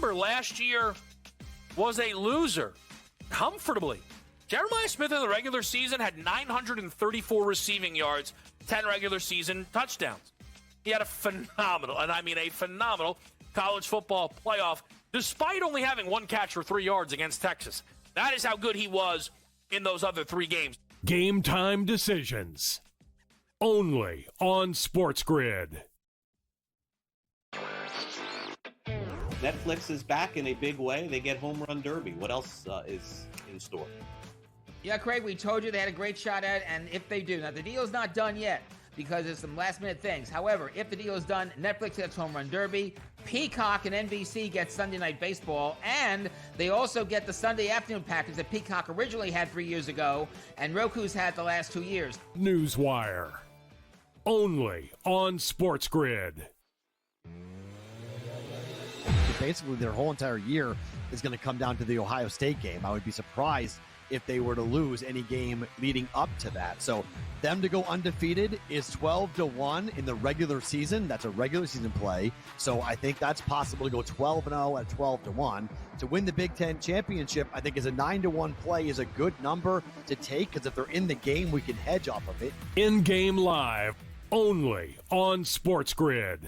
remember, last year was a loser, comfortably. Jeremiah Smith in the regular season had 934 receiving yards, 10 regular season touchdowns. He had a phenomenal, and I mean a phenomenal, college football playoff, despite only having one catch for 3 yards against Texas. That is how good he was in those other 3 games. Game time decisions. Only on SportsGrid. Netflix is back in a big way. They get Home Run Derby. What else is in store? Yeah, Craig, we told you they had a great shot at it, and if they do. Now, the deal's not done yet because there's some last-minute things. However, if the deal is done, Netflix gets Home Run Derby, Peacock and NBC get Sunday Night Baseball, and they also get the Sunday afternoon package that Peacock originally had 3 years ago, and Roku's had the last 2 years. Newswire. Only on SportsGrid. Basically, their whole entire year is going to come down to the Ohio State game. I would be surprised if they were to lose any game leading up to that. So them to go undefeated is 12-1 in the regular season. That's a regular season play. So I think that's possible to go 12-0 at 12-1. To win the Big Ten championship, I think is a 9-1 play is a good number to take because if they're in the game, we can hedge off of it. In-game live, only on SportsGrid.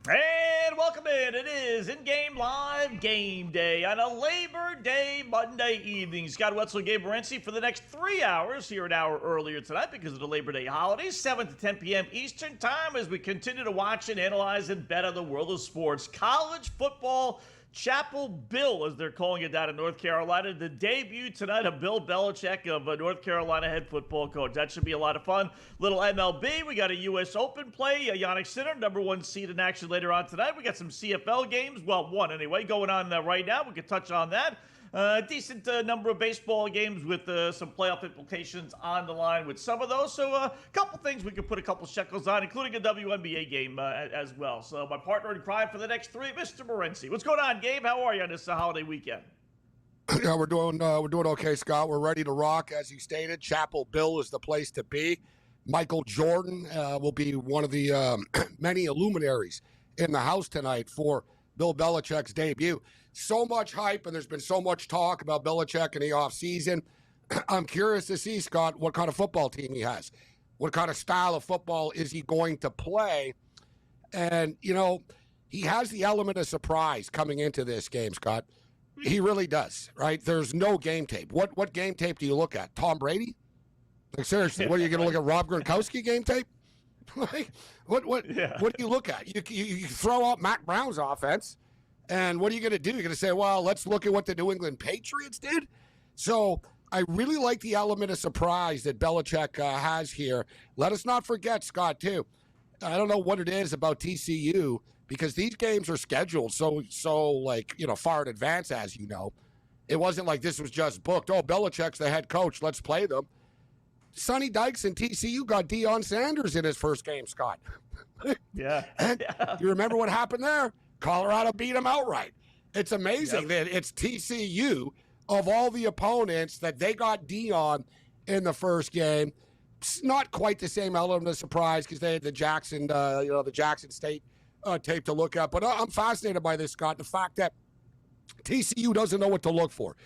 And welcome in. It is in-game live game day on a Labor Day Monday evening. Scott Wetzel and Gabriel Morency for the next 3 hours here an hour earlier tonight because of the Labor Day holidays, 7 to 10 p.m. Eastern time as we continue to watch and analyze and bet on the world of sports. College football Chapel Bill, as they're calling it down in North Carolina. The debut tonight of Bill Belichick, of North Carolina head football coach. That should be a lot of fun. Little MLB. We got a U.S. Open play. Yannick Sinner, number 1 seed in action later on tonight. We got some CFL games. Well, one anyway, going on right now. We could touch on that. Decent number of baseball games with some playoff implications on the line with some of those. So a couple things we could put a couple shekels on, including a WNBA game as well. So my partner in crime for the next 3, Mr. Morency. What's going on, Gabe? How are you on this holiday weekend? Yeah, we're doing okay, Scott. We're ready to rock, as you stated. Chapel Bill is the place to be. Michael Jordan will be one of the many luminaries in the house tonight for Bill Belichick's debut. So much hype, and there's been so much talk about Belichick in the offseason. I'm curious to see, Scott, what kind of football team he has. What kind of style of football is he going to play? And, you know, he has the element of surprise coming into this game, Scott. He really does, right? There's no game tape. What game tape do you look at? Tom Brady? Like, seriously, what are you going to look at? Rob Gronkowski game tape? Like, what do you look at? You throw out Mac Brown's offense. And what are you going to do? You're going to say, well, let's look at what the New England Patriots did? So I really like the element of surprise that Belichick has here. Let us not forget, Scott, too. I don't know what it is about TCU because these games are scheduled so like, you know, far in advance, as you know. It wasn't like this was just booked. Oh, Belichick's the head coach. Let's play them. Sonny Dykes and TCU got Deion Sanders in his first game, Scott. Yeah. And you remember what happened there? Colorado beat them outright. It's amazing that it's TCU, of all the opponents, that they got Deion in the first game. It's not quite the same element of surprise because they had the Jackson State tape to look at. But I'm fascinated by this, Scott, the fact that TCU doesn't know what to look for.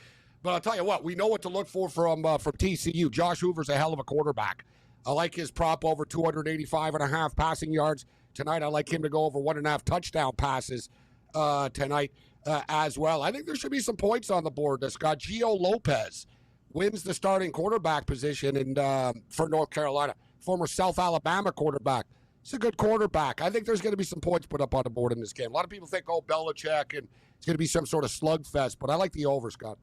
But I'll tell you what, we know what to look for from TCU. Josh Hoover's a hell of a quarterback. I like his prop over 285.5 passing yards. Tonight, I like him to go over 1.5 touchdown passes tonight as well. I think there should be some points on the board. Scott, Gio Lopez wins the starting quarterback position for North Carolina, former South Alabama quarterback. He's a good quarterback. I think there's going to be some points put up on the board in this game. A lot of people think, Belichick, and it's going to be some sort of slugfest, but I like the over, Scott.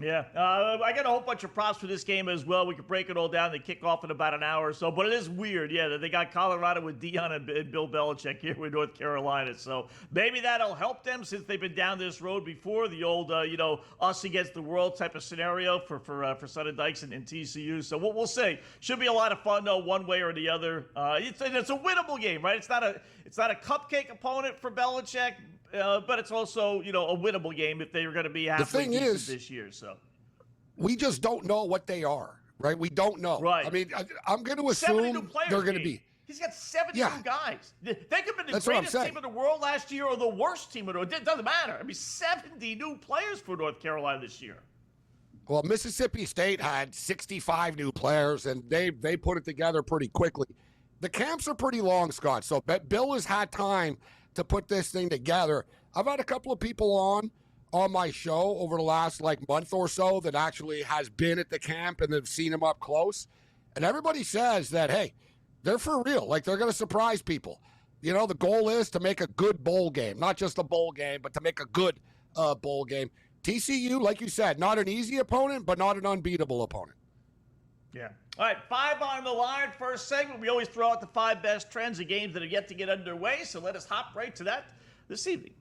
Yeah, I got a whole bunch of props for this game as well. We could break it all down. They kick off in about an hour or so, but it is weird, yeah, that they got Colorado with Dion and Bill Belichick here with North Carolina. So maybe that'll help them since they've been down this road before, the old, us against the world type of scenario for Son and Dykes and TCU. So we'll see. Should be a lot of fun, though, one way or the other. It's a winnable game, right? It's not a cupcake opponent for Belichick. But it's also, a winnable game if they were going to be halfway decent this year. So we just don't know what they are, right? We don't know. Right. I mean, I'm going to assume they're going to be. He's got 70 new guys. They could have been the greatest team in the world last year or the worst team in the world. It doesn't matter. I mean, 70 new players for North Carolina this year. Well, Mississippi State had 65 new players, and they put it together pretty quickly. The camps are pretty long, Scott, so Bill has had time to put this thing together. I've had a couple of people on my show over the last month or so that actually has been at the camp and have seen him up close. And everybody says that, hey, they're for real. They're going to surprise people. The goal is to make a good bowl game, not just a bowl game, but to make a good bowl game. TCU, like you said, not an easy opponent, but not an unbeatable opponent. Yeah. All right, 5 on the line. First segment, we always throw out the 5 best trends of games that are yet to get underway, so let us hop right to that this evening.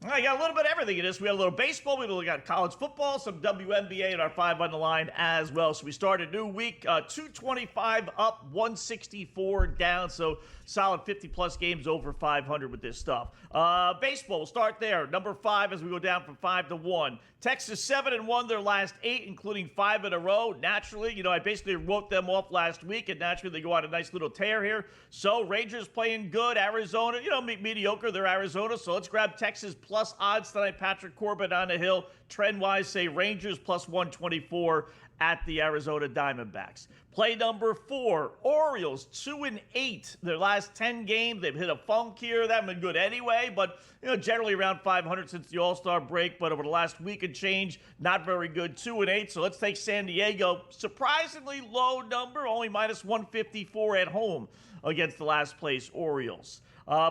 All right, got a little bit of everything in this. We got a little baseball, we got college football, some WNBA in our 5 on the line as well. So we start a new week, 225 up, 164 down. So solid 50-plus games over 500 with this stuff. Baseball, we'll start there. Number 5 as we go down from 5 to 1. Texas 7-1 their last 8, including 5 in a row. Naturally, I basically wrote them off last week, and naturally they go on a nice little tear here. So Rangers playing good. Arizona, mediocre. They're Arizona. So let's grab Texas plus odds tonight. Patrick Corbin on the hill. Trend-wise, say Rangers plus 124 at the Arizona Diamondbacks. Play number 4, Orioles 2-8. Their last 10 games, they've hit a funk here. They haven't been good anyway, but generally around 500 since the All-Star break. But over the last week and change, not very good. 2-8. So let's take San Diego. Surprisingly low number, only minus 154 at home against the last place Orioles.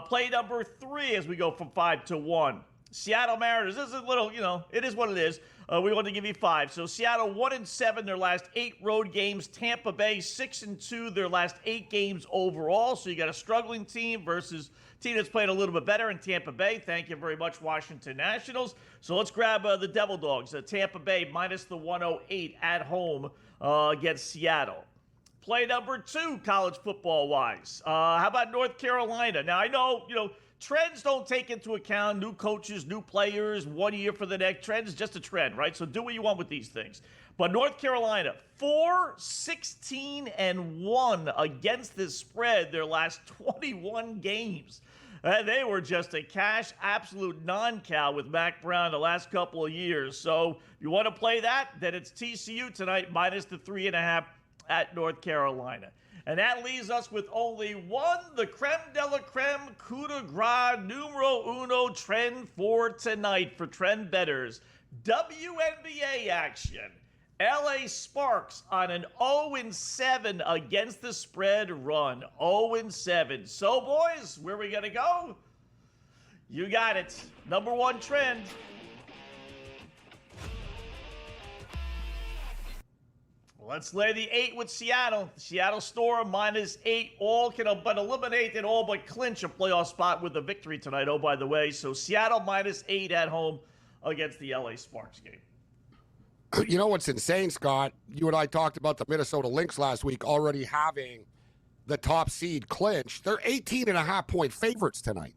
Play number 3 as we go from 5 to 1. Seattle Mariners. This is a little, it is what it is. We want to give you 5. So Seattle 1-7 their last 8 road games. Tampa Bay 6-2 their last 8 games overall. So you got a struggling team versus a team that's playing a little bit better in Tampa Bay. Thank you very much, Washington Nationals. So let's grab the Devil Dogs. Tampa Bay minus the 108 at home against Seattle. Play number 2, college football-wise. How about North Carolina? Now, I know, trends don't take into account new coaches, new players, 1 year for the next. Trend is just a trend, right? So do what you want with these things. But North Carolina, 4-16-1 against this spread their last 21 games. They were just a cash absolute non-cal with Mac Brown the last couple of years. So if you want to play that, then it's TCU tonight, minus the 3.5 at North Carolina. And that leaves us with only one, the creme de la creme, coup de grace, numero uno trend for tonight for trend bettors. WNBA action. LA Sparks on an 0-7 against the spread run. 0-7. So, boys, where are we going to go? You got it. Number 1 trend. Let's lay the 8 with Seattle. Seattle Storm minus 8. All can but eliminate and all but clinch a playoff spot with a victory tonight. Oh, by the way. So Seattle minus 8 at home against the LA Sparks game. You know what's insane, Scott? You and I talked about the Minnesota Lynx last week already having the top seed clinched. They're 18.5-point favorites tonight.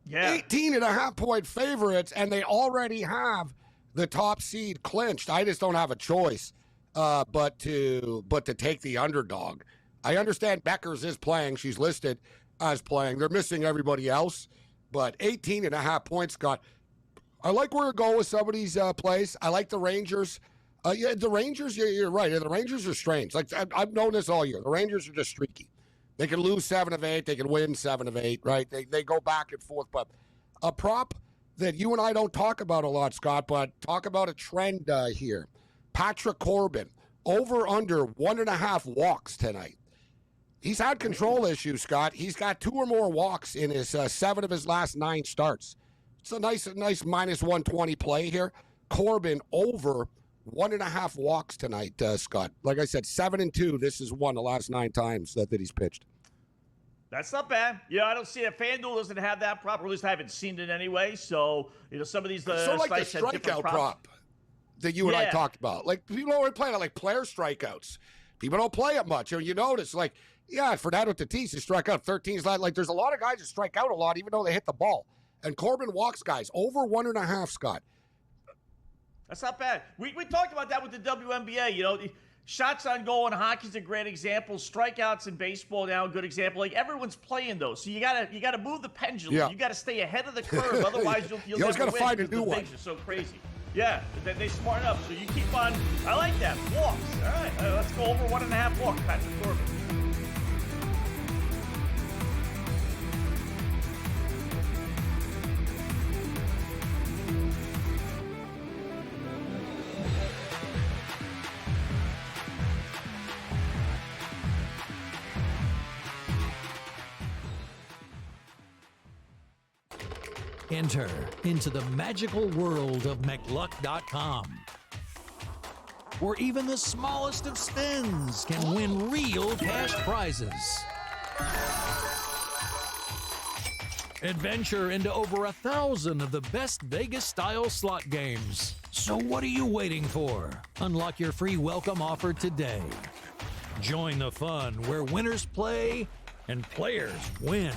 Yeah. 18.5-point favorites, and they already have the top seed clinched. I just don't have a choice. But to take the underdog. I understand Beckers is playing. She's listed as playing. They're missing everybody else. But 18.5 points, Scott. I like where to go with some of these plays. I like the Rangers. The Rangers, you're right. The Rangers are strange. I've known this all year. The Rangers are just streaky. They can lose 7 of 8. They can win 7 of 8, right? They go back and forth. But a prop that you and I don't talk about a lot, Scott, but talk about a trend here. Patrick Corbin, over under 1.5 walks tonight. He's had control issues, Scott. He's got 2 or more walks in his 7 of his last 9 starts. It's a nice minus 120 play here. Corbin over 1.5 walks tonight, Scott. Like I said, 7-2. This is one the last 9 times that he's pitched. That's not bad. Yeah, I don't see it. FanDuel doesn't have that prop, or at least I haven't seen it anyway. So, some of these so like the strikeout prop that you and I talked about. Like, people don't play it, like player strikeouts. People don't play it much. You notice, like, Fernando Tatis has struck out 13. Like, there's a lot of guys that strike out a lot, even though they hit the ball. And Corbin walks guys over 1.5, Scott. That's not bad. We talked about that with the WNBA. Shots on goal in hockey's a great example. Strikeouts in baseball now a good example. Like, everyone's playing those, so you gotta move the pendulum. Yeah. You gotta stay ahead of the curve. Otherwise, you'll never gotta win find a because new the one. things are so crazy. Yeah, they smarten up. So you keep on. I like that. Walks. All right, let's go over 1.5 walks. Patrick Corbin. Enter into the magical world of McLuck.com, where even the smallest of spins can win real cash prizes. Adventure into over 1,000 of the best Vegas-style slot games. So what are you waiting for? Unlock your free welcome offer today. Join the fun where winners play and players win.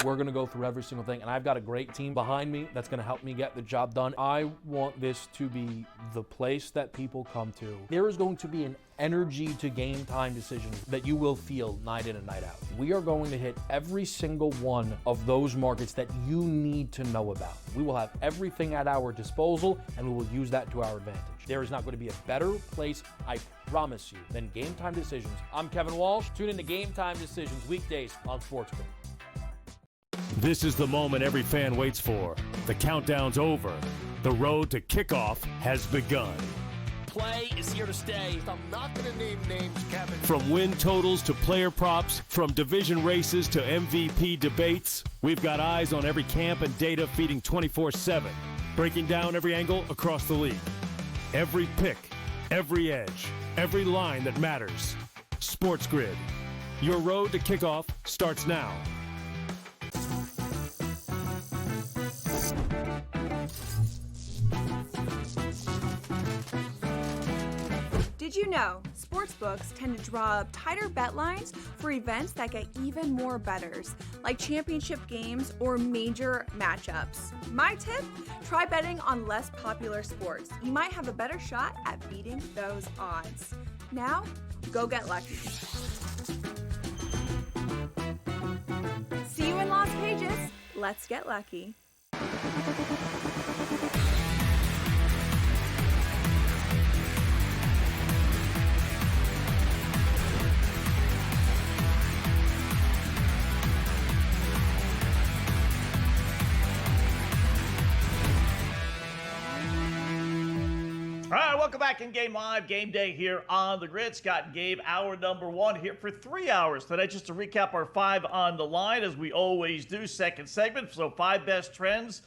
We're going to go through every single thing, and I've got a great team behind me that's going to help me get the job done. I want this to be the place that people come to. There is going to be an energy to game time decisions that you will feel night in and night out. We are going to hit every single one of those markets that you need to know about. We will have everything at our disposal, and we will use that to our advantage. There is not going to be a better place, I promise you, than Game Time Decisions. I'm Kevin Walsh. Tune in to Game Time Decisions weekdays on SportsGrid. This is the moment every fan waits for. The countdown's over. The road to kickoff has begun. Play is here to stay. I'm not going to name names, Kevin. From win totals to player props, from division races to MVP debates, we've got eyes on every camp and data feeding 24/7, breaking down every angle across the league. Every pick, every edge, every line that matters. SportsGrid. Your road to kickoff starts now. Did you know sportsbooks tend to draw up tighter bet lines for events that get even more bettors, like championship games or major matchups? My tip, try betting on less popular sports. You might have a better shot at beating those odds. Now, go get lucky. See you in Las Vegas. Let's get lucky. All right, welcome back in Game Live, Game Day here on the Grid. Scott and Gabe, hour number 1 here for 3 hours today. Just to recap our 5 on the line, as we always do, second segment. So 5 best trends.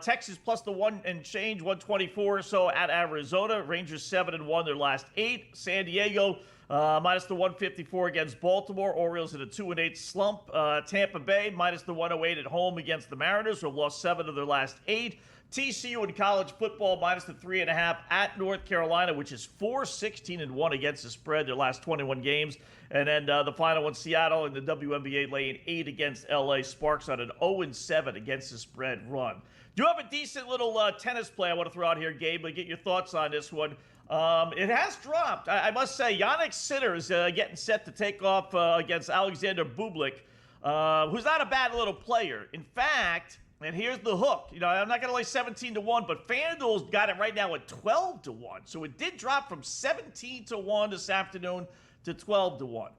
Texas plus the 1 and change, 124 or so at Arizona. Rangers 7-1 their last 8. San Diego minus the 154 against Baltimore. Orioles in a 2-8 slump. Tampa Bay minus the 108 at home against the Mariners, who have lost 7 of their last 8. TCU in college football minus the 3.5 at North Carolina, which is 4-16-1 against the spread their last 21 games. And then the final one, Seattle in the WNBA laying 8 against LA Sparks on an 0-7 against the spread run. Do have a decent little tennis play I want to throw out here, Gabe, but get your thoughts on this one. It has dropped. I must say, Yannick Sinner is getting set to take off against Alexander Bublik, who's not a bad little player. In fact, and here's the hook. I'm not going to lay 17-1, but FanDuel's got it right now at 12-1. So it did drop from 17-1 this afternoon to 12-1.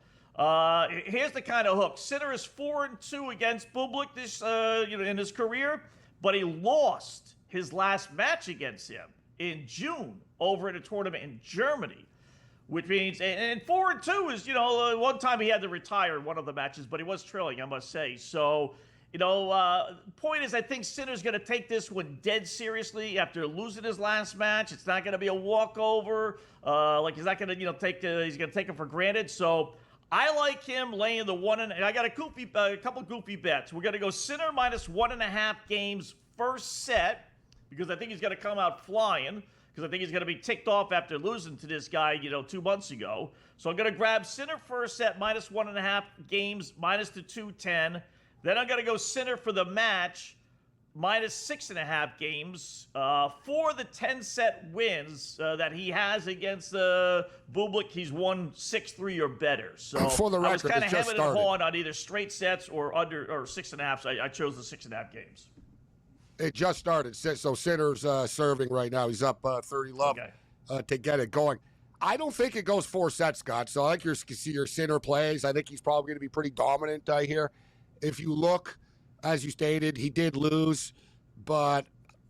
Here's the kind of hook. Sinner is 4-2 against Bublik this, in his career, but he lost his last match against him in June over at a tournament in Germany, which means, and 4-2 is, one time he had to retire in one of the matches, but he was trailing, I must say. So, point is, I think Sinner's going to take this one dead seriously after losing his last match. It's not going to be a walkover. He's not going to, he's going to take it for granted. So I like him laying the one, and I got a couple goofy bets. We're going to go Sinner minus 1.5 games first set, because I think he's going to come out flying, because I think he's going to be ticked off after losing to this guy, 2 months ago. So I'm going to grab Sinner first set minus 1.5 games, minus the 210. Then I'm going to go Sinner for the match, minus 6.5 games for the 10-set wins that he has against Bublik. He's won 6-3 or better. So for the record, I was kind of just hemming and hawing on either straight sets or under or 6.5. So I chose the 6.5 games. It just started, so Sinner's serving right now. He's up 30-love to get it going. I don't think it goes 4 sets, Scott. So I like your Sinner plays. I think he's probably going to be pretty dominant here. If you look, as you stated, he did lose, but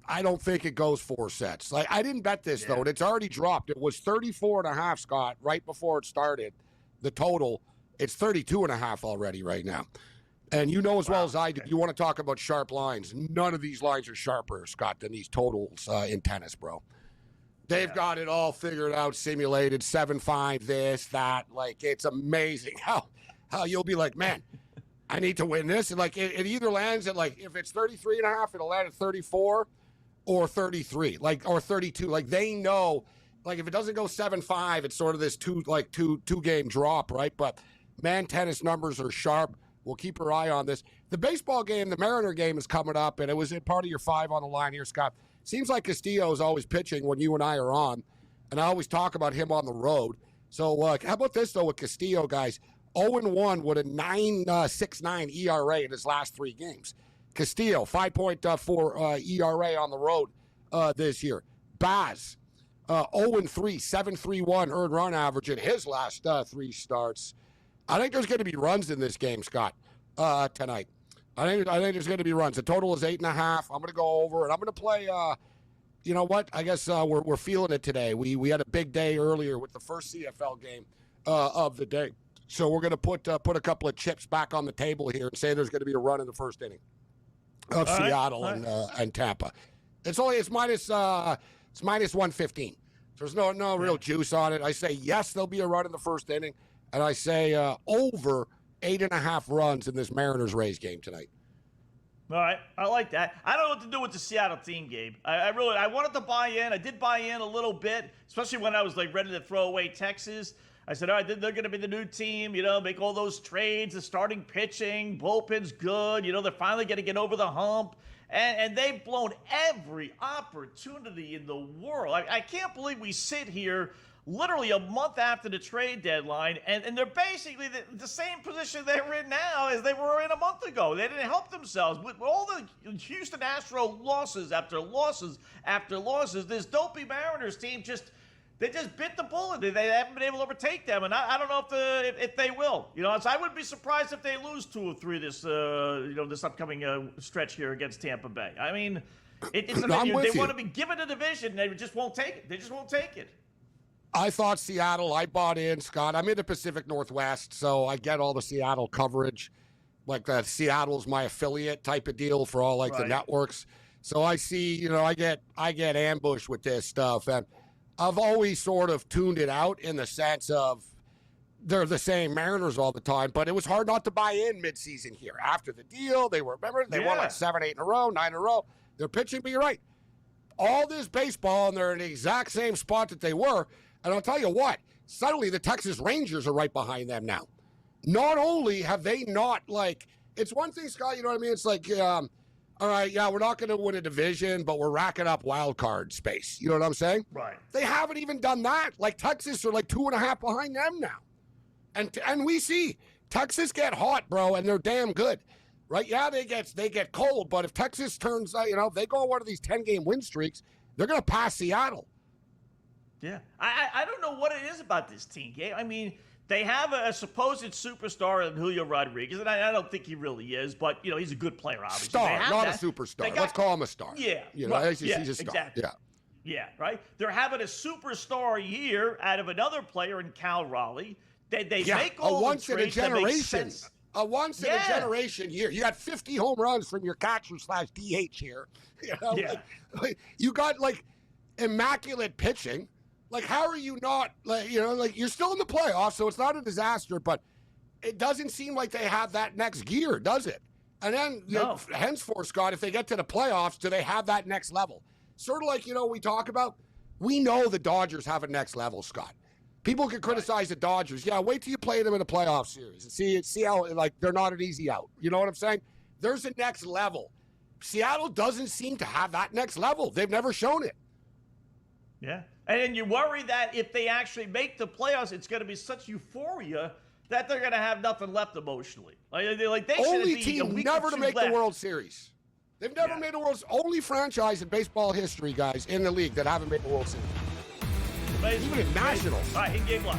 I don't think it goes 4 sets. I didn't bet this, though, and it's already dropped. It was 34.5, Scott, right before it started. The total, it's 32.5 already right now. And you know as well as I do, you want to talk about sharp lines. None of these lines are sharper, Scott, than these totals in tennis, bro. They've got it all figured out, simulated, 7-5, this, that. It's amazing how you'll be like, man, I need to win this. And, it either lands at, if it's 33.5, it'll land at 34 or 33, or 32. They know, if it doesn't go 7-5, it's sort of this two-game drop, right? But, man, tennis numbers are sharp. We'll keep our eye on this. The baseball game, the Mariner game is coming up, and it was in part of your 5 on the line here, Scott. Seems like Castillo is always pitching when you and I are on, and I always talk about him on the road. So how about this, though, with Castillo, guys? 0-1 with a 9.69 ERA in his last 3 games. Castillo, 5.4 ERA on the road this year. Baz, 0-3, 7.31 earned run average in his last 3 starts. I think there's going to be runs in this game, Scott, tonight. I think there's going to be runs. The total is 8.5. I'm going to go over, and I'm going to play. You know what? I guess we're feeling it today. We had a big day earlier with the first CFL game of the day, so we're going to put a couple of chips back on the table here and say there's going to be a run in the first inning of Seattle and Tampa. It's minus 115. There's no real juice on it. I say yes, there'll be a run in the first inning. And I say over 8.5 runs in this Mariners-Rays game tonight. All right, I like that. I don't know what to do with the Seattle team, Gabe. I wanted to buy in. I did buy in a little bit, especially when I was ready to throw away Texas. I said, all right, they're going to be the new team, make all those trades, the starting pitching, bullpen's good, they're finally going to get over the hump. And they've blown every opportunity in the world. I can't believe we sit here literally a month after the trade deadline, and they're basically the same position they're in now as they were in a month ago. They didn't help themselves. With all the Houston Astros losses after losses after losses, this dopey Mariners team they just bit the bullet. They haven't been able to overtake them, and I don't know if they will. So I wouldn't be surprised if they lose 2 or 3 this upcoming stretch here against Tampa Bay. I mean, they want to be given a division, they just won't take it. They just won't take it. I thought Seattle. I bought in, Scott. I'm in the Pacific Northwest, so I get all the Seattle coverage. Seattle's my affiliate type of deal for all the networks. So I see, I get ambushed with this stuff, and I've always sort of tuned it out in the sense of they're the same Mariners all the time. But it was hard not to buy in midseason here. After the deal, they won 7, 8 in a row, 9 in a row. They're pitching, but you're right. All this baseball, and they're in the exact same spot that they were. And I'll tell you what, suddenly the Texas Rangers are right behind them now. Not only have they not, it's one thing, Scott, you know what I mean? It's all right, yeah, we're not going to win a division, but we're racking up wild card space. You know what I'm saying? Right. They haven't even done that. Like Texas are like 2.5 behind them now. And we see Texas get hot, bro, and they're damn good. Right? Yeah, they get cold, but if Texas turns, if they go on one of these 10-game win streaks, they're going to pass Seattle. Yeah. I don't know what it is about this team, Gabe. I mean, they have a supposed superstar in Julio Rodriguez, and I don't think he really is, but, he's a good player, obviously. Star, not a superstar. Let's call him a star. Yeah. He's a star. Exactly. Yeah. Yeah, right? They're having a superstar year out of another player in Cal Raleigh. They make all the trades that make sense. A once-in-a-generation year. You got 50 home runs from your catcher/DH here. You got, immaculate pitching. How are you not, you're still in the playoffs, so it's not a disaster, but it doesn't seem like they have that next gear, does it? And then, henceforth, Scott, if they get to the playoffs, do they have that next level? Sort of we talk about, we know the Dodgers have a next level, Scott. People can criticize the Dodgers. Yeah, wait till you play them in a playoff series and see how, they're not an easy out. You know what I'm saying? There's a next level. Seattle doesn't seem to have that next level. They've never shown it. Yeah. And you worry that if they actually make the playoffs, it's going to be such euphoria that they're going to have nothing left emotionally. They only be team never to make the World Series. They've never made a World Series. Only franchise in baseball history, guys, in the league that haven't made the World Series. Amazing. Even in Nationals. All right, in game one.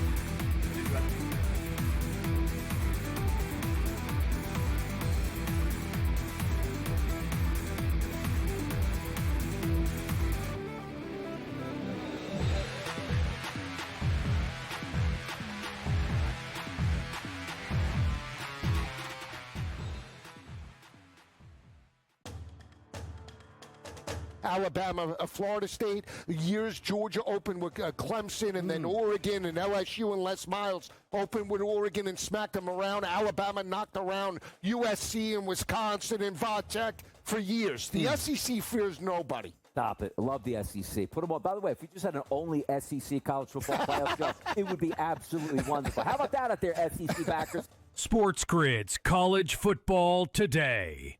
Alabama, Florida State, years Georgia opened with Clemson, and then Oregon and LSU and Les Miles opened with Oregon and smacked them around. Alabama knocked around USC and Wisconsin and Vatech for years. The SEC fears nobody. Stop it. I love the SEC. Put them on. By the way, if you just had an only SEC college football playoff show, it would be absolutely wonderful. How about that out there, SEC backers? SportsGrid's College Football Today.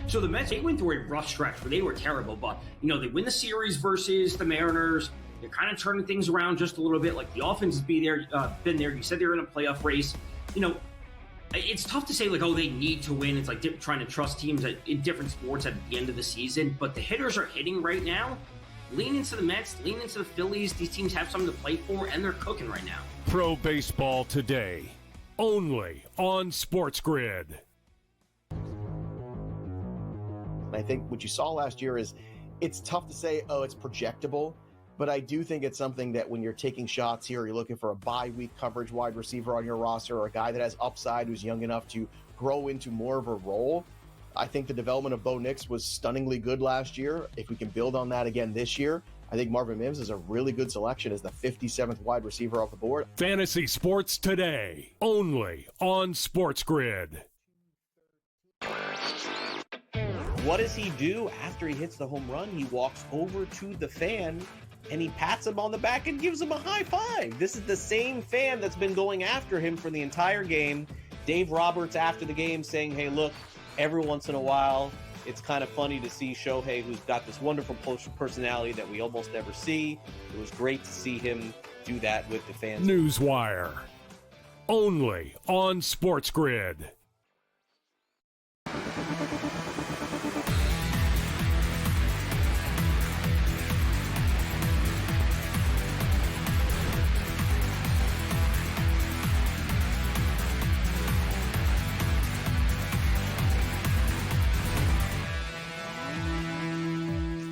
So the Mets, they went through a rough stretch where they were terrible, but, they win the series versus the Mariners. They're kind of turning things around just a little bit. The offense has been there. You said they were in a playoff race. It's tough to say, they need to win. It's like trying to trust teams in different sports at the end of the season, but the hitters are hitting right now. Lean into the Mets, lean into the Phillies. These teams have something to play for, and they're cooking right now. Pro Baseball Today, only on SportsGrid. I think what you saw last year is it's tough to say, it's projectable, but I do think it's something that when you're taking shots here, you're looking for a bye-week coverage wide receiver on your roster or a guy that has upside who's young enough to grow into more of a role. I think the development of Bo Nix was stunningly good last year. If we can build on that again this year, I think Marvin Mims is a really good selection as the 57th wide receiver off the board. Fantasy Sports Today, only on SportsGrid. What does he do after he hits the home run? He walks over to the fan and he pats him on the back and gives him a high five. This is the same fan that's been going after him for the entire game. Dave Roberts after the game saying, hey, look, every once in a while, it's kind of funny to see Shohei, who's got this wonderful personality that we almost never see. It was great to see him do that with the fans. Newswire, only on SportsGrid.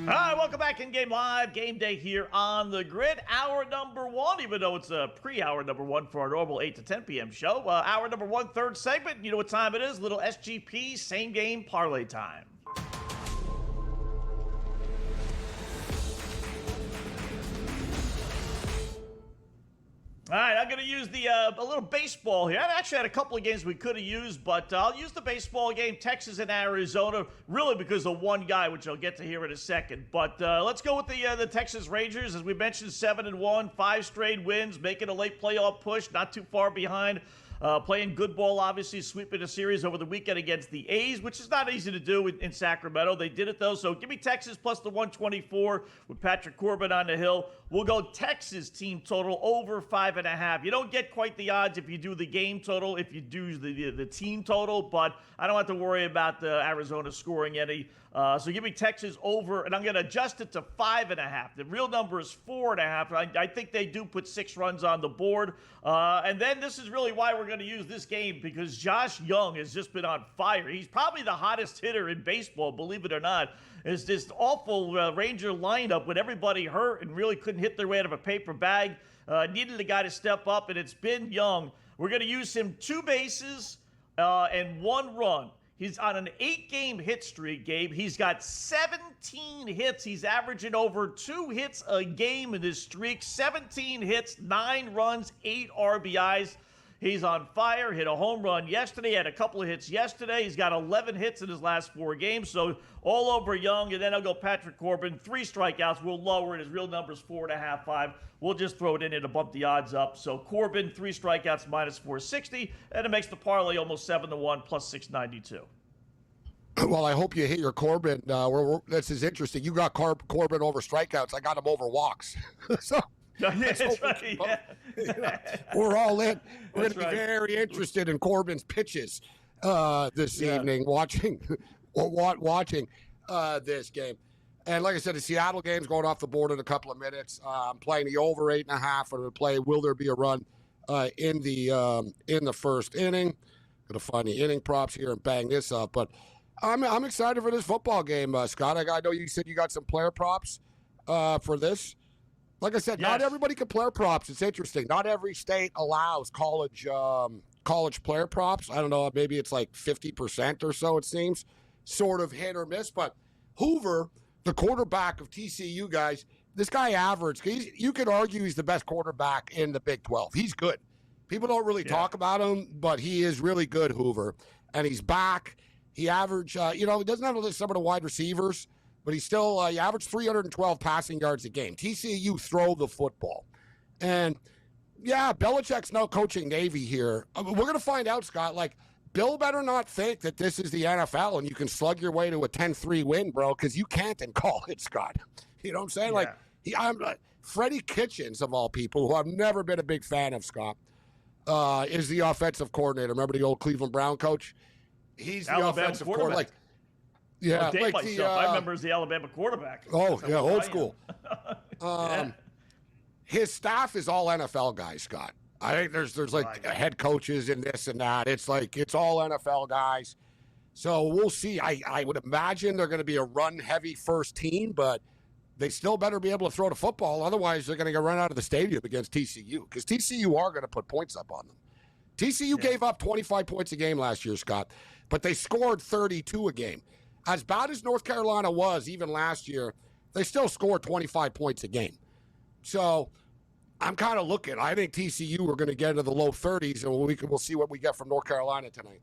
All right, welcome back in Game Live. Game Day here on the grid. Hour number one, even though it's a pre-hour number one for our normal 8 to 10 p.m. show. Hour number one, third segment. You know what time it is. Little SGP, same game parlay time. All right, I'm going to use a little baseball here. I actually had a couple of games we could have used, but I'll use the baseball game, Texas and Arizona, really because of one guy, which I'll get to here in a second. But let's go with the Texas Rangers. As we mentioned, 7-1, 5 straight wins, making a late playoff push, not too far behind Playing good ball, obviously, sweeping a series over the weekend against the A's, which is not easy to do in Sacramento. They did it, though. So give me Texas plus the 124 with Patrick Corbin on the hill. We'll go Texas team total over 5.5. You don't get quite the odds if you do the game total, if you do the team total, but I don't have to worry about the Arizona scoring any. So give me Texas over, and I'm going to adjust it to 5.5. The real number is 4.5. I think they do put 6 runs on the board. And then this is really why we're going to use this game, because Josh Young has just been on fire. He's probably the hottest hitter in baseball, believe it or not. It's this awful Ranger lineup with everybody hurt and really couldn't hit their way out of a paper bag. Needed a guy to step up, and it's been Young. We're going to use him 2 bases and 1 run. He's on an 8-game hit streak, Gabe. He's got 17 hits. He's averaging over 2 hits a game in this streak. 17 hits, 9 runs, 8 RBIs. He's on fire. Hit a home run yesterday. Had a couple of hits yesterday. He's got 11 hits in his last 4 games. So all over Young. And then I'll go Patrick Corbin. 3 strikeouts. We'll lower it. His real number is 4.5, 5. We'll just throw it in to bump the odds up. So Corbin, 3 strikeouts, minus 460. And it makes the parlay almost 7-1, plus 692. Well, I hope you hit your Corbin. This is interesting. You got Corbin over strikeouts. I got him over walks. So that's right. Yeah. We're all in. We're going to be right. very interested in Corbin's pitches this evening, watching this game. And like I said, the Seattle game's going off the board in a couple of minutes. I'm playing the over 8.5. I'm going to play will there be a run in the first inning. Going to find the inning props here and bang this up. But I'm excited for this football game, Scott. I know you said you got some player props for this. Like I said, Not everybody can player props. It's interesting. Not every state allows college player props. I don't know. Maybe it's like 50% or so, it seems. Sort of hit or miss. But Hoover, the quarterback of TCU, guys, this guy averaged. You could argue he's the best quarterback in the Big 12. He's good. People don't really talk about him, but he is really good, Hoover. And he's back. He averaged, he doesn't have some of the wide receivers, but he still, he averaged 312 passing yards a game. TCU throw the football. And, Belichick's now coaching Navy here. We're going to find out, Scott. Like, Bill better not think that this is the NFL and you can slug your way to a 10-3 win, bro, because you can't in college, Scott. You know what I'm saying? Yeah. Like, Freddie Kitchens, of all people, who I've never been a big fan of, Scott, is the offensive coordinator. Remember the old Cleveland Brown coach? He's the Alabama offensive coordinator. I remember as the Alabama quarterback. Oh, yeah, old school. His staff is all NFL guys, Scott. I think there's like head coaches and this and that. It's like it's all NFL guys. So we'll see. I would imagine they're going to be a run-heavy first team, but they still better be able to throw the football. Otherwise, they're going to get run out of the stadium against TCU because TCU are going to put points up on them. TCU gave up 25 points a game last year, Scott, but they scored 32 a game. As bad as North Carolina was even last year, they still scored 25 points a game. So I'm kind of looking. I think TCU are going to get into the low 30s, and we'll see what we get from North Carolina tonight.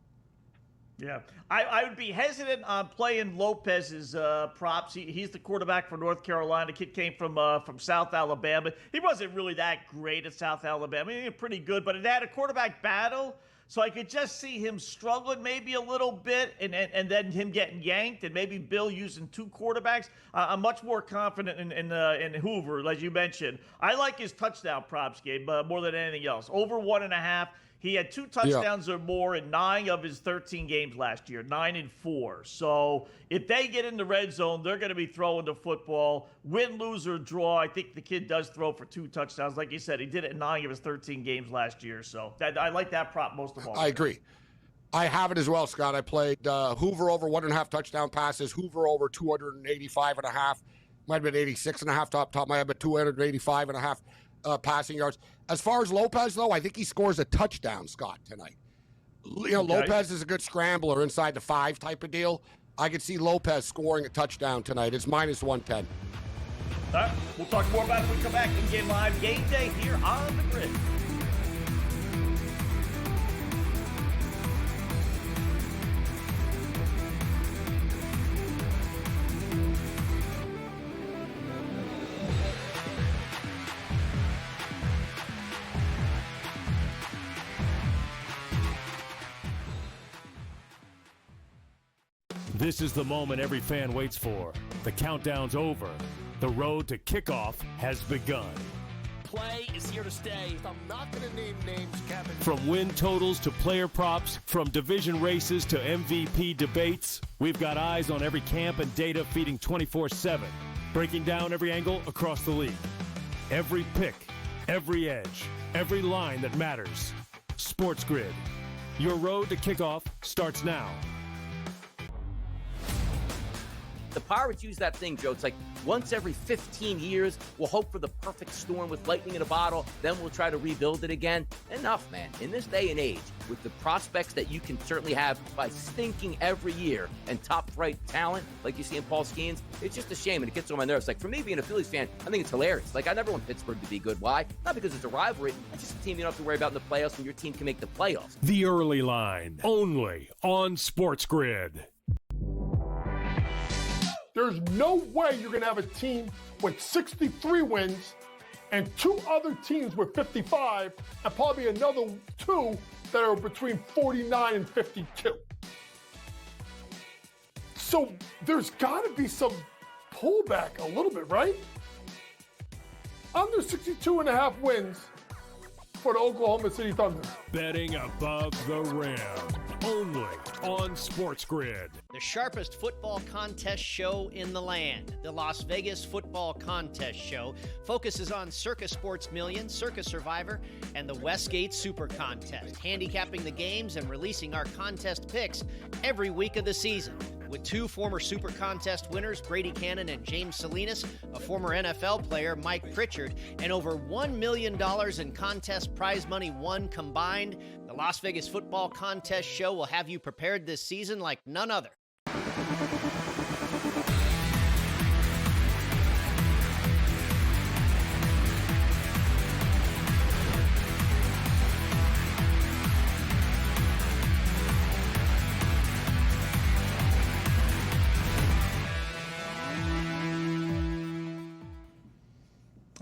Yeah, I would be hesitant on playing Lopez's props. He's the quarterback for North Carolina. Kid came from South Alabama. He wasn't really that great at South Alabama. He was pretty good, but it had a quarterback battle, so I could just see him struggling maybe a little bit, and then him getting yanked, and maybe Bill using 2 quarterbacks. I'm much more confident in Hoover, as you mentioned. I like his touchdown props, Gabe, more than anything else. Over 1.5. He had 2 touchdowns or more in 9 of his 13 games last year, 9 and 4. So if they get in the red zone, they're going to be throwing the football. Win, lose, or draw, I think the kid does throw for 2 touchdowns. Like you said, he did it in 9 of his 13 games last year. So I like that prop most of all. I agree. I have it as well, Scott. I played Hoover over 1.5 touchdown passes, Hoover over 285.5. Might have been 86.5 top of my head, but 285.5. Passing yards. As far as Lopez, though, I think he scores a touchdown, Scott, tonight. Lopez is a good scrambler inside the 5 type of deal. I could see Lopez scoring a touchdown tonight. It's minus 110. All right, we'll talk more about it when we come back in Game Live Game Day here on the Grid. This is the moment every fan waits for. The countdown's over. The road to kickoff has begun. Play is here to stay. I'm not going to name names, Kevin. From win totals to player props, from division races to MVP debates, we've got eyes on every camp and data feeding 24/7, breaking down every angle across the league. Every pick, every edge, every line that matters. SportsGrid. Your road to kickoff starts now. The Pirates use that thing, Joe. It's like once every 15 years, we'll hope for the perfect storm with lightning in a bottle, then we'll try to rebuild it again. Enough, man. In this day and age, with the prospects that you can certainly have by stinking every year and top-flight talent like you see in Paul Skeens, it's just a shame, and it gets on my nerves. Like, for me, being a Phillies fan, I think it's hilarious. Like, I never want Pittsburgh to be good. Why? Not because it's a rivalry. It's just a team you don't have to worry about in the playoffs, and your team can make the playoffs. The Early Line, only on SportsGrid. There's no way you're going to have a team with 63 wins and two other teams with 55 and probably another two that are between 49 and 52. So there's got to be some pullback a little bit, right? Under 62 and a half wins for the Oklahoma City Thunder. Betting above the rim, only on SportsGrid. The sharpest football contest show in the land, the Las Vegas Football Contest Show, focuses on Circa Sports Million, Circa Survivor, and the Westgate Super Contest, handicapping the games and releasing our contest picks every week of the season. With two former Super Contest winners, Brady Cannon and James Salinas, a former NFL player, Mike Pritchard, and over $1 million in contest prize money won combined, the Las Vegas Football Contest Show will have you prepared this season like none other.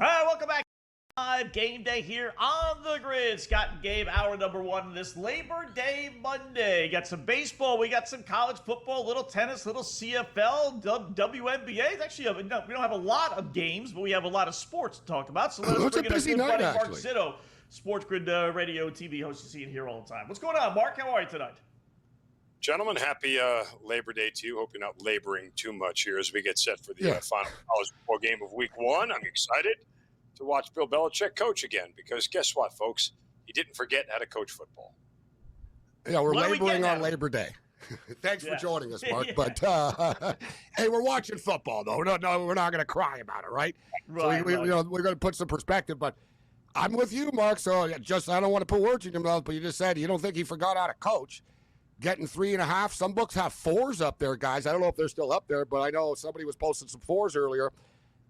All right, welcome back. Live Game Day here on the grid. Scott and Gabe, hour number one this Labor Day Monday. Got some baseball, we got some college football, little tennis, little CFL, WNBA. Actually, we don't have a lot of games, but we have a lot of sports to talk about. So let us bring in our good buddy Mark Zitto, SportsGrid radio TV host you see it here all the time. What's going on, Mark? How are you tonight? Gentlemen, happy Labor Day to you. Hope you're not laboring too much here as we get set for the final college football game of week one. I'm excited to watch Bill Belichick coach again because guess what, folks? He didn't forget how to coach football. Yeah, we're laboring on Labor Day. Thanks for joining us, Mark. But, hey, we're watching football, though. No, we're not going to cry about it, right? Right, so we're going to put some perspective. But I'm with you, Mark. So I don't want to put words in your mouth, but you just said you don't think he forgot how to coach. Getting 3.5. Some books have 4s up there, guys. I don't know if they're still up there, but I know somebody was posting some 4s earlier.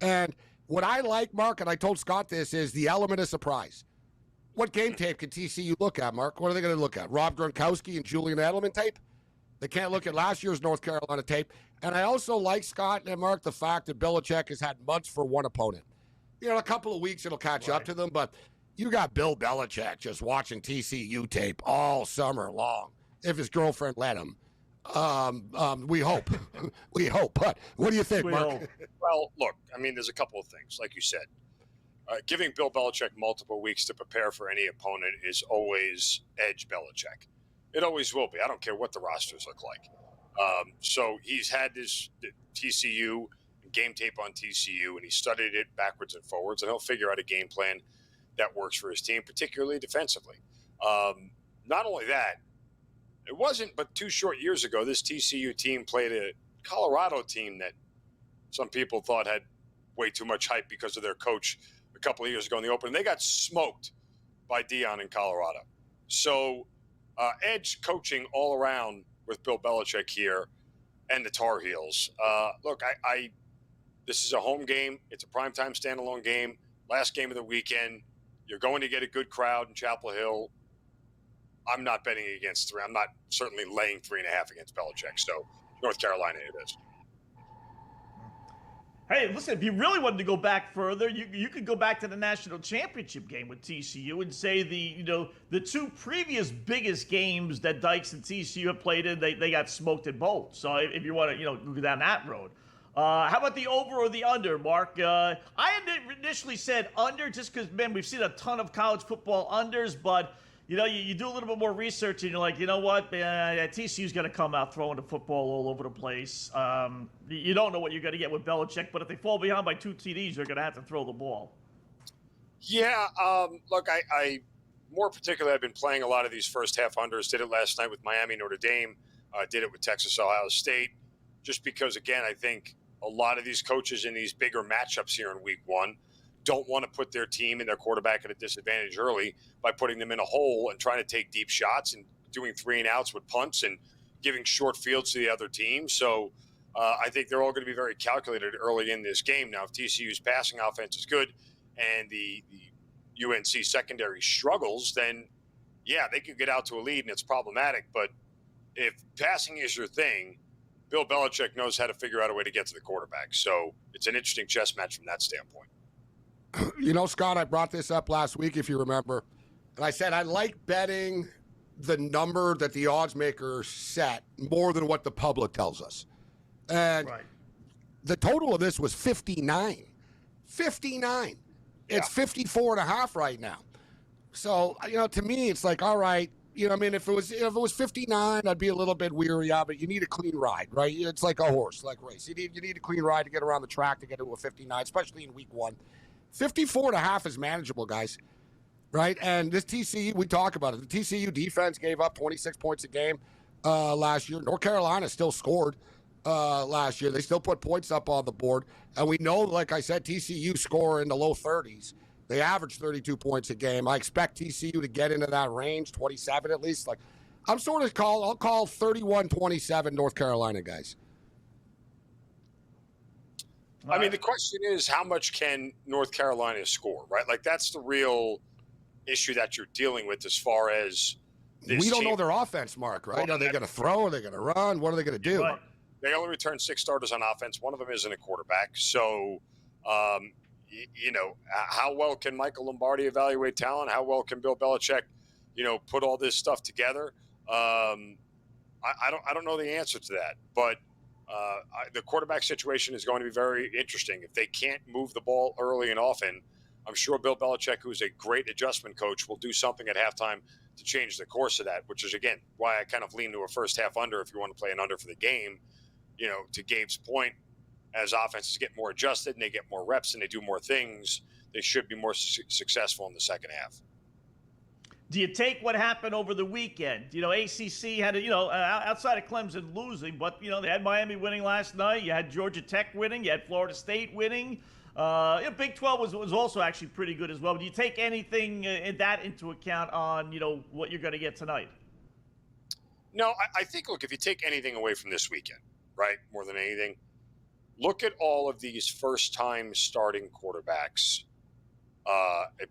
And what I like, Mark, and I told Scott this, is the element of surprise. What game tape can TCU look at, Mark? What are they going to look at? Rob Gronkowski and Julian Edelman tape? They can't look at last year's North Carolina tape. And I also like, Scott and Mark, the fact that Belichick has had months for one opponent. A couple of weeks it'll catch up to them, but you got Bill Belichick just watching TCU tape all summer long. If his girlfriend let him. We hope. We hope. But what do you think, Mark? Well, look, there's a couple of things. Like you said, giving Bill Belichick multiple weeks to prepare for any opponent is always edge Belichick. It always will be. I don't care what the rosters look like. So he's had this TCU, game tape on TCU, and he studied it backwards and forwards, and he'll figure out a game plan that works for his team, particularly defensively. Not only that, it wasn't but 2 short years ago, this TCU team played a Colorado team that some people thought had way too much hype because of their coach a couple of years ago in the Open. They got smoked by Deion in Colorado. So edge coaching all around with Bill Belichick here and the Tar Heels. Look, this is a home game. It's a primetime standalone game. Last game of the weekend. You're going to get a good crowd in Chapel Hill. I'm not betting against 3. I'm not certainly laying 3.5 against Belichick. So North Carolina it is. Hey, listen, if you really wanted to go back further, you could go back to the national championship game with TCU and say the two previous biggest games that Dykes and TCU have played in, they got smoked in both. So if you want to go down that road. How about the over or the under, Mark? I had initially said under just because, man, we've seen a ton of college football unders, but you do a little bit more research and you're like, you know what, TCU's going to come out throwing the football all over the place. You don't know what you're going to get with Belichick, but if they fall behind by 2 TDs, you're going to have to throw the ball. Yeah, look, I more particularly, I've been playing a lot of these first half unders. Did it last night with Miami, Notre Dame. Did it with Texas, Ohio State. Just because, again, I think a lot of these coaches in these bigger matchups here in week 1 don't want to put their team and their quarterback at a disadvantage early by putting them in a hole and trying to take deep shots and doing 3-and-outs with punts and giving short fields to the other team. So I think they're all going to be very calculated early in this game. Now, if TCU's passing offense is good and the UNC secondary struggles, then, yeah, they could get out to a lead and it's problematic. But if passing is your thing, Bill Belichick knows how to figure out a way to get to the quarterback. So it's an interesting chess match from that standpoint. Scott, I brought this up last week, if you remember. And I said I like betting the number that the odds makers set more than what the public tells us. And the total of this was 59. 59. It's 54.5 right now. So, to me, it's like, all right, if it was 59, I'd be a little bit weary of it. You need a clean ride, right? It's like a horse, like race. You need a clean ride to get around the track to get to a 59, especially in week 1. 54.5 is manageable, guys, right? And this TCU, we talk about it. The TCU defense gave up 26 points a game last year. North Carolina still scored last year. They still put points up on the board. And we know, like I said, TCU score in the low 30s. They average 32 points a game. I expect TCU to get into that range, 27 at least. I'll call 31-27 North Carolina, guys. I mean, the question is, how much can North Carolina score, right? That's the real issue that you're dealing with as far as this We don't team. know their offense, Mark, right? Are they going to throw? Are they going to run? What are they going to do? Right. They only returned 6 starters on offense. One of them isn't a quarterback. So, how well can Michael Lombardi evaluate talent? How well can Bill Belichick, put all this stuff together? I don't know the answer to that, but the quarterback situation is going to be very interesting. If they can't move the ball early and often, I'm sure Bill Belichick, who's a great adjustment coach, will do something at halftime to change the course of that, which is, again, why I kind of lean to a first half under if you want to play an under for the game. To Gabe's point, as offenses get more adjusted and they get more reps and they do more things, they should be more successful in the second half. Do you take what happened over the weekend? ACC had, outside of Clemson losing, but, they had Miami winning last night. You had Georgia Tech winning. You had Florida State winning. Big 12 was also actually pretty good as well. Do you take anything in that into account on, what you're going to get tonight? No, I think, look, if you take anything away from this weekend, right, more than anything, look at all of these first-time starting quarterbacks,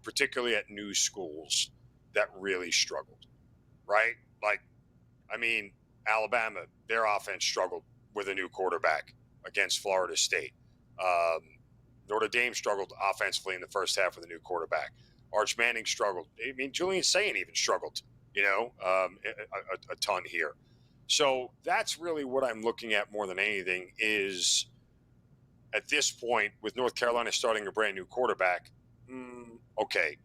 particularly at new schools, that really struggled, right? Alabama, their offense struggled with a new quarterback against Florida State. Notre Dame struggled offensively in the first half with a new quarterback. Arch Manning struggled. Julian Sayin even struggled, a ton here. So that's really what I'm looking at more than anything is at this point with North Carolina starting a brand new quarterback, okay,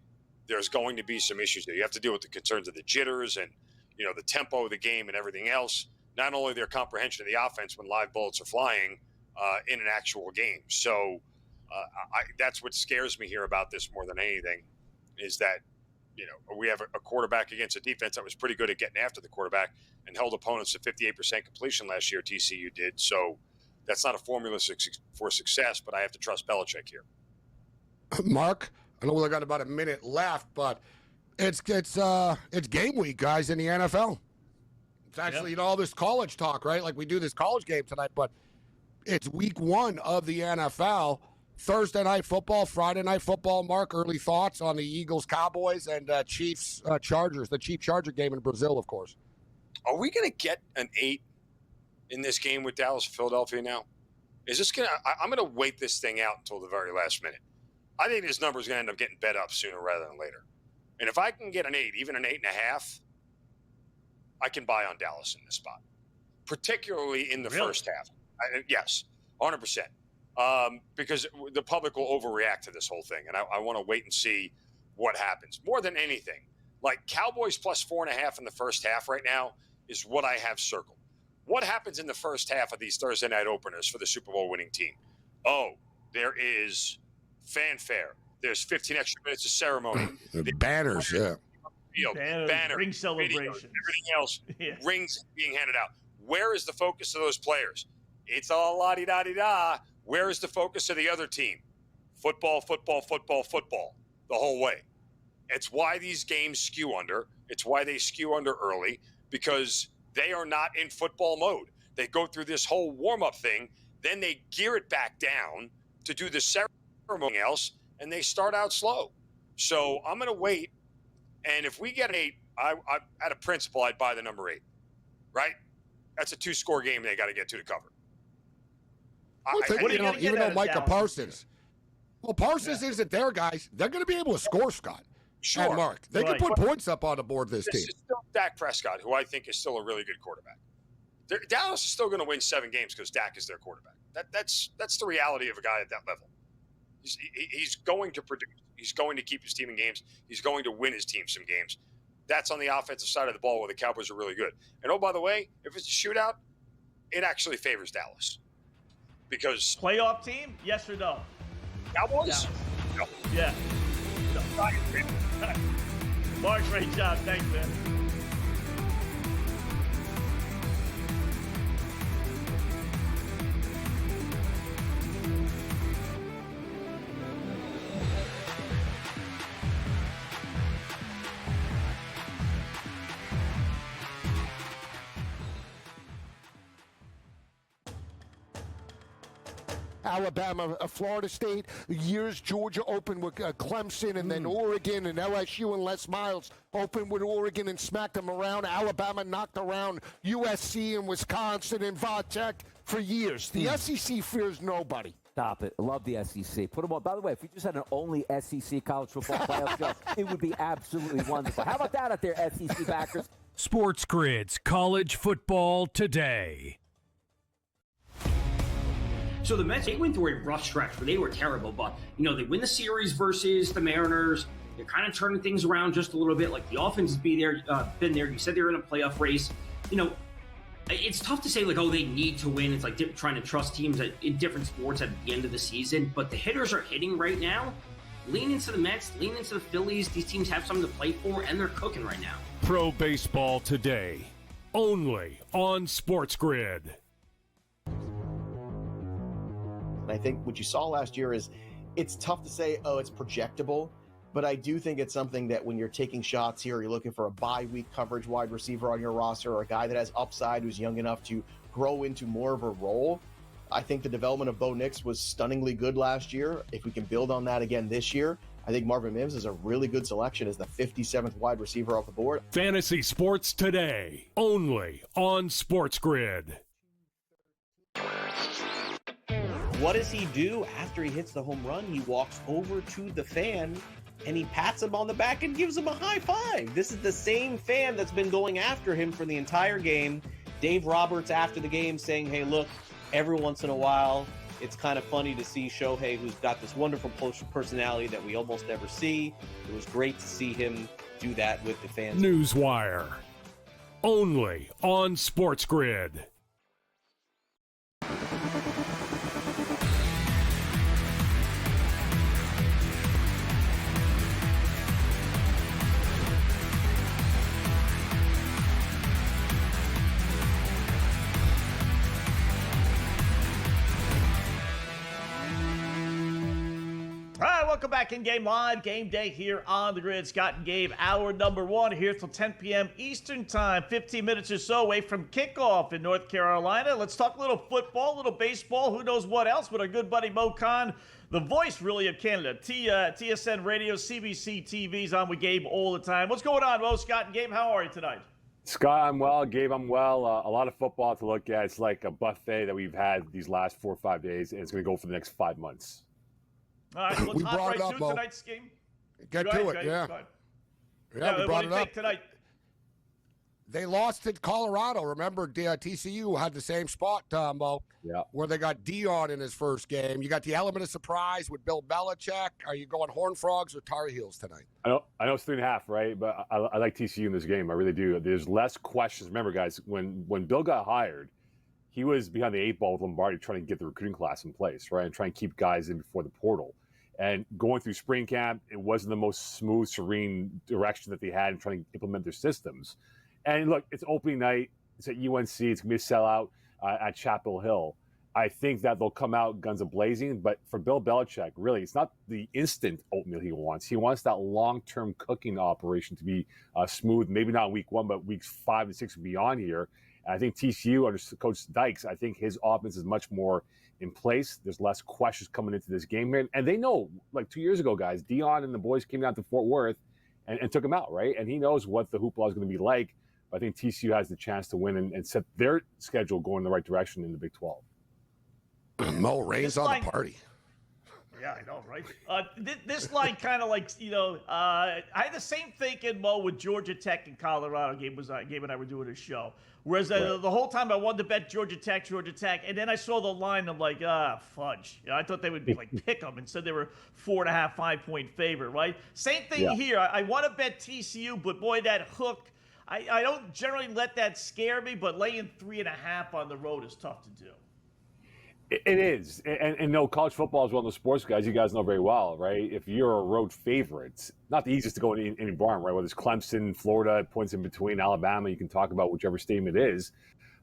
there's going to be some issues there. You have to deal with the concerns of the jitters and, the tempo of the game and everything else. Not only their comprehension of the offense when live bullets are flying in an actual game. So that's what scares me here about this more than anything is that, we have a quarterback against a defense that was pretty good at getting after the quarterback and held opponents to 58% completion last year, TCU did. So that's not a formula for success, but I have to trust Belichick here. Mark, I know we got about a minute left, but it's game week, guys, in the NFL. It's actually all this college talk, right? Like we do this college game tonight, but it's week 1 of the NFL. Thursday night football, Friday night football. Mark, early thoughts on the Eagles, Cowboys, and Chiefs, Chargers, the Chief Charger game in Brazil, of course. Are we going to get an 8 in this game with Dallas, Philadelphia now? is this going to – I'm going to wait this thing out until the very last minute. I think this number is going to end up getting bet up sooner rather than later. And if I can get an 8, even an 8.5, I can buy on Dallas in this spot, particularly in the first half. Yes, 100%. Because the public will overreact to this whole thing, and I want to wait and see what happens. More than anything, like Cowboys plus 4.5 in the first half right now is what I have circled. What happens in the first half of these Thursday night openers for the Super Bowl winning team? Oh, there is fanfare. There's 15 extra minutes of ceremony. The banners, yeah. Banner, ring celebrations, everything else, rings being handed out. Where is the focus of those players? It's all la-di-da-di-da. Where is the focus of the other team? Football, football, football, football, the whole way. It's why these games skew under. It's why they skew under early, because they are not in football mode. They go through this whole warm-up thing, then they gear it back down to do the ceremony else, and they start out slow. So I'm going to wait, and if we get an 8, I at a principle, I'd buy the number 8, right? That's a 2-score game they got to get to cover. Even though Micah Parsons, Parsons isn't there, guys. They're going to be able to score, Scott. Sure. And Mark. They can put points up on the board this team. This is still Dak Prescott, who I think is still a really good quarterback. Dallas is still going to win 7 games because Dak is their quarterback. That's the reality of a guy at that level. He's going to produce. He's going to keep his team in games. He's going to win his team some games. That's on the offensive side of the ball where the Cowboys are really good. And, oh, by the way, if it's a shootout, it actually favors Dallas. Because playoff team, yes or no? Cowboys? No. Yeah. No. Mark, great job. Thanks, man. Alabama, Florida State, years Georgia opened with Clemson, and then Oregon and LSU and Les Miles opened with Oregon and smacked them around. Alabama knocked around USC and Wisconsin and Va-Tech for years. The SEC fears nobody. Stop it. I love the SEC. Put them on. By the way, if we just had an only SEC college football playoff show, it would be absolutely wonderful. How about that out there, SEC backers? SportsGrid's College Football Today. So the Mets, they went through a rough stretch where they were terrible, but, they win the series versus the Mariners. They're kind of turning things around just a little bit. Like, the offense has been there. You said they were in a playoff race. It's tough to say, they need to win. It's like trying to trust teams in different sports at the end of the season. But the hitters are hitting right now. Lean into the Mets, lean into the Phillies. These teams have something to play for, and they're cooking right now. Pro Baseball Today, only on SportsGrid. And I think what you saw last year is it's tough to say, it's projectable, but I do think it's something that when you're taking shots here, you're looking for a bye-week coverage wide receiver on your roster or a guy that has upside who's young enough to grow into more of a role. I think the development of Bo Nix was stunningly good last year. If we can build on that again this year, I think Marvin Mims is a really good selection as the 57th wide receiver off the board. Fantasy Sports Today, only on SportsGrid. What does he do after he hits the home run? He walks over to the fan and he pats him on the back and gives him a high five. This is the same fan that's been going after him for the entire game. Dave Roberts after the game saying, hey, look, every once in a while, it's kind of funny to see Shohei, who's got this wonderful personality that we almost never see. It was great to see him do that with the fans. Newswire, only on SportsGrid. Welcome back in Game Live, Game Day here on the Grid. Scott and Gabe, hour number 1 here till 10 p.m. Eastern Time, 15 minutes or so away from kickoff in North Carolina. Let's talk a little football, a little baseball, who knows what else with our good buddy Mo Khan, the voice really of Canada. TSN Radio, CBC TV's on with Gabe all the time. What's going on, Mo, Scott, and Gabe? How are you tonight? Scott, I'm well. Gabe, I'm well. A lot of football to look at. It's like a buffet that we've had these last 4 or 5 days, and it's going to go for the next 5 months. All right, let's hop right to tonight's game. Get to it, yeah. Yeah, we brought it up. Tonight? They lost to Colorado. Remember, TCU had the same spot, Tombo, where they got Dion in his first game. You got the element of surprise with Bill Belichick. Are you going Horned Frogs or Tar Heels tonight? I know it's 3.5, right? But I like TCU in this game. I really do. There's less questions. Remember, guys, when Bill got hired, he was behind the 8 ball with Lombardi trying to get the recruiting class in place, right, and trying to keep guys in before the portal. And going through spring camp, it wasn't the most smooth, serene direction that they had in trying to implement their systems. And look, it's opening night. It's at UNC. It's going to be a sellout at Chapel Hill. I think that they'll come out guns a-blazing. But for Bill Belichick, really, it's not the instant oatmeal he wants. He wants that long-term cooking operation to be smooth, maybe not week 1, but weeks 5 and 6 and beyond here. And I think TCU, under Coach Dykes, I think his offense is much more in place. There's less questions coming into this game here. And they know, like 2 years ago, guys, Dion and the boys came down to Fort Worth and took him out, right? And he knows what the hoopla is going to be like. I think TCU has the chance to win and set their schedule going in the right direction in the Big 12. Mo Rain's on the party. Yeah, I know, right? This line kind of like, I had the same thinking, Mo, with Georgia Tech and Colorado. Gabe and I were doing a show. Whereas the whole time I wanted to bet Georgia Tech, and then I saw the line, I'm like, fudge. I thought they would be like pick them. Instead, they were 4.5, 5-point favorite, right? Same thing here. I want to bet TCU, but boy, that hook, I don't generally let that scare me, but laying 3.5 on the road is tough to do. It is. And no, college football is one of those sports, guys, you guys know very well, right? If you're a road favorite, not the easiest to go in any barn, right? Whether it's Clemson, Florida, points in between, Alabama, you can talk about whichever stadium it is.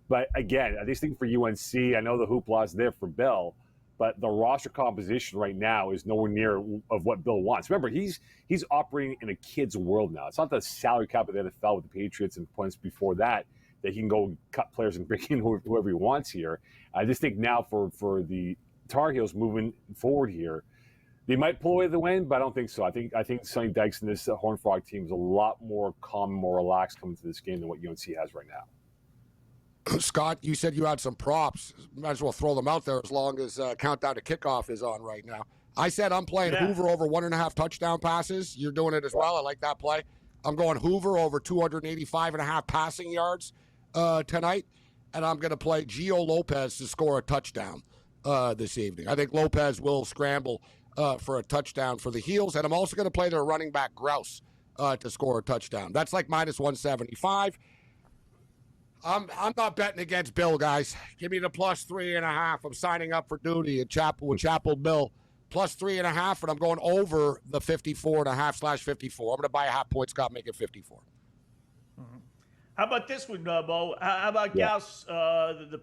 But again, I just think for UNC, I know the hoopla is there for Bill, but the roster composition right now is nowhere near of what Bill wants. Remember, he's operating in a kid's world now. It's not the salary cap of the NFL with the Patriots and points before that he can go cut players and bring in whoever he wants here. I just think now for the Tar Heels moving forward here, they might pull away the win, but I don't think so. I think Sonny Dykes and this Horned Frog team is a lot more calm, more relaxed coming to this game than what UNC has right now. Scott, you said you had some props. Might as well throw them out there as long as countdown to kickoff is on right now. I said I'm playing Hoover over 1.5 touchdown passes. You're doing it as well. I like that play. I'm going Hoover over 285.5 passing yards tonight, and I'm going to play Gio Lopez to score a touchdown this evening. I think Lopez will scramble for a touchdown for the Heels, and I'm also going to play their running back Grouse to score a touchdown. That's like minus 175. I'm not betting against Bill, guys. Give me the plus 3.5. I'm signing up for duty at Chapel Bill. Plus 3.5, and I'm going over the 54.5/54. I'm going to buy a half point, Scott, make it 54. Mm-hmm. How about this one, Mo? How about Gauss, the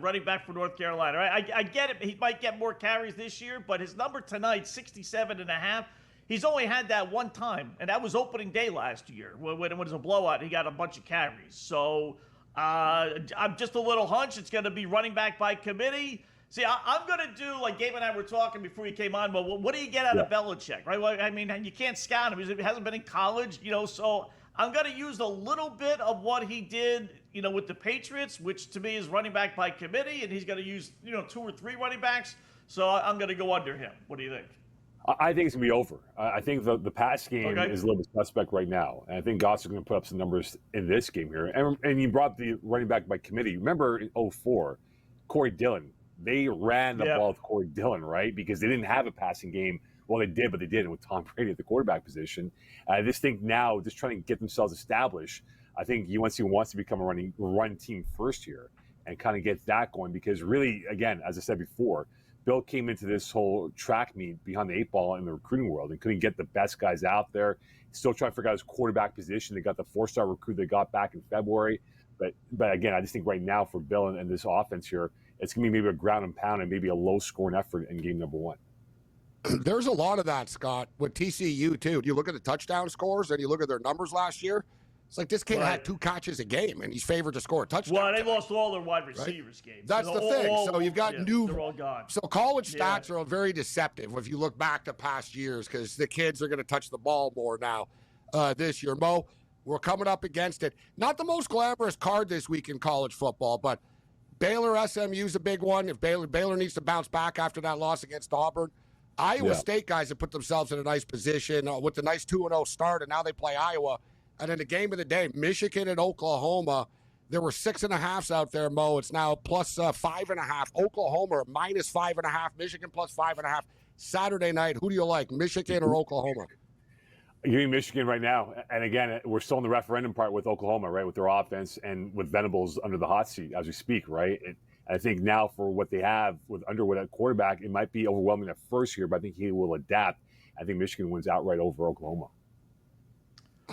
running back for North Carolina? Right? I get it. He might get more carries this year, but his number tonight, 67.5. He's only had that one time, and that was opening day last year when it was a blowout. He got a bunch of carries. So I'm just a little hunch. It's going to be running back by committee. See, I'm going to do, like Gabe and I were talking before you came on, but what do you get out of Belichick, right? Well, I mean, you can't scout him. He hasn't been in college, so I'm going to use a little bit of what he did, with the Patriots, which to me is running back by committee, and he's going to use, 2 or 3 running backs. So I'm going to go under him. What do you think? I think it's going to be over. I think the pass game is a little bit suspect right now. And I think Goss is going to put up some numbers in this game here. And you brought up the running back by committee. Remember in 2004, Corey Dillon, they ran the ball with Corey Dillon, right? Because they didn't have a passing game. Well, they did, but they did it with Tom Brady at the quarterback position. I just think now, just trying to get themselves established, I think UNC wants to become a run team first here and kind of get that going. Because really, again, as I said before, Bill came into this whole track meet behind the 8 ball in the recruiting world and couldn't get the best guys out there. Still trying to figure out his quarterback position. They got the 4-star recruit they got back in February. But again, I just think right now for Bill and this offense here, it's going to be maybe a ground and pound and maybe a low-scoring effort in game number 1. There's a lot of that, Scott, with TCU, too. You look at the touchdown scores and you look at their numbers last year. It's like this kid had 2 catches a game, and he's favored to score a touchdown. Well, they lost all their wide receivers games. That's the thing. So you've got they're all gone. So college stats are very deceptive if you look back to past years because the kids are going to touch the ball more now this year. Mo, We're coming up against it. Not the most glamorous card this week in college football, but Baylor SMU's a big one. If Baylor needs to bounce back after that loss against Auburn. Iowa State guys have put themselves in a nice position with the nice 2-0 start, and now they play Iowa. And in the game of the day, Michigan and Oklahoma, there were 6.5s out there, Mo. It's now plus 5.5. Oklahoma minus 5.5. Michigan plus 5.5. Saturday night, who do you like, Michigan or Oklahoma? You're giving Michigan right now. And again, we're still in the referendum part with Oklahoma, right, with their offense and with Venables under the hot seat as we speak, right? And I think now for what they have with Underwood at quarterback, it might be overwhelming at first year, but I think he will adapt. I think Michigan wins outright over Oklahoma.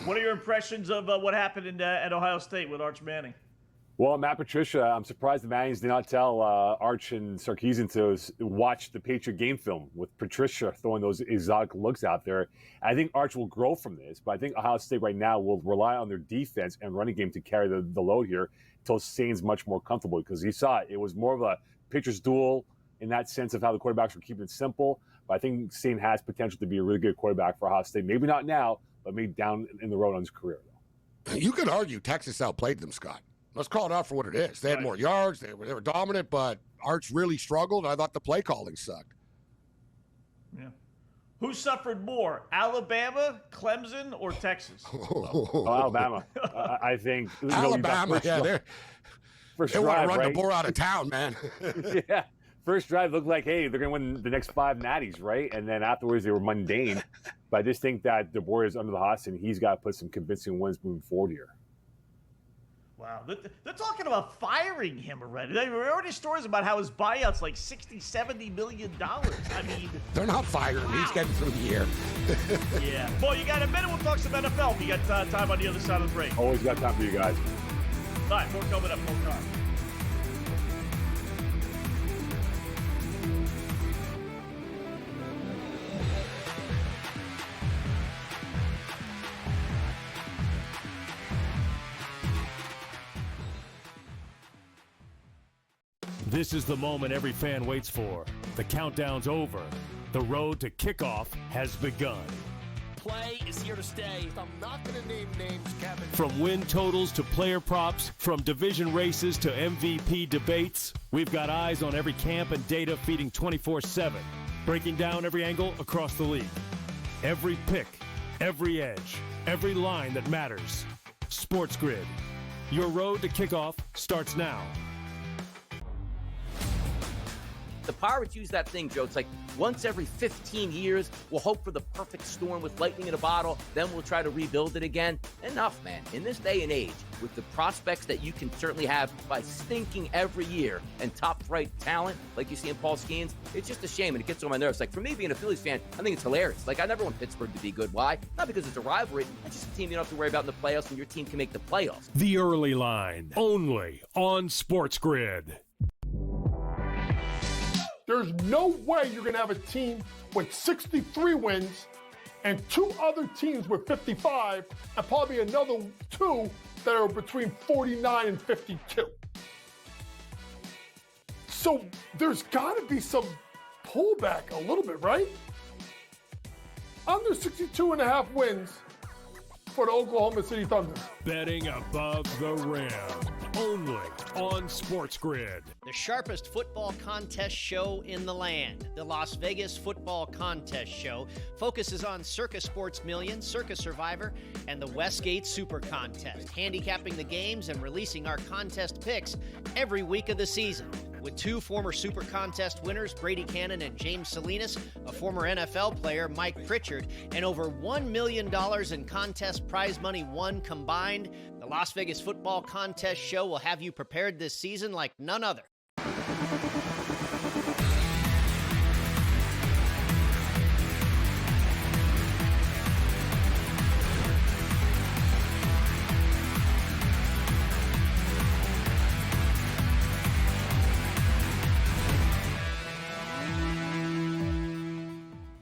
What are your impressions of what happened at Ohio State with Arch Manning? Well, Matt Patricia, I'm surprised the Mannings did not tell Arch and Sarkisian to watch the Patriot game film with Patricia throwing those exotic looks out there. I think Arch will grow from this, but I think Ohio State right now will rely on their defense and running game to carry the load here until Sain's much more comfortable, because he saw it was more of a pitcher's duel in that sense of how the quarterbacks were keeping it simple. But I think Sain has potential to be a really good quarterback for Ohio State. Maybe not now, but maybe down in the road on his career. You could argue Texas outplayed them, Scott. Let's call it out for what it is. They had more yards. They were dominant, but Arch really struggled. I thought the play calling sucked. Yeah. Who suffered more, Alabama, Clemson, or Texas? Alabama. I think. Alabama, they want to run the boar out of town, man. Yeah. First drive looked like, hey, they're going to win the next 5 natties, right? And then afterwards, they were mundane. But I just think that the boy is under the hot seat, and he's got to put some convincing wins moving forward here. Wow, they're talking about firing him already. There were already stories about how his buyout's like $60-70 million. I mean, they're not firing him. He's getting through the year. Yeah. Well, you got a minute. We'll talk some NFL. You got time on the other side of the break. Always got time for you guys. All right, more coming up. More time. This is the moment every fan waits for. The countdown's over. The road to kickoff has begun. Play is here to stay. I'm not going to name names, Kevin. From win totals to player props, from division races to MVP debates, we've got eyes on every camp and data feeding 24/7, breaking down every angle across the league. Every pick, every edge, every line that matters. SportsGrid. Your road to kickoff starts now. The Pirates use that thing, Joe. It's like once every 15 years, we'll hope for the perfect storm with lightning in a bottle, then we'll try to rebuild it again. Enough, man. In this day and age, with the prospects that you can certainly have by stinking every year and top-flight talent like you see in Paul Skeens, it's just a shame, and it gets on my nerves. Like, for me, being a Phillies fan, I think it's hilarious. Like, I never want Pittsburgh to be good. Why? Not because it's a rivalry. It's just a team you don't have to worry about in the playoffs, and your team can make the playoffs. The Early Line, only on SportsGrid. There's no way you're going to have a team with 63 wins and 2 other teams with 55 and probably another 2 that are between 49 and 52. So there's got to be some pullback a little bit, right? Under 62.5 wins for the Oklahoma City Thunder. Betting above the rim, only on SportsGrid. The sharpest football contest show in the land, the Las Vegas Football Contest Show, focuses on Circus Sports Million, Circus Survivor, and the Westgate Super Contest, handicapping the games and releasing our contest picks every week of the season. With 2 former Super Contest winners, Brady Cannon and James Salinas, a former NFL player, Mike Pritchard, and over $1 million in contest prize money won combined, the Las Vegas Football Contest Show will have you prepared this season like none other.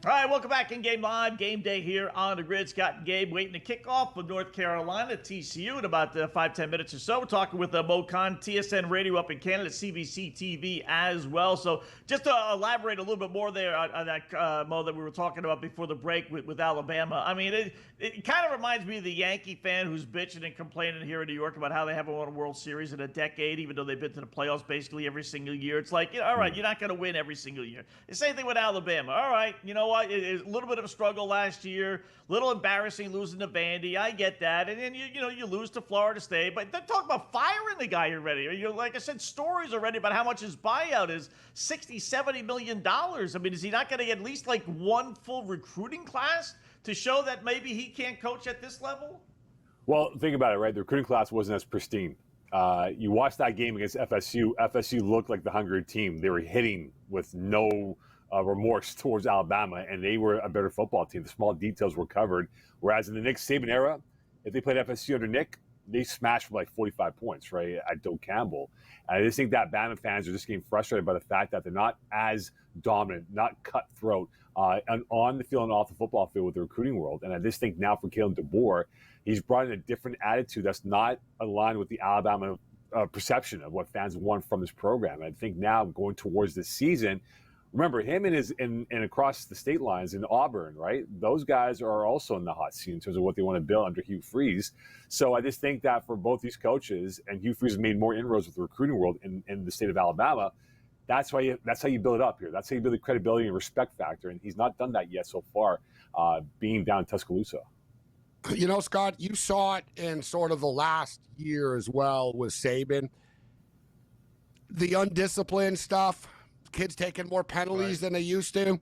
All right, right, welcome back in Game Live. Game Day here on the grid. Scott and Gabe waiting to kick off with North Carolina, TCU, in about 5-10 minutes or so. We're talking with Mo Khan, TSN Radio up in Canada, CBC TV as well. So just to elaborate a little bit more there on that, Mo, that we were talking about before the break with Alabama. I mean, it kind of reminds me of the Yankee fan who's bitching and complaining here in New York about how they haven't won a World Series in a decade, even though they've been to the playoffs basically every single year. It's like, all right, you're not going to win every single year. The same thing with Alabama. All right, you know what? It's a little bit of a struggle last year, a little embarrassing losing to Vandy. I get that. And then, you lose to Florida State. But they're talking about firing the guy already. Like I said, stories already about how much his buyout is, $60, $70 million. I mean, is he not going to get at least like one full recruiting class to show that maybe he can't coach at this level? Well, think about it, right? The recruiting class wasn't as pristine. You watched that game against FSU. FSU looked like the hungry team. They were hitting with no remorse towards Alabama, and they were a better football team. The small details were covered. Whereas in the Nick Saban era, if they played FSU under Nick, they smashed for like 45 points, right, at Doak Campbell. And I just think that Bama fans are just getting frustrated by the fact that they're not as dominant, not cutthroat on the field and off the football field with the recruiting world. And I just think now for Kalen DeBoer, he's brought in a different attitude that's not aligned with the Alabama perception of what fans want from this program. And I think now going towards this season, remember him and across the state lines in Auburn, right? Those guys are also in the hot seat in terms of what they want to build under Hugh Freeze. So I just think that for both these coaches, and Hugh Freeze has made more inroads with the recruiting world in the state of Alabama, that's how you build it up here. That's how you build the credibility and respect factor. And he's not done that yet so far, being down in Tuscaloosa. You know, Scott, you saw it in sort of the last year as well with Saban. The undisciplined stuff, kids taking more penalties than they used to,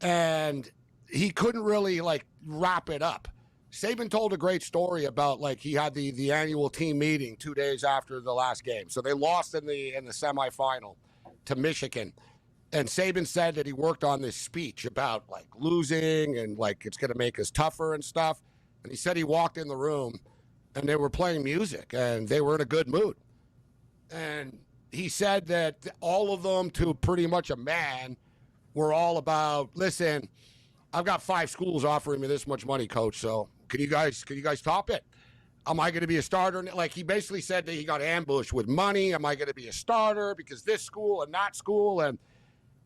and he couldn't really wrap it up. Saban told a great story about he had the annual team meeting 2 days after the last game. So they lost in the semifinal to Michigan, and Saban said that he worked on this speech about losing and it's going to make us tougher and stuff. And he said he walked in the room and they were playing music and they were in a good mood. And he said that all of them, to pretty much a man, were all about, listen, I've got 5 schools offering me this much money, coach. So can you guys top it? Am I going to be a starter? He basically said that he got ambushed with money. Am I going to be a starter because this school and that school? And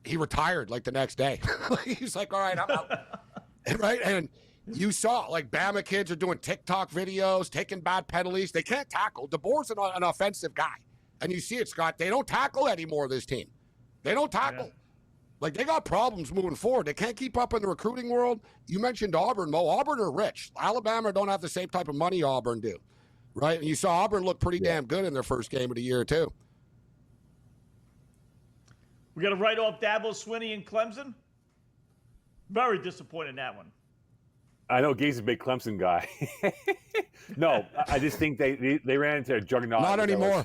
he retired the next day. He's like, all right, I'm out. Right? And you saw Bama kids are doing TikTok videos, taking bad penalties. They can't tackle. DeBoer's an offensive guy. And you see it, Scott. They don't tackle anymore, this team. They don't tackle. Yeah. They got problems moving forward. They can't keep up in the recruiting world. You mentioned Auburn, Mo. Auburn are rich. Alabama don't have the same type of money Auburn do, right? And you saw Auburn look pretty damn good in their first game of the year, too. We got to write off Dabo Swinney and Clemson. Very disappointed in that one. I know Gabe's a big Clemson guy. No, I just think they ran into a juggernaut. Not anymore.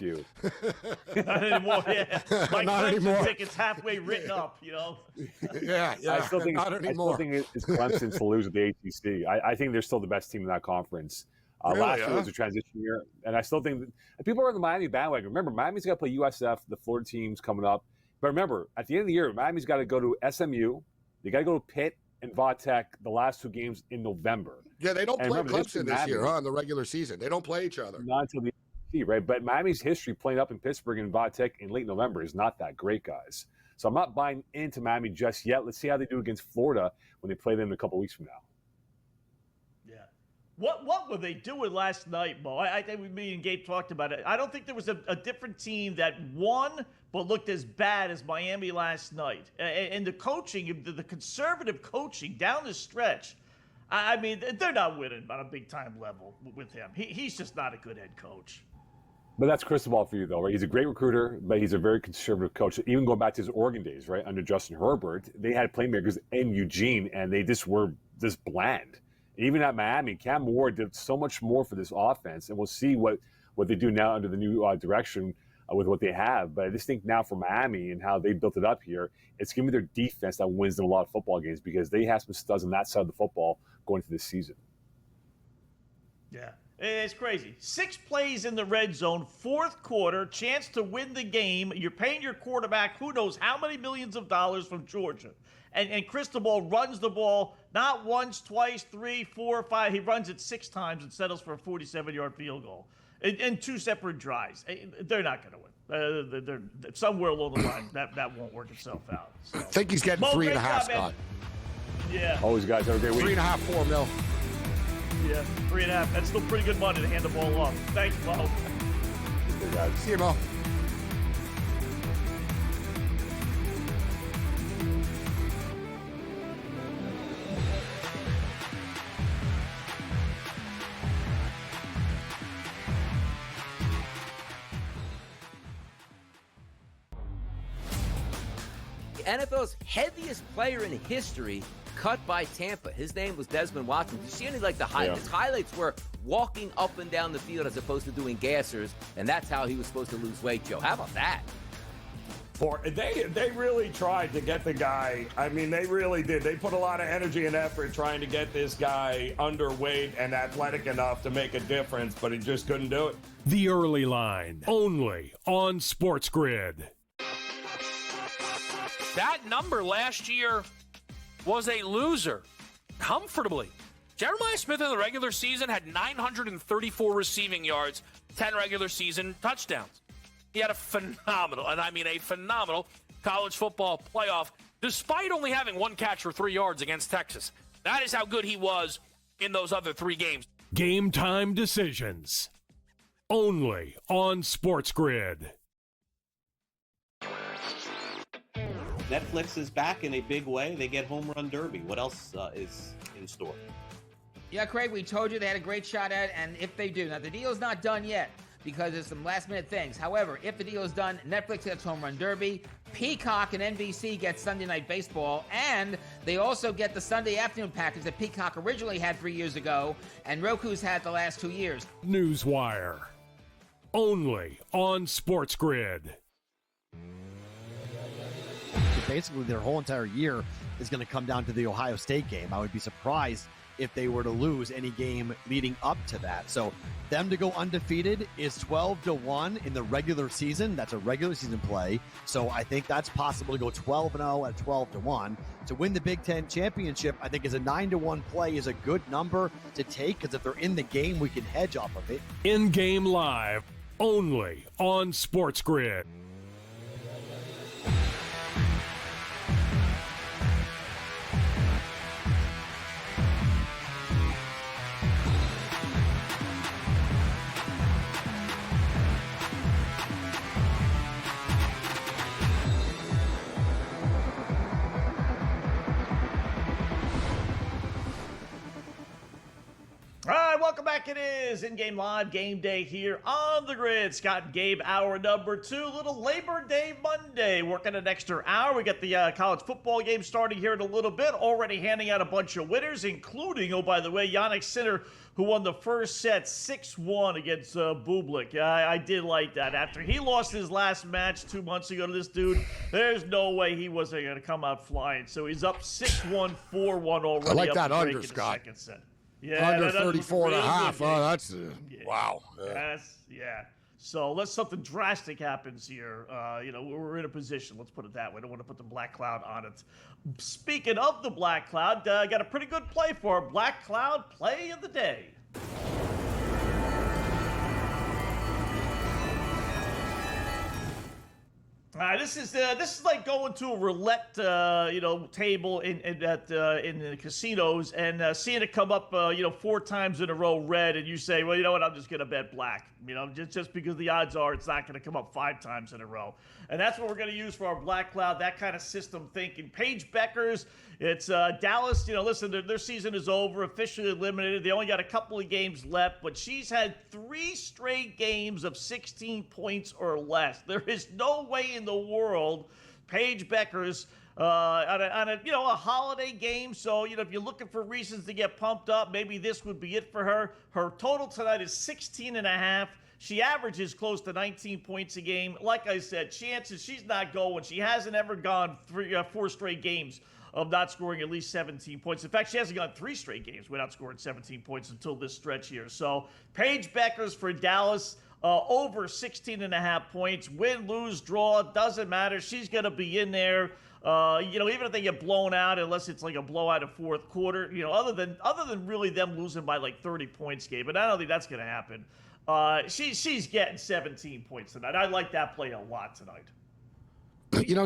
Not anymore, yeah. My Not Clemson anymore. ticket's halfway written up, Yeah. I still think Not anymore. it's Clemson to lose with the ACC. I think they're still the best team in that conference. Really, last year was a transition year, and I still think that people are in the Miami bandwagon. Remember, Miami's got to play USF, the Florida team's coming up. But remember, at the end of the year, Miami's got to go to SMU. They got to go to Pitt and Vatech the last 2 games in November. Yeah, they don't play Clemson this Miami, year, in the regular season. They don't play each other. Not until the ACC, right? But Miami's history playing up in Pittsburgh and Vatech in late November is not that great, guys. So I'm not buying into Miami just yet. Let's see how they do against Florida when they play them in a couple weeks from now. Yeah. What were they doing last night, Mo? I think me and Gabe talked about it. I don't think there was a different team that won but looked as bad as Miami last night. And the coaching, the conservative coaching down the stretch, I mean, they're not winning on a big-time level with him. He's just not a good head coach. But that's crystal ball for you, though, right? He's a great recruiter, but he's a very conservative coach. Even going back to his Oregon days, right, under Justin Herbert, they had playmakers in Eugene, and they just were just bland. Even at Miami, Cam Ward did so much more for this offense, and we'll see what they do now under the new direction with what they have. But I just think now for Miami and how they built it up here, it's going to be their defense that wins them a lot of football games because they have some studs on that side of the football going into this season. Yeah. It's crazy. 6 plays in the red zone, fourth quarter, chance to win the game. You're paying your quarterback who knows how many millions of dollars from Georgia. And Cristobal runs the ball not once, twice, 3, 4, 5. He runs it 6 times and settles for a 47-yard field goal in 2 separate drives. They're not going to win. They're somewhere along the line that won't work itself out. So. I think he's getting 3.5, Scott. Yeah. Always, guys. Have a great week. 3.5, 4 mil. Yeah, 3.5. That's still pretty good money to hand the ball off. Thanks, Mo. Good guys. See you, Mo. The NFL's heaviest player in history cut by Tampa. His name was Desmond Watson. Did you see any the highlights? His highlights were walking up and down the field as opposed to doing gassers, and that's how he was supposed to lose weight, Joe. How about that? They really tried to get the guy. I mean, they really did. They put a lot of energy and effort trying to get this guy underweight and athletic enough to make a difference, but he just couldn't do it. The Early Line, only on SportsGrid. That number last year was a loser, comfortably. Jeremiah Smith in the regular season had 934 receiving yards, 10 regular season touchdowns. He had a phenomenal, and I mean a phenomenal, college football playoff, despite only having 1 catch for 3 yards against Texas. That is how good he was in those other 3 games. Game time decisions, only on SportsGrid. Netflix is back in a big way. They get Home Run Derby. What else is in store? Yeah, Craig, we told you they had a great shot at it, and if they do. Now, the deal's not done yet because there's some last-minute things. However, if the deal is done, Netflix gets Home Run Derby, Peacock and NBC get Sunday Night Baseball, and they also get the Sunday afternoon package that Peacock originally had 3 years ago, and Roku's had the last 2 years. Newswire, only on SportsGrid. Basically, their whole entire year is going to come down to the Ohio State game. I would be surprised if they were to lose any game leading up to that. So them to go undefeated is 12-1 in the regular season. That's a regular season play. So I think that's possible to go 12-0 at 12-1. To win the Big Ten championship, I think is a 9-1 play is a good number to take because if they're in the game, we can hedge off of it. In-game live, only on SportsGrid. All right, welcome back. It is In-Game Live, Game Day here on the grid. Scott and Gabe, hour number 2. Little Labor Day Monday, working an extra hour. We got the college football game starting here in a little bit. Already handing out a bunch of winners, including, oh, by the way, Yannick Sinner, who won the first set 6-1 against Bublik. I did like that. After he lost his last match 2 months ago to this dude, there's no way he wasn't going to come out flying. So he's up 6-1, 4-1 already. I like up that the break under, in the Scott. second set. Yeah, Under that 34 and a really half. good, Oh, that's wow. yeah. So unless something drastic happens here, we're in a position. Let's put it that way. I don't want to put the black cloud on it. Speaking of the black cloud, got a pretty good play for our black cloud play of the day. This is like going to a roulette, table in the casinos and seeing it come up, 4 times in a row red, and you say, well, you know what, I'm just gonna bet black, just because the odds are it's not gonna come up 5 times in a row, and that's what we're gonna use for our black cloud. That kind of system thinking. Paige Beckers, it's Dallas. Listen, their season is over, officially eliminated. They only got a couple of games left, but she's had 3 straight games of 16 points or less. There is no way in the world Paige Beckers on a holiday game. So if you're looking for reasons to get pumped up, maybe this would be it for her. Her total tonight is 16.5. She averages close to 19 points a game. Like I said, chances she's not going. She hasn't ever gone 4 straight games of not scoring at least 17 points. In fact, she hasn't gone 3 straight games without scoring 17 points until this stretch here. So Paige Bueckers for Dallas, over 16.5 points. Win, lose, draw, doesn't matter. She's going to be in there. Even if they get blown out, unless it's like a blowout in fourth quarter, other than really them losing by like 30 points, Gabe, but I don't think that's going to happen. She's getting 17 points tonight. I like that play a lot tonight.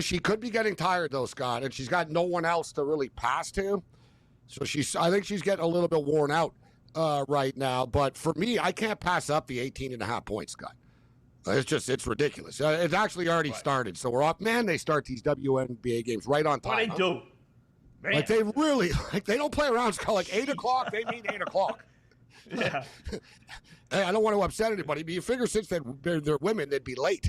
She could be getting tired though, Scott, and she's got no one else to really pass to. So I think she's getting a little bit worn out right now. But for me, I can't pass up the 18.5 points, Scott. It's ridiculous. It's actually already started. So we're off. Man, they start these WNBA games right on time. What they do? Man. Like they really, they don't play around. It's like 8 o'clock. They mean 8 o'clock. Yeah. Hey, I don't want to upset anybody, but you figure since they're women, they'd be late.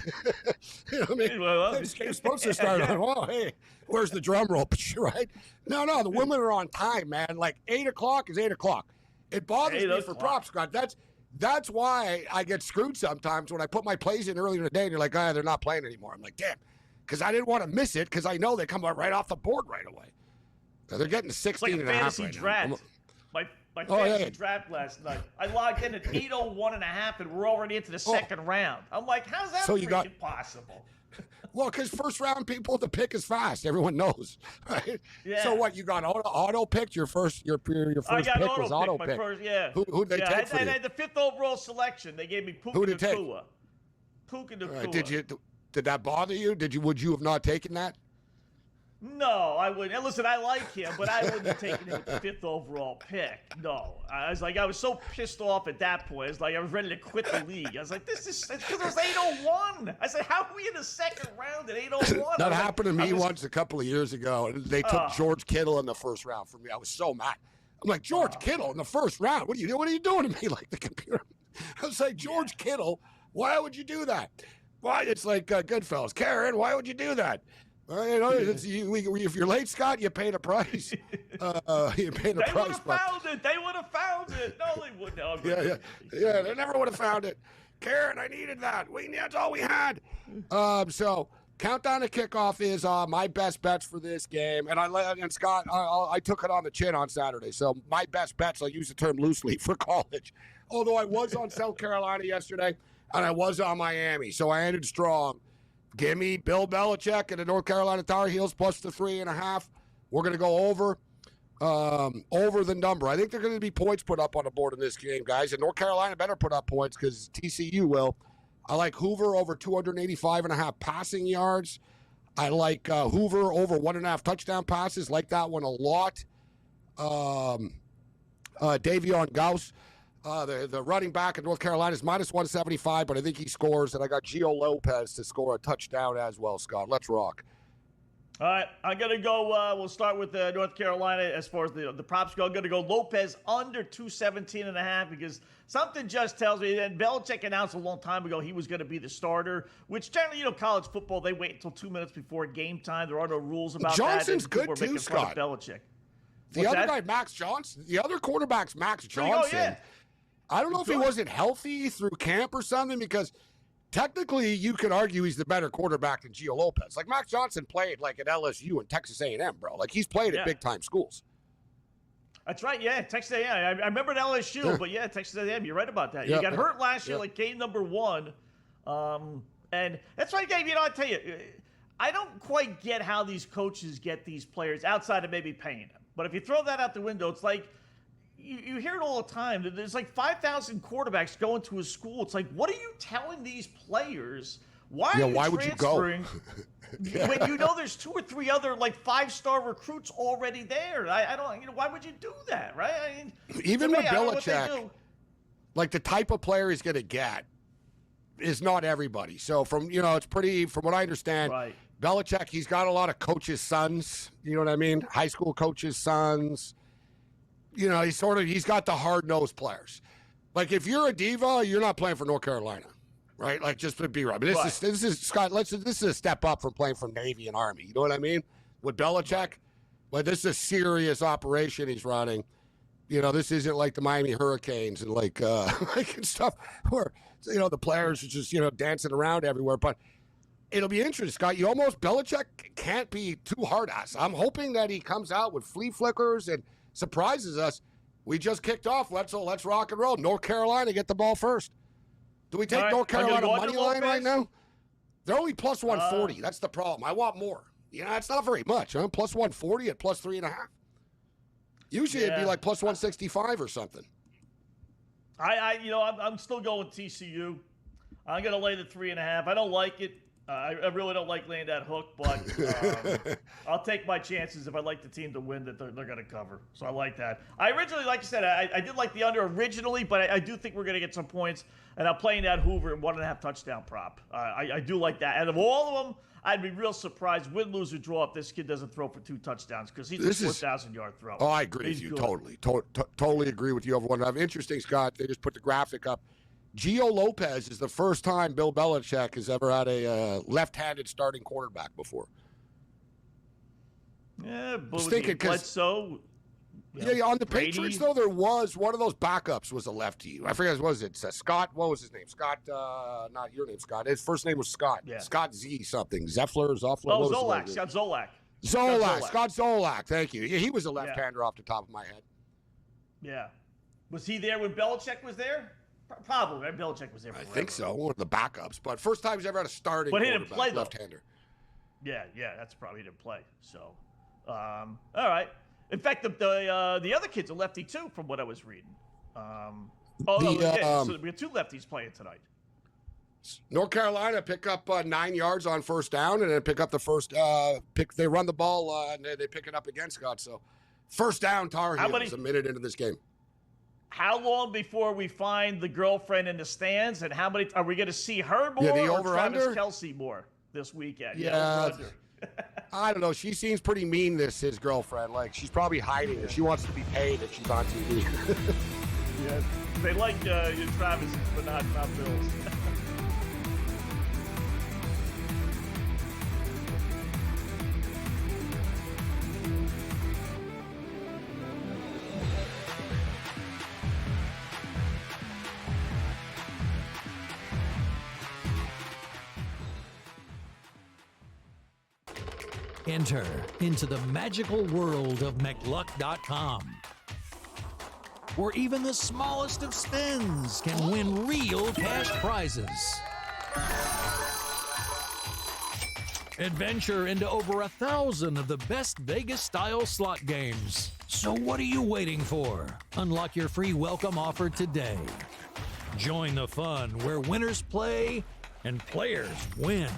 You know what I mean? They're supposed to start on, oh, hey, where's the drum roll? Right? No, the women are on time, man. Like 8 o'clock is 8 o'clock. It bothers me for props, Scott. That's why I get screwed sometimes when I put my plays in earlier in the day and you're like, they're not playing anymore. I'm like, damn, because I didn't want to miss it because I know they come right off the board right away. So they're getting 16 and a half right draft. now. My fantasy draft last night. I logged in at 8:01 and a half, and we're already into the second round. I'm like, how's that possible? Well, because first round people, the pick is fast. Everyone knows, right? Yeah. So what? You got auto picked your first pick was auto pick. Who'd they take for you? I had the 5th overall selection. They gave me Puka Nacua. Puka Nacua. Did that bother you? Would you have not taken that? No, I wouldn't. And listen, I like him, but I wouldn't have taken him with the 5th overall pick. No. I was so pissed off at that point. I was ready to quit the league. I was like, it's because it was 801. I said, how are we in the second round at 801? That happened to me once a couple of years ago. They took George Kittle in the first round from me. I was so mad. I'm like, George Kittle in the first round? What are you doing to me? Like the computer. I was like, George Kittle, why would you do that? Why? It's like Goodfellas. Karen, why would you do that? If you're late, Scott, you pay the price. You pay the price. They would have found it. No, they wouldn't. No, yeah. They never would have found it. Karen, I needed that. That's all we had. So countdown to kickoff is my best bets for this game, and Scott, I took it on the chin on Saturday. So my best bets, I use the term loosely for college. Although I was on South Carolina yesterday, and I was on Miami, so I ended strong. Give me Bill Belichick and the North Carolina Tar Heels plus the 3.5. We're going to go over the number. I think there are going to be points put up on the board in this game, guys. And North Carolina better put up points because TCU will. I like Hoover over 285.5 passing yards. I like Hoover over 1.5 touchdown passes. Like that one a lot. Davion Gauss. The running back in North Carolina is minus 175, but I think he scores, and I got Gio Lopez to score a touchdown as well, Scott. Let's rock. All right, I'm going to go, we'll start with North Carolina as far as the props go. I'm going to go Lopez under 217.5 because something just tells me, and Belichick announced a long time ago he was going to be the starter, which generally, college football, they wait until 2 minutes before game time. There are no rules about Johnson's that. Johnson's good too, Scott. Belichick. The other guy, Max Johnson, the other quarterback's Max Johnson. Yeah. I don't know if he wasn't healthy through camp or something because technically you could argue he's the better quarterback than Gio Lopez. Like Max Johnson played like at LSU and Texas A&M, bro. Like he's played at big-time schools. That's right, yeah, Texas A&M. I remember at LSU, but Texas A&M, you're right about that. You got hurt last year, like game number 1. And that's why, Gabe, I tell you, I don't quite get how these coaches get these players outside of maybe paying them. But if you throw that out the window, it's like, you hear it all the time. There's like 5,000 quarterbacks going to a school. It's like, what are you telling these players? Why would you go? When you know there's 2 or 3 other like 5-star recruits already there? I don't. Why would you do that, right? Even with Belichick, like the type of player he's going to get is not everybody. So from it's pretty. From what I understand, right. Belichick, he's got a lot of coaches' sons. You know what I mean? High school coaches' sons. He's got the hard-nosed players. Like, if you're a diva, you're not playing for North Carolina, right? Like, just to be right. But this is Scott. This is a step up from playing for Navy and Army. You know what I mean? With Belichick, but this is a serious operation he's running. This isn't like the Miami Hurricanes and like and stuff where the players are just, dancing around everywhere. But it'll be interesting, Scott. Belichick can't be too hard on us. I'm hoping that he comes out with flea flickers and surprises us. We just kicked off, Wetzel. Let's rock and roll. North Carolina, get the ball first. Do we take North Carolina money line right now? They're only plus 140. That's the problem. I want more. It's not very much. Huh? Plus 140 at plus 3.5. Usually it'd be like plus 165 or something. I'm still going TCU. I'm going to lay the 3.5. I don't like it. I really don't like laying that hook, but I'll take my chances if I like the team to win that they're going to cover. So I like that. I originally, like I said, I did like the under originally, but I do think we're going to get some points. And I'm playing that Hoover and 1.5 touchdown prop. I do like that. And of all of them, I'd be real surprised, win, lose, or draw, if this kid doesn't throw for 2 touchdowns because he's a 4,000-yard throw. Oh, I agree with you totally. Totally agree with you over one. Interesting, Scott. They just put the graphic up. Gio Lopez is the first time Bill Belichick has ever had a left-handed starting quarterback before. Yeah, but Bledsoe. On the Patriots, though, there was one of those backups was a lefty. I forget, what was it? Scott, what was his name? Scott, not your name, Scott. His first name was Scott. Yeah. Scott Z something. Zoffler. Oh, Zolak. Scott Zolak. Scott Zolak. Thank you. He was a left-hander off the top of my head. Yeah. Was he there when Belichick was there? Probably. Right? Belichick was there. I think so. One of the backups. But first time he's ever had a starting quarterback, left-hander. Yeah, that's probably he didn't play. So, all right. In fact, the other kid's a lefty too, from what I was reading. So we have 2 lefties playing tonight. North Carolina pick up 9 yards on first down, and then pick up the first pick. They run the ball and they pick it up again, Scott. So first down, Tar Heels a minute into this game. How long before we find the girlfriend in the stands, and how many are we going to see her more or Travis Kelce more this weekend? Yeah. I don't know. She seems pretty mean, his girlfriend. Like, she's probably hiding it. She wants to be paid if she's on TV. Yeah, they like Travis, but not Bill's. Enter into the magical world of McLuck.com, where even the smallest of spins can win real cash prizes. Adventure into over 1,000 of the best Vegas-style slot games. So what are you waiting for? Unlock your free welcome offer today. Join the fun where winners play and players win.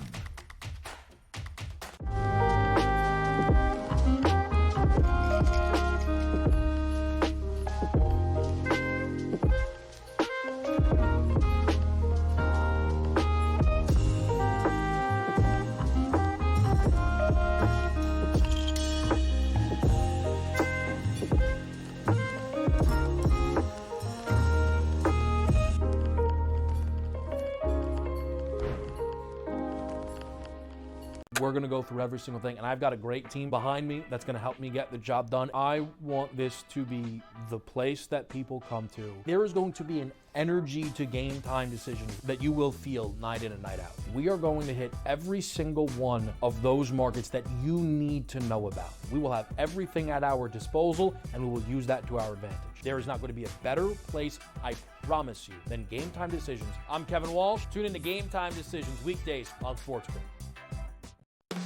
We're going to go through every single thing, and I've got a great team behind me that's going to help me get the job done. I want this to be the place that people come to. There is going to be an energy to game time decisions that you will feel night in and night out. We are going to hit every single one of those markets that you need to know about. We will have everything at our disposal, and we will use that to our advantage. There is not going to be a better place, I promise you, than Game Time Decisions. I'm Kevin Walsh. Tune in to Game Time Decisions weekdays on SportsGrid.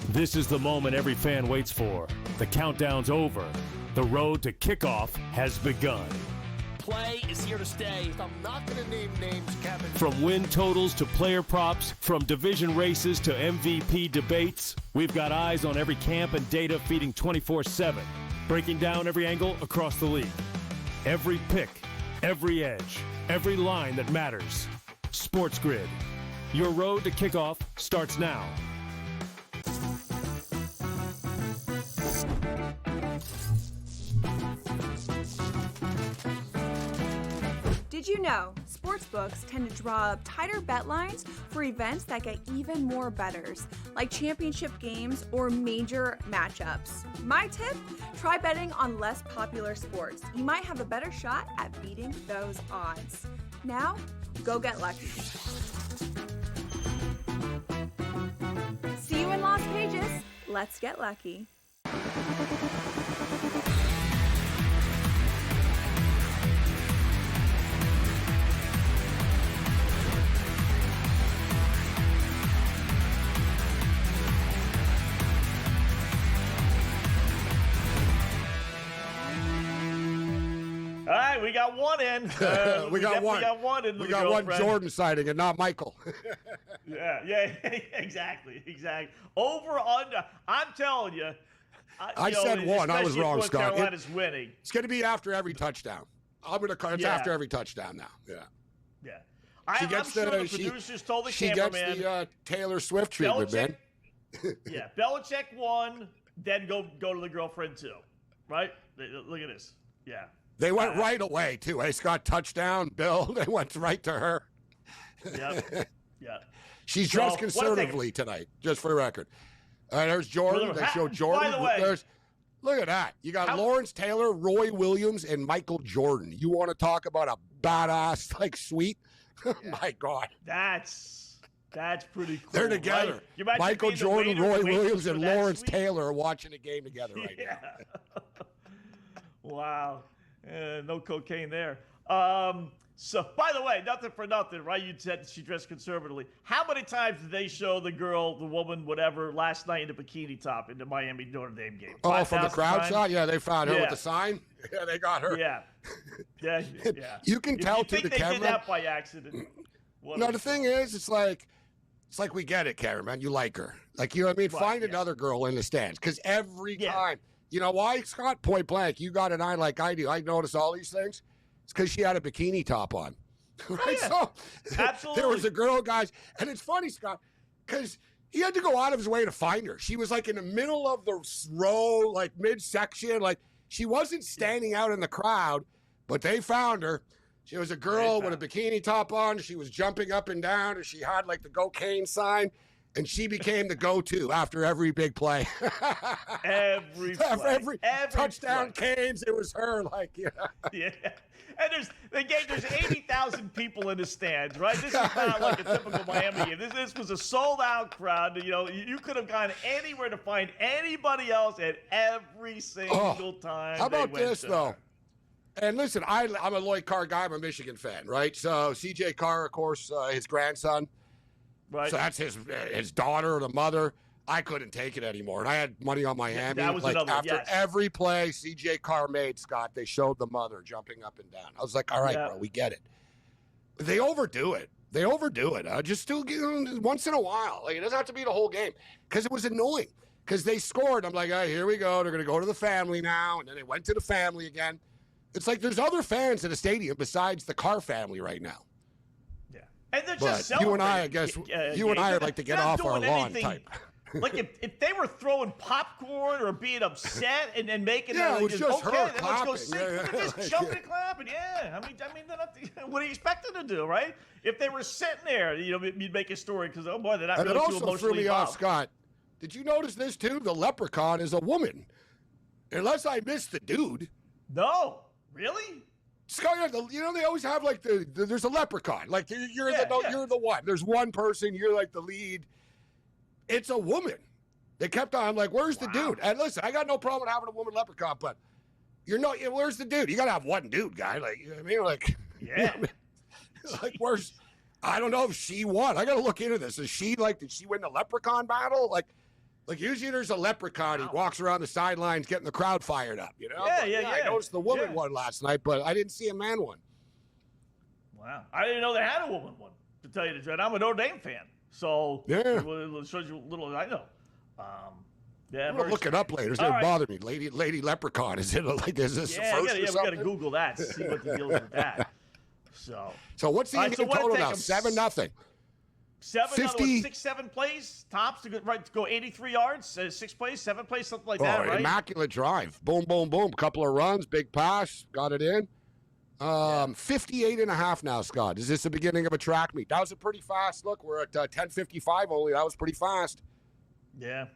This is the moment every fan waits for. The countdown's over. The road to kickoff has begun. Play is here to stay. I'm not going to name names, Kevin. From win totals to player props, from division races to MVP debates, we've got eyes on every camp and data feeding 24/7, breaking down every angle across the league. Every pick, every edge, every line that matters. SportsGrid. Your road to kickoff starts now. Did you know sportsbooks tend to draw up tighter bet lines for events that get even more bettors, like championship games or major matchups? My tip? Try betting on less popular sports. You might have a better shot at beating those odds. Now, Go get lucky. See you in Las Vegas. Let's get lucky. All right, we got one in. We got one. In. We got one Jordan sighting and not Michael. Yeah, exactly. Over, under. I'm telling you. I said one. I was wrong, North Scott. Carolina's winning. It's going to be after every touchdown. It's after every touchdown now. Yeah. I'm sure the producers told the cameraman. She gets the Taylor Swift treatment, man. Yeah, Belichick won, then go to the girlfriend too, right? Look at this. Yeah. They went right away too. Hey, Scott, touchdown, Bill. They went right to her. Yep. Yeah. She's dressed conservatively tonight, just for the record. There's Jordan. They show Jordan. By the way, look at that. You got Lawrence Taylor, Roy Williams, and Michael Jordan. You want to talk about a badass suite? Yeah. My God. That's pretty cool. They're together. Right? Michael Jordan, Roy Williams, and Lawrence Taylor are watching a game together right now. Wow. No cocaine there. So, by the way, nothing for nothing, right? You said she dressed conservatively. How many times did they show the girl, the woman, whatever, last night in the bikini top in the Miami Notre Dame game? Oh, from the crowd shot? Yeah, they found her with the sign. Yeah, they got her. Yeah. You can tell to the camera. They did that by accident. No, the thing is, it's like we get it, cameraman. You like her. Like, you know what I mean? Right, Find another girl in the stands. Because every time, you know why, Scott? Point blank, you got an eye like I do. I notice all these things. It's because she had a bikini top on. Right? So absolutely. There was a girl, guys. And it's funny, Scott, because he had to go out of his way to find her. She was like in the middle of the row, like midsection. Like, she wasn't standing out in the crowd, but they found her. She was a girl with a bikini top on. She was jumping up and down, and she had like the Go Cane sign. And she became the go-to after every big play. Every touchdown Canes, it was her. Like, yeah. And there's 80,000 people in the stands, right? This is not like a typical Miami game. This was a sold-out crowd. You know, you could have gone anywhere to find anybody else at every single time. How about this though? And listen, I'm a Lloyd Carr guy. I'm a Michigan fan, right? So C.J. Carr, of course, his grandson. Right. So that's his daughter or the mother. I couldn't take it anymore. And I had money on Miami. That was like another, after every play C.J. Carr made, Scott, they showed the mother jumping up and down. I was like, all right, bro, we get it. They overdo it. Just do once in a while. Like, it doesn't have to be the whole game. Because it was annoying. Because they scored. I'm like, here we go. They're going to go to the family now. And then they went to the family again. It's like there's other fans in the stadium besides the Carr family right now. And they're but just you and I guess you and I would like to get off our lawn type. Like if they were throwing popcorn or being upset and then making it was just her then clapping. Let's go sing. They're just jumping and clapping. Yeah, I mean, they're not, what do you expect them to do, right? If they were sitting there, you'd make a story because they're not and really it also too emotionally threw me off, involved. Scott. Did you notice this too? The leprechaun is a woman, unless I missed the dude. No, really. Scott, you know they always have like there's a leprechaun. Like you're the one. There's one person. You're like the lead. It's a woman. They kept on like, where's the dude? And listen, I got no problem with having a woman leprechaun, but where's the dude? You gotta have one dude, guy. Like, you know what I mean? Like, yeah. Like, where's? I don't know if she won. I gotta look into this. Did she win the leprechaun battle? Like usually there's a leprechaun. He walks around the sidelines getting the crowd fired up, you know? Yeah. I noticed the woman won last night, but I didn't see a man win. Wow. I didn't know they had a woman one, to tell you the truth. I'm a Notre Dame fan. So it shows you a little I know. I'm gonna look it up later. It's gonna bother me. Lady Leprechaun. Is this the first or something? We gotta Google that to see what the deal is with that. So what's the total now? 7-0. 6-7 plays tops to go 83 yards, 6 plays, 7 plays, something like that, right? Immaculate drive. Boom, boom, boom. Couple of runs, big pass, got it in. 58.5 now, Scott. Is this the beginning of a track meet? That was a pretty fast look. We're at 10:55 only. That was pretty fast. Yeah.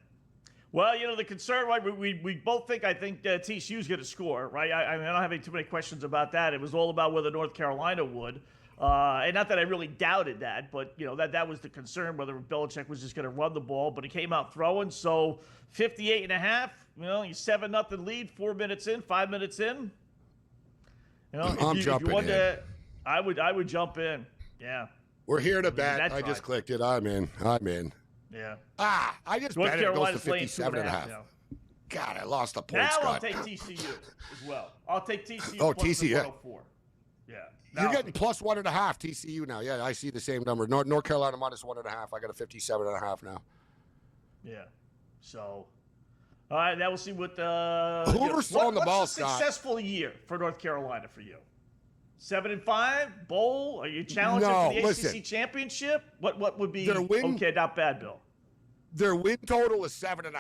Well, the concern, right? We both think TCU's going to score, right? I don't have too many questions about that. It was all about whether North Carolina would. And not that I really doubted that, but, that was the concern, whether Belichick was just going to run the ball. But he came out throwing. So 58.5, you 7-0 lead, 4 minutes in, 5 minutes in. I'm jumping in. I would jump in. Yeah. We're here to bet. I just clicked it. I'm in. Yeah. I just bet it goes to 57.5. God, I lost a point, Now Scott. I'll take TCU as well. I'll take TCU Oh, plus TCU. the 104. Yeah. You're getting plus 1.5 TCU now. Yeah, I see the same number. North Carolina minus 1.5. I got a 57.5 now. Yeah. So, all right. Now we'll see what Hoover's throwing the ball, what's a Scott. successful year for North Carolina for you? 7-5 bowl? Are you challenging for the ACC championship? What would be okay? Not bad, Bill. Their win total is 7.5.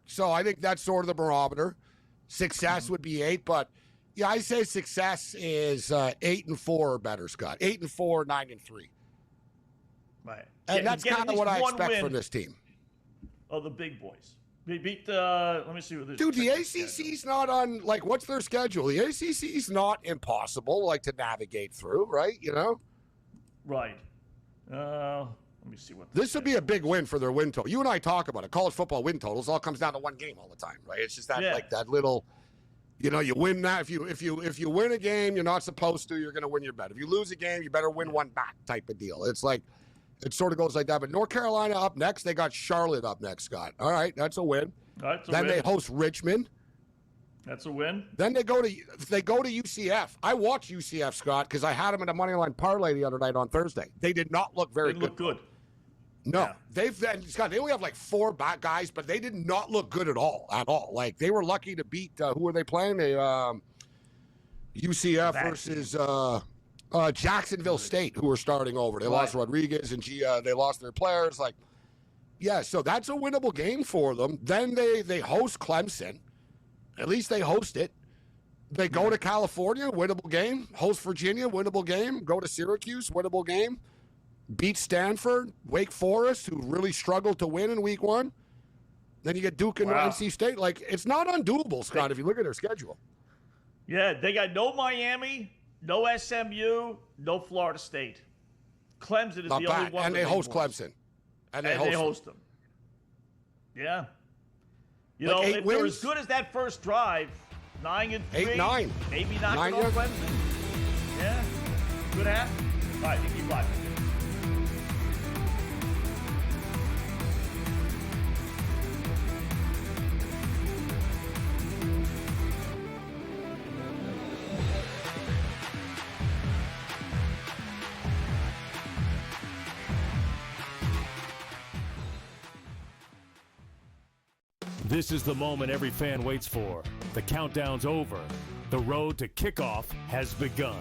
So I think that's sort of the barometer. Success would be 8, but yeah, I say success is 8-4 or better, Scott. 8-4, 9-3. Right. And that's kind of what I expect from this team. Oh, the big boys. They beat let me see what this. Dude, the ACC's not on, what's their schedule? The ACC's not impossible, to navigate through, right? Right. Let me see what this would be a big win for their win total. You and I talk about it. College football win totals all comes down to one game all the time, right? It's just that that little, you win that. If you win a game, you're not supposed to. You're going to win your bet. If you lose a game, you better win one back type of deal. It's it sort of goes like that. But North Carolina up next. They got Charlotte up next, Scott. All right, that's a win. Then they host Richmond. That's a win. Then they go to UCF. I watched UCF, Scott, because I had them in a moneyline parlay the other night on Thursday. They did not look very good. Look good. No, Scott. They only have 4 back guys, but they did not look good at all. They were lucky to beat. Who were they playing? They UCF versus Jacksonville State, who were starting over. They lost Rodriguez and they lost their players. So that's a winnable game for them. Then they host Clemson. At least they host it. They go to California, winnable game. Host Virginia, winnable game. Go to Syracuse, winnable game. Beat Stanford, Wake Forest, who really struggled to win in week 1. Then you get Duke and NC State. It's not undoable, Scott, if you look at their schedule. Yeah, they got no Miami, no SMU, no Florida State. Clemson is the only one. And they host Clemson. And they host them. Yeah. If they're as good as that first drive, 9-3, 8-9, maybe knock it off Clemson. Yeah, good half. All right, keep live. This is the moment every fan waits for. The countdown's over. The road to kickoff has begun.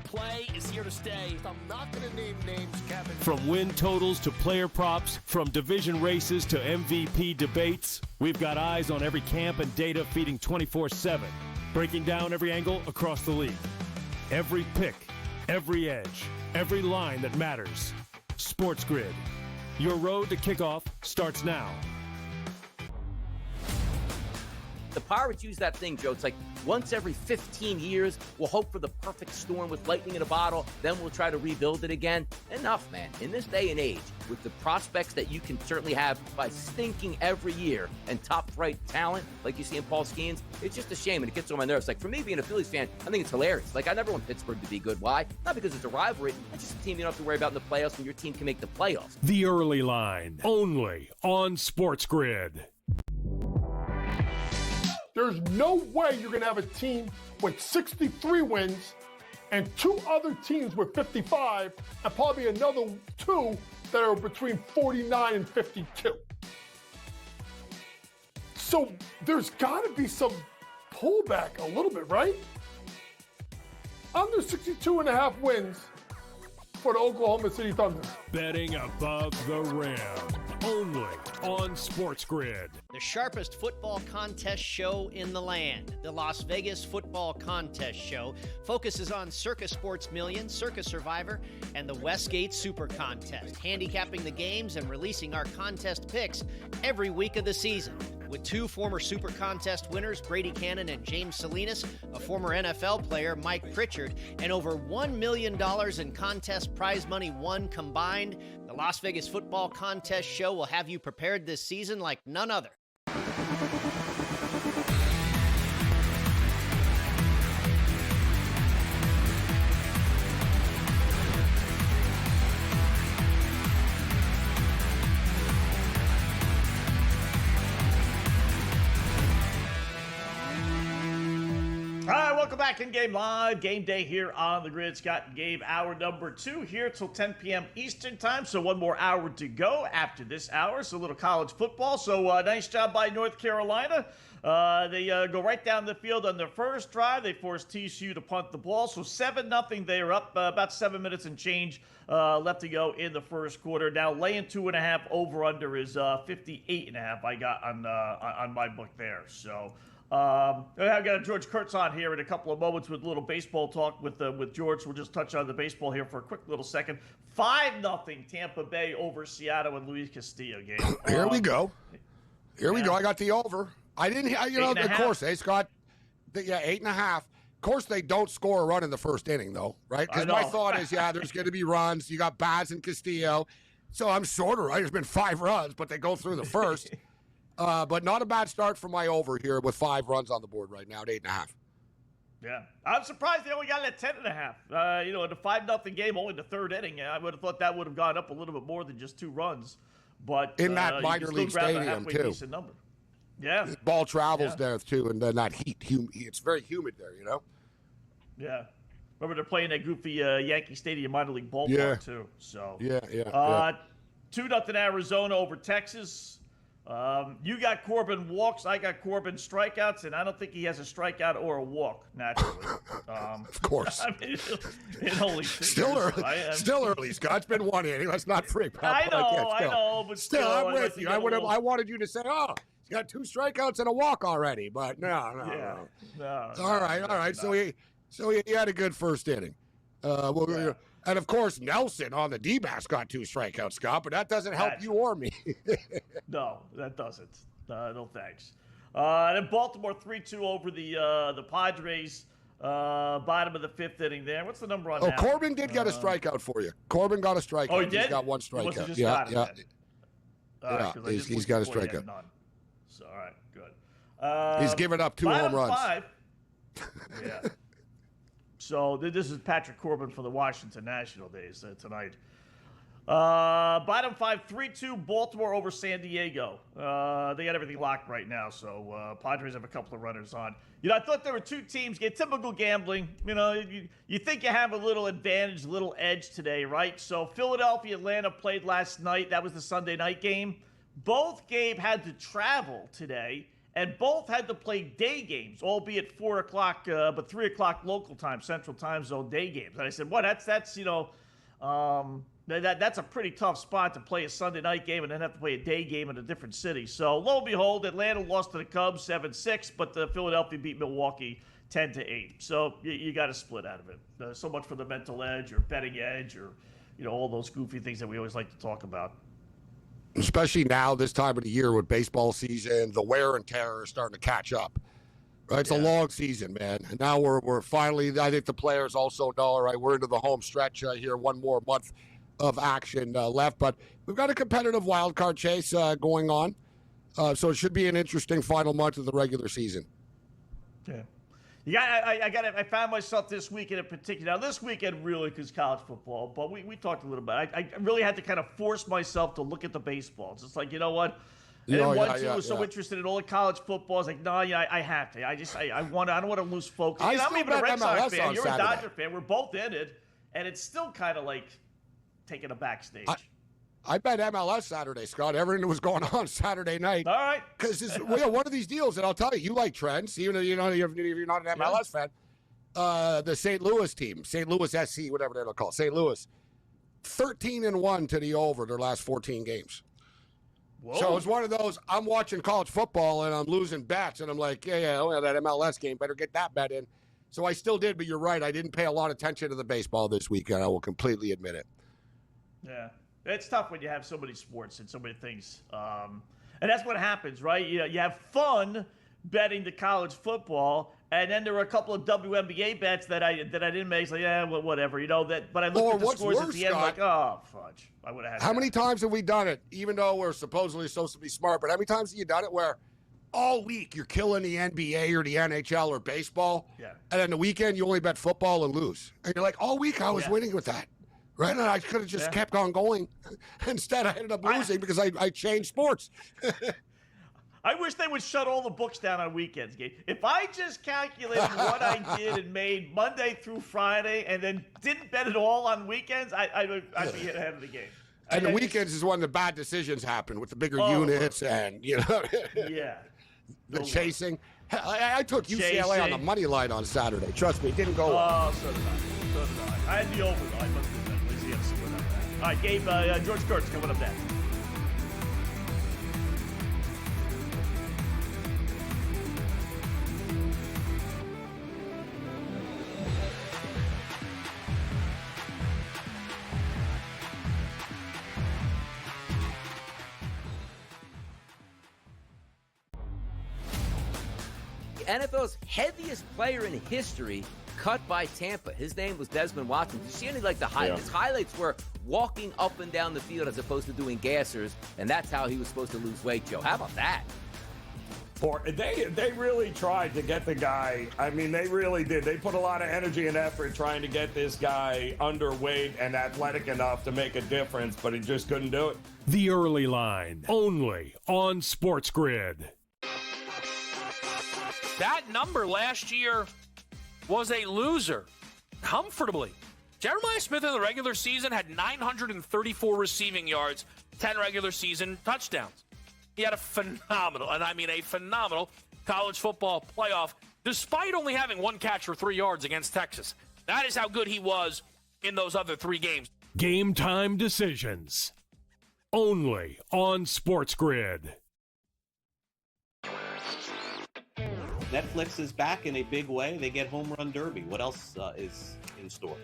Play is here to stay. I'm not going to name names, Kevin. From win totals to player props, from division races to MVP debates, we've got eyes on every camp and data feeding 24/7, breaking down every angle across the league. Every pick, every edge, every line that matters. SportsGrid. Your road to kickoff starts now. The Pirates use that thing, Joe. It's once every 15 years, we'll hope for the perfect storm with lightning in a bottle, then we'll try to rebuild it again. Enough, man. In this day and age, with the prospects that you can certainly have by stinking every year and top-flight talent like you see in Paul Skeens, it's just a shame, and it gets on my nerves. For me, being a Phillies fan, I think it's hilarious. I never want Pittsburgh to be good. Why? Not because it's a rivalry. It's just a team you don't have to worry about in the playoffs when your team can make the playoffs. The early line, only on SportsGrid. There's no way you're going to have a team with 63 wins and 2 other teams with 55 and probably another 2 that are between 49 and 52. So there's got to be some pullback a little bit, right? Under 62.5 wins for the Oklahoma City Thunder. Betting above the rim, only on SportsGrid. The sharpest football contest show in the land, the Las Vegas Football Contest Show, focuses on Circus Sports Million, Circus Survivor, and the Westgate Super Contest, handicapping the games and releasing our contest picks every week of the season. with 2 former Super Contest winners, Brady Cannon and James Salinas, a former NFL player, Mike Pritchard, and over $1 million in contest prize money won combined. The Las Vegas Football Contest Show will have you prepared this season like none other. All right, welcome back in Game Live. Game Day here on the Grid. Scott and Gabe, hour number 2 here till 10 p.m. Eastern time. So 1 more hour to go after this hour. So a little college football. So nice job by North Carolina. They go right down the field on their first drive. They force TCU to punt the ball. So 7-0. They are up about 7 minutes and change left to go in the first quarter. Now laying 2.5. Over under is 58.5. I got on my book there. So. I've got George Kurtz on here in a couple of moments with a little baseball talk with George. We'll just touch on the baseball here for a quick little second. 5-0 Tampa Bay over Seattle and Luis Castillo game. Here we go. Here we go. I got the over. I didn't, of course, Scott. 8.5. Of course, they don't score a run in the first inning, though, right? Because my thought is, there's going to be runs. You got Baz and Castillo. So I'm sort of right. There's been 5 runs, but they go through the first. But not a bad start for my over here with 5 runs on the board right now at 8.5. Yeah. I'm surprised they only got it at 10.5. In the 5-0 game, only the third inning. I would have thought that would have gone up a little bit more than just 2 runs. But in that minor league stadium, too. Decent number. Yeah. The ball travels there, too, and then that heat. It's very humid there, Yeah. Remember, they're playing that goofy Yankee Stadium minor league ballpark, too. So. Yeah. 2-0 Arizona over Texas. You got Corbin walks, I got Corbin strikeouts, and I don't think he has a strikeout or a walk, naturally. Of course. I mean, it only still early. Still early, Scott. It's been 1 inning. Let's not freak out. I know, but still, I'm with you. I wanted you to say, he's got 2 strikeouts and a walk already, but no. All right. So he had a good first inning. And, of course, Nelson on the D-backs got 2 strikeouts, Scott, but that doesn't help you or me. No, that doesn't. No thanks. Then Baltimore 3-2 over the Padres, bottom of the 5th inning there. What's the number on that? Corbin did get a strikeout for you. Corbin got a strikeout. Oh, he did? He's got 1 strikeout. He's got a strikeout. So, all right, good. He's given up 2 home runs. 5. Yeah. So this is Patrick Corbin for the Washington National days tonight. Bottom 5, 3-2 Baltimore over San Diego. They got everything locked right now, so Padres have a couple of runners on. I thought there were 2 teams. Typical gambling. You think you have a little advantage, a little edge today, right? So Philadelphia, Atlanta played last night. That was the Sunday night game. Both Gabe had to travel today. And both had to play day games, albeit 4 o'clock, but 3 o'clock local time, Central Time Zone day games. And I said, that's a pretty tough spot to play a Sunday night game and then have to play a day game in a different city. So lo and behold, Atlanta lost to the Cubs 7-6, but the Philadelphia beat Milwaukee 10-8. So you got to split out of it. So much for the mental edge or betting edge or all those goofy things that we always like to talk about. Especially now, this time of the year with baseball season, the wear and tear is starting to catch up. Right? It's a long season, man. And now we're finally, I think the players also know, all right, we're into the home stretch here, 1 more month of action left. But we've got a competitive wild card chase going on. So it should be an interesting final month of the regular season. Yeah. I found myself this weekend in particular. Now, this weekend really because college football, but we talked a little bit. I really had to kind of force myself to look at the baseball. It's just like, you know what? And then was so interested in all the college football. I was like, no, I have to. I don't want to lose focus. I'm even a Red Sox fan. You're a Dodger fan. We're both in it. And it's still kind of like taking a backstage. I bet MLS Saturday, Scott. Everything was going on Saturday night. All right. Because one of these deals, and I'll tell you, you like trends, even though you're not an MLS fan. The St. Louis team, St. Louis SC, whatever they're called, St. Louis, 13-1 to the over their last 14 games. Whoa. So it's one of those, I'm watching college football and I'm losing bets, and I'm like, that MLS game, better get that bet in. So I still did, but you're right. I didn't pay a lot of attention to the baseball this weekend. I will completely admit it. Yeah. It's tough when you have so many sports and so many things. And that's what happens, right? You have fun betting the college football, and then there were a couple of WNBA bets that I didn't make. It's like, yeah, well, whatever, But I looked at the scores at the end, like, oh, fudge. I would have had. How many times have we done it? Even though we're supposedly supposed to be smart, but how many times have you done it where all week you're killing the NBA or the NHL or baseball, and then the weekend you only bet football and lose, and you're like, all week I was winning with that, right? And I could have just kept on going. Instead, I ended up losing because I changed sports. I wish they would shut all the books down on weekends, Gabe. If I just calculated what I did and made Monday through Friday and then didn't bet at all on weekends, I'd be ahead of the game. And the weekends is when the bad decisions happen with the bigger units and, the chasing. I took UCLA on the money line on Saturday. Trust me, it didn't go well. Oh, so did I. I had the over, though. I must have been lazy. All right, Gabe, George Kurtz coming up next. NFL's heaviest player in history cut by Tampa. His name was Desmond Watson. Did you see any the highlights? His highlights were walking up and down the field as opposed to doing gassers, and that's how he was supposed to lose weight, Joe. How about that? They really tried to get the guy. I mean, they really did. They put a lot of energy and effort trying to get this guy underweight and athletic enough to make a difference, but he just couldn't do it. The Early Line, only on SportsGrid. That number last year was a loser, comfortably. Jeremiah Smith in the regular season had 934 receiving yards, 10 regular season touchdowns. He had a phenomenal, and I mean a phenomenal, college football playoff, despite only having one catch for 3 yards against Texas. That is how good he was in those other 3 games. Game time decisions, only on SportsGrid. Netflix is back in a big way. They get Home Run Derby. What else is in store?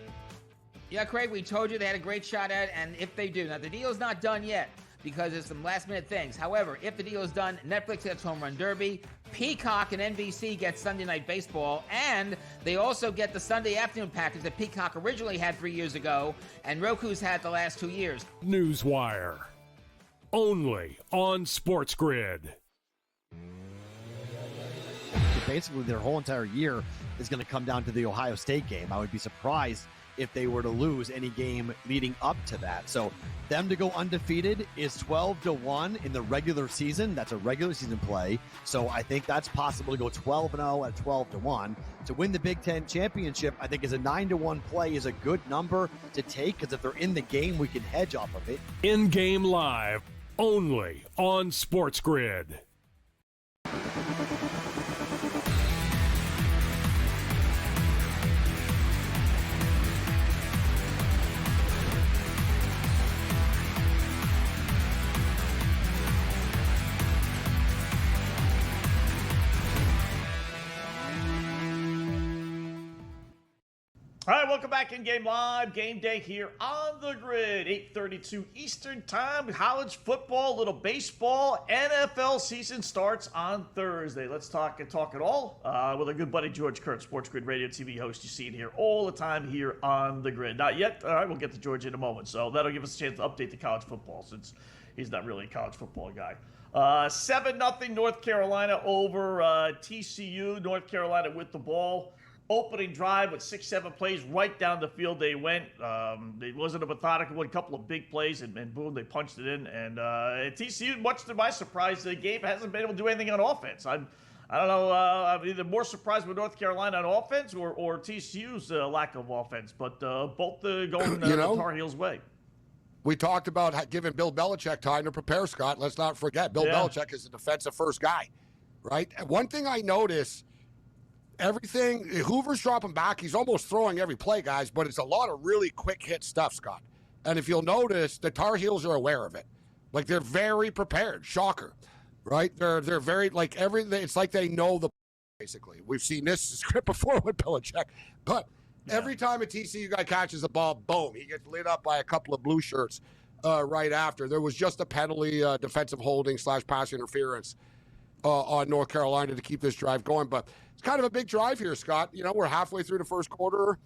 Yeah, Craig, we told you they had a great shot at it, and if they do. Now, the deal's not done yet because there's some last-minute things. However, if the deal is done, Netflix gets Home Run Derby, Peacock and NBC get Sunday Night Baseball, and they also get the Sunday afternoon package that Peacock originally had 3 years ago, and Roku's had the last 2 years. Newswire, only on SportsGrid. Basically, their whole entire year is going to come down to the Ohio State game. I would be surprised if they were to lose any game leading up to that. So them to go undefeated is 12-1 in the regular season. That's a regular season play. So I think that's possible to go 12-0 at 12-1. To win the Big Ten championship, I think is a 9-1 play is a good number to take because if they're in the game, we can hedge off of it. In-game live, only on SportsGrid. All right, welcome back in Game Live. Game Day here on the grid. 8:32 Eastern Time. College football, little baseball. NFL season starts on Thursday. Let's talk it all with our good buddy George Kurtz, SportsGrid radio TV host. You see it here all the time here on the grid. Not yet. All right, we'll get to George in a moment. So that'll give us a chance to update the college football since he's not really a college football guy. 7-0 North Carolina over TCU. North Carolina with the ball. Opening drive with 6-7 plays right down the field they went. It wasn't a methodical one, a couple of big plays, and boom, they punched it in. And TCU, much to my surprise, the game hasn't been able to do anything on offense. I don't know, I'm either more surprised with North Carolina on offense or TCU's lack of offense, but both going the Tar Heels' way. We talked about giving Bill Belichick time to prepare, Scott. Let's not forget, Bill Belichick is a defensive-first guy, right? One thing I notice, everything, Hoover's dropping back. He's almost throwing every play, guys, but it's a lot of really quick hit stuff, Scott. And if you'll notice, the Tar Heels are aware of it. Like, they're very prepared. Shocker, right? They're very, like, everything. It's like they know basically. We've seen this script before with Belichick. But every time a TCU guy catches the ball, boom, he gets lit up by a couple of blue shirts. right after. There was just a penalty, defensive holding / pass interference on North Carolina to keep this drive going. But it's kind of a big drive here, Scott. You know, we're halfway through the first quarter.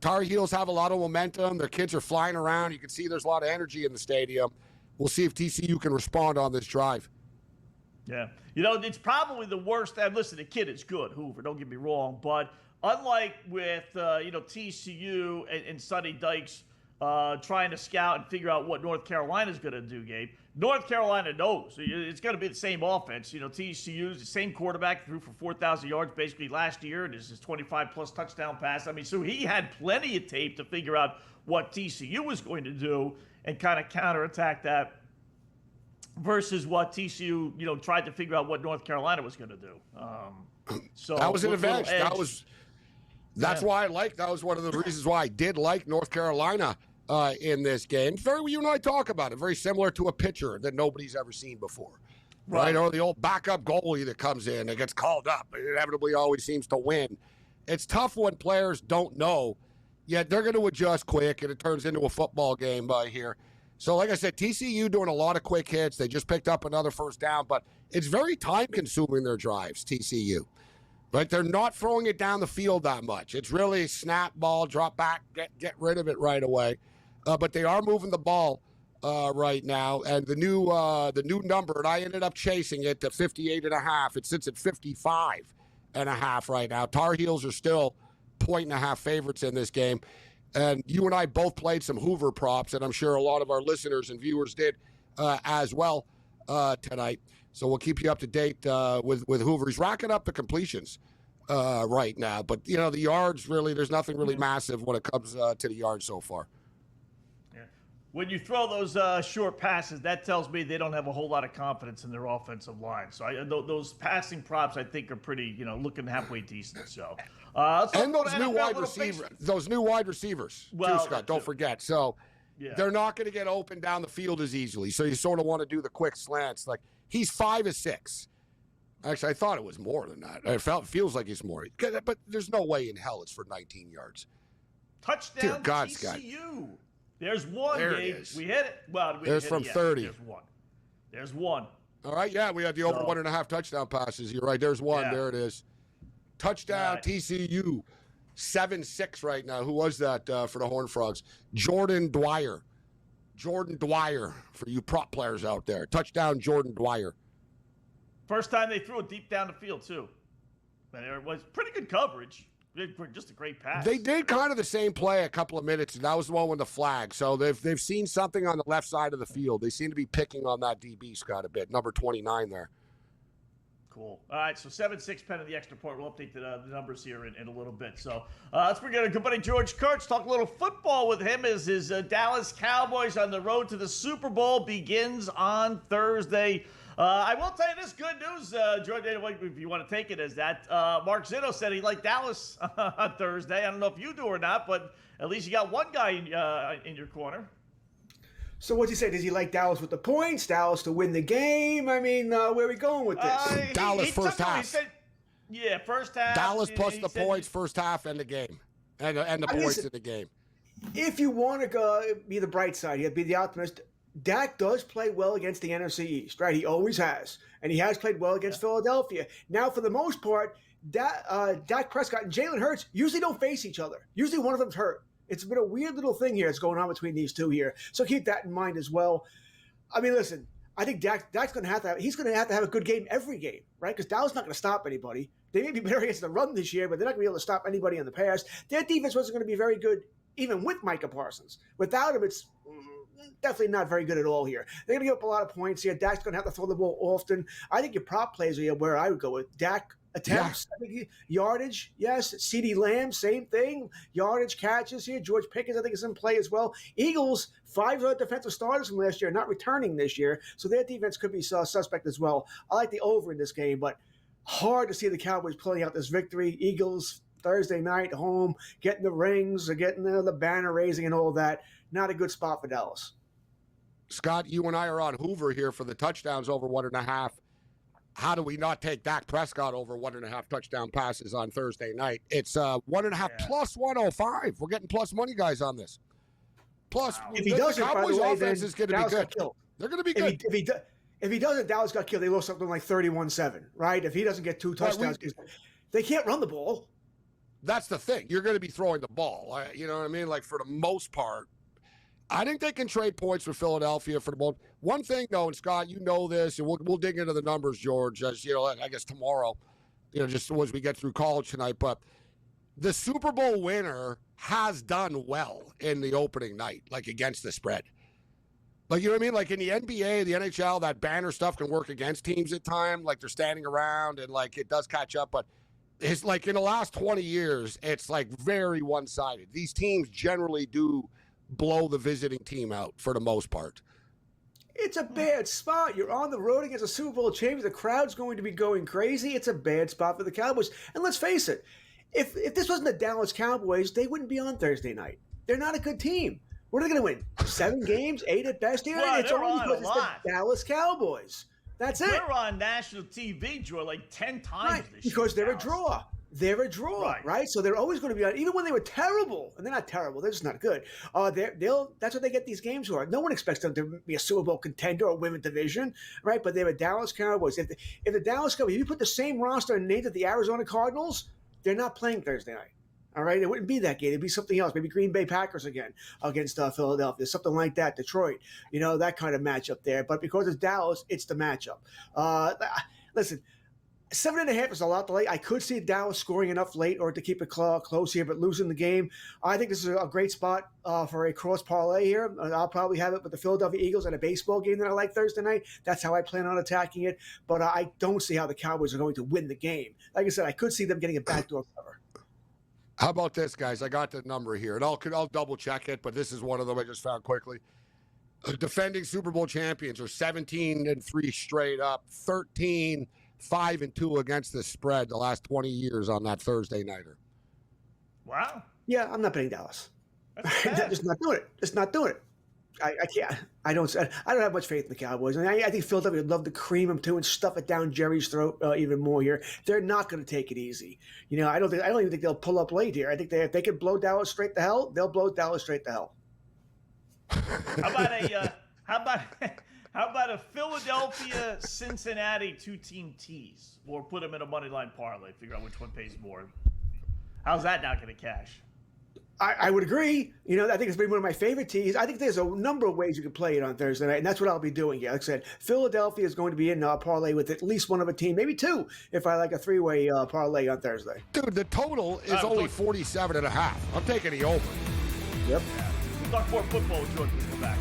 Tar Heels have a lot of momentum. Their kids are flying around. You can see there's a lot of energy in the stadium. We'll see if TCU can respond on this drive. Yeah. You know, it's probably the worst. And listen, the kid is good, Hoover, don't get me wrong. But unlike with, TCU and Sonny Dykes trying to scout and figure out what North Carolina's going to do, Gabe, North Carolina knows. It's going to be the same offense. You know, TCU's the same quarterback, threw for 4,000 yards basically last year, and his 25-plus touchdown pass. I mean, so he had plenty of tape to figure out what TCU was going to do and kind of counterattack that versus what TCU, tried to figure out what North Carolina was going to do. So that was an advantage. That's Yeah. why that was one of the reasons why I did like North Carolina in this game. You and I talk about it. Very similar to a pitcher that nobody's ever seen before, right? Or the old backup goalie that comes in and gets called up. It inevitably always seems to win. It's tough when players don't know, yet they're going to adjust quick, and it turns into a football game here. So, like I said, TCU doing a lot of quick hits. They just picked up another first down, but it's very time-consuming, their drives, TCU. Right? They're not throwing it down the field that much. It's really snap, ball, drop back, get rid of it right away. But they are moving the ball right now. And the new number, and I ended up chasing it to 58.5. It sits at 55.5 right now. Tar Heels are still 1.5 favorites in this game. And you and I both played some Hoover props, and I'm sure a lot of our listeners and viewers did as well tonight. So we'll keep you up to date with Hoover. He's racking up the completions right now. But, the yards, really, there's nothing really massive when it comes to the yards so far. Yeah. When you throw those short passes, that tells me they don't have a whole lot of confidence in their offensive line. So those passing props, I think, are pretty, looking halfway decent. So. And those new wide receivers, too, Scott. Don't forget. So they're not going to get open down the field as easily. So you sort of want to do the quick slants. Like, he's 5-6. Actually, I thought it was more than that. It feels like he's more. But there's no way in hell it's for 19 yards. Touchdown Dear God, TCU. Scott. There's one, There Gabe. it is. We hit it. Well, There's from 30. There's one. All right, yeah, we had the over 1.5 touchdown passes. You're right. There's one. Yeah. There it is. Touchdown, Right. TCU. 7-6 right now. Who was that for the Horned Frogs? Jordan Dwyer. Jordan Dwyer for you prop players out there. Touchdown, Jordan Dwyer. First time they threw it deep down the field, too. And it was pretty good coverage. Just a great pass. They did kind of the same play a couple of minutes, and that was the one with the flag. So they've seen something on the left side of the field. They seem to be picking on that DB, Scott, a bit. Number 29 there. Cool. All right, so 7-6 pen of the extra point. We'll update the numbers here in a little bit. So let's bring in our good buddy George Kurtz. Talk a little football with him as his Dallas Cowboys on the road to the Super Bowl begins on Thursday. I will tell you this good news, George, if you want to take it as that. Mark Zito said he liked Dallas on Thursday. I don't know if you do or not, but at least you got one guy in your corner. So what'd you say? Does he like Dallas with the points? Dallas to win the game? I mean, where are we going with this? Dallas first half. Yeah, first half. Dallas plus the points first half and the game. And the points in the game. If you want to go be the bright side, you have to be the optimist. Dak does play well against the NFC East, right? He always has. And he has played well against Philadelphia. Now, for the most part, Dak Prescott and Jalen Hurts usually don't face each other. Usually one of them's hurt. It's been a weird little thing here that's going on between these two here. So keep that in mind as well. I mean, listen, I think Dak's going to have to have a good game every game, right? Because Dallas not going to stop anybody. They may be better against the run this year, but they're not going to be able to stop anybody in the pass. Their defense wasn't going to be very good even with Micah Parsons. Without him, it's definitely not very good at all here. They're going to give up a lot of points here. Dak's going to have to throw the ball often. I think your prop plays are where I would go with Dak. Attempts, I think yardage, yes. CeeDee Lamb, same thing. Yardage, catches here. George Pickens, I think, is in play as well. Eagles, 5 defensive starters from last year, not returning this year, so their defense could be suspect as well. I like the over in this game, but hard to see the Cowboys pulling out this victory. Eagles, Thursday night, home, getting the rings, getting the banner raising and all that. Not a good spot for Dallas. Scott, you and I are on Hoover here for the touchdowns over 1.5. How do we not take Dak Prescott over 1.5 touchdown passes on Thursday night? It's 1.5 plus 105. We're getting plus money guys on this. Plus, if he doesn't, by Cowboys' the way, offense then is going to be Dallas good. got killed. They're going to be good. If he doesn't, Dallas got killed. They lost something like 31-7, right? If he doesn't get 2 touchdowns, they can't run the ball. That's the thing. You're going to be throwing the ball. You know what I mean? Like, for the most part, I think they can trade points with Philadelphia for the most. One thing, though, and Scott, you know this, and we'll dig into the numbers, George, as you know, I guess tomorrow, just as we get through college tonight. But the Super Bowl winner has done well in the opening night, like against the spread. Like, you know what I mean? Like in the NBA, the NHL, that banner stuff can work against teams at times. Like they're standing around and like it does catch up. But it's like in the last 20 years, it's like very one-sided. These teams generally do blow the visiting team out for the most part. It's a bad spot. You're on the road against a Super Bowl champion. The crowd's going to be going crazy. It's a bad spot for the Cowboys. And let's face it, if this wasn't the Dallas Cowboys, they wouldn't be on Thursday night. They're not a good team. What are they going to win? 7 games? 8 at best here? Well, it's they're only on because a it's lot. the Dallas Cowboys. That's it. They're on national TV, Joe, like 10 times Right, this year. because they're a draw. They're a draw, right? So they're always going to be on, even when they were terrible, and they're not terrible, they're just not good. That's what they get these games for. No one expects them to be a Super Bowl contender or win a division, right? But they're a Dallas Cowboys. If the Dallas Cowboys, if you put the same roster and name of the Arizona Cardinals, they're not playing Thursday night. All right, it wouldn't be that game. It'd be something else. Maybe Green Bay Packers again against Philadelphia, something like that. Detroit, that kind of matchup there. But because it's Dallas, it's the matchup. Listen, 7.5 is a lot to late. I could see Dallas scoring enough late or to keep it close here, but losing the game. I think this is a great spot for a cross parlay here. I'll probably have it with the Philadelphia Eagles and a baseball game that I like Thursday night. That's how I plan on attacking it. But I don't see how the Cowboys are going to win the game. Like I said, I could see them getting a backdoor cover. How about this, guys? I got the number here, and I'll double check it, but this is one of them I just found quickly. Defending Super Bowl champions are 17-3 straight up, 13-5-2 against the spread the last 20 years on that Thursday nighter. Wow. Yeah, I'm not betting Dallas. Just not doing it. Just not doing it. I can't. I don't have much faith in the Cowboys. I think Philadelphia would love to cream them too and stuff it down Jerry's throat even more here. They're not going to take it easy. I don't even think they'll pull up late here. I think if they can blow Dallas straight to hell, they'll blow Dallas straight to hell. How about a Philadelphia Cincinnati 2-team tease, or put them in a money line parlay, figure out which one pays more? How's that not going to cash? I would agree. I think it's been one of my favorite teams. I think there's a number of ways you can play it on Thursday night, and that's what I'll be doing here. Like I said, Philadelphia is going to be in a parlay with at least one of a team, maybe 2, if I like a 3-way parlay on Thursday. Dude, the total is only 47.5. I'm taking the over. Yep. We'll talk more football with Jordan when we come back.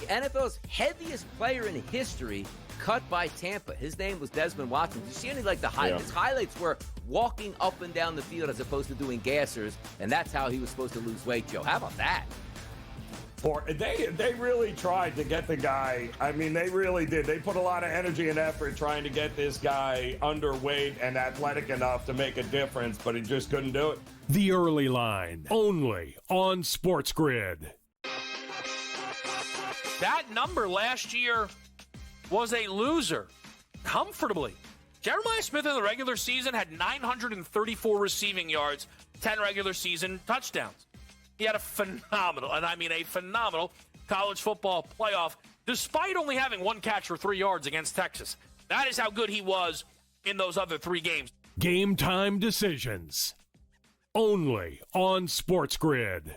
NFL's heaviest player in history cut by Tampa. His name was Desmond Watson. Did you see any the highlights? Yeah. His highlights were walking up and down the field as opposed to doing gassers, and that's how he was supposed to lose weight, Joe. How about that? They really tried to get the guy. I mean, they really did. They put a lot of energy and effort trying to get this guy underweight and athletic enough to make a difference, but he just couldn't do it. The Early Line, only on SportsGrid. That number last year was a loser, comfortably. Jeremiah Smith in the regular season had 934 receiving yards, 10 regular season touchdowns. He had a phenomenal college football playoff, despite only having 1 catch for 3 yards against Texas. That is how good he was in those other 3 games. Game time decisions, only on SportsGrid.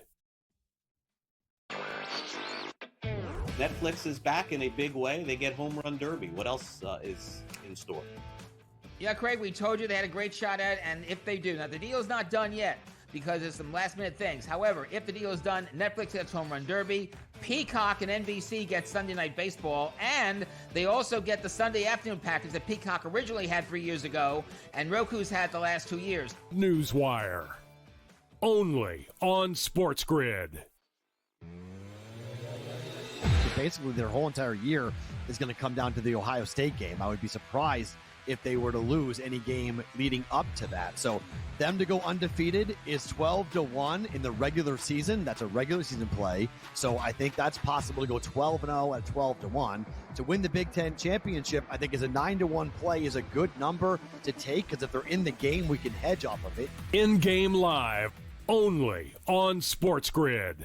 Netflix is back in a big way. They get Home Run Derby. What else is in store? Yeah, Craig, we told you they had a great shot at it, and if they do. Now, the deal's not done yet because there's some last-minute things. However, if the deal is done, Netflix gets Home Run Derby, Peacock and NBC get Sunday Night Baseball, and they also get the Sunday afternoon package that Peacock originally had 3 years ago, and Roku's had the last 2 years. Newswire, only on SportsGrid. Basically, their whole entire year is going to come down to the Ohio State game. I would be surprised if they were to lose any game leading up to that. So them to go undefeated is 12-1 in the regular season. That's a regular season play. So I think that's possible to go 12-0 at 12-1. To win the Big Ten championship, I think is a 9-1 play is a good number to take, because if they're in the game, we can hedge off of it. In-game live, only on SportsGrid.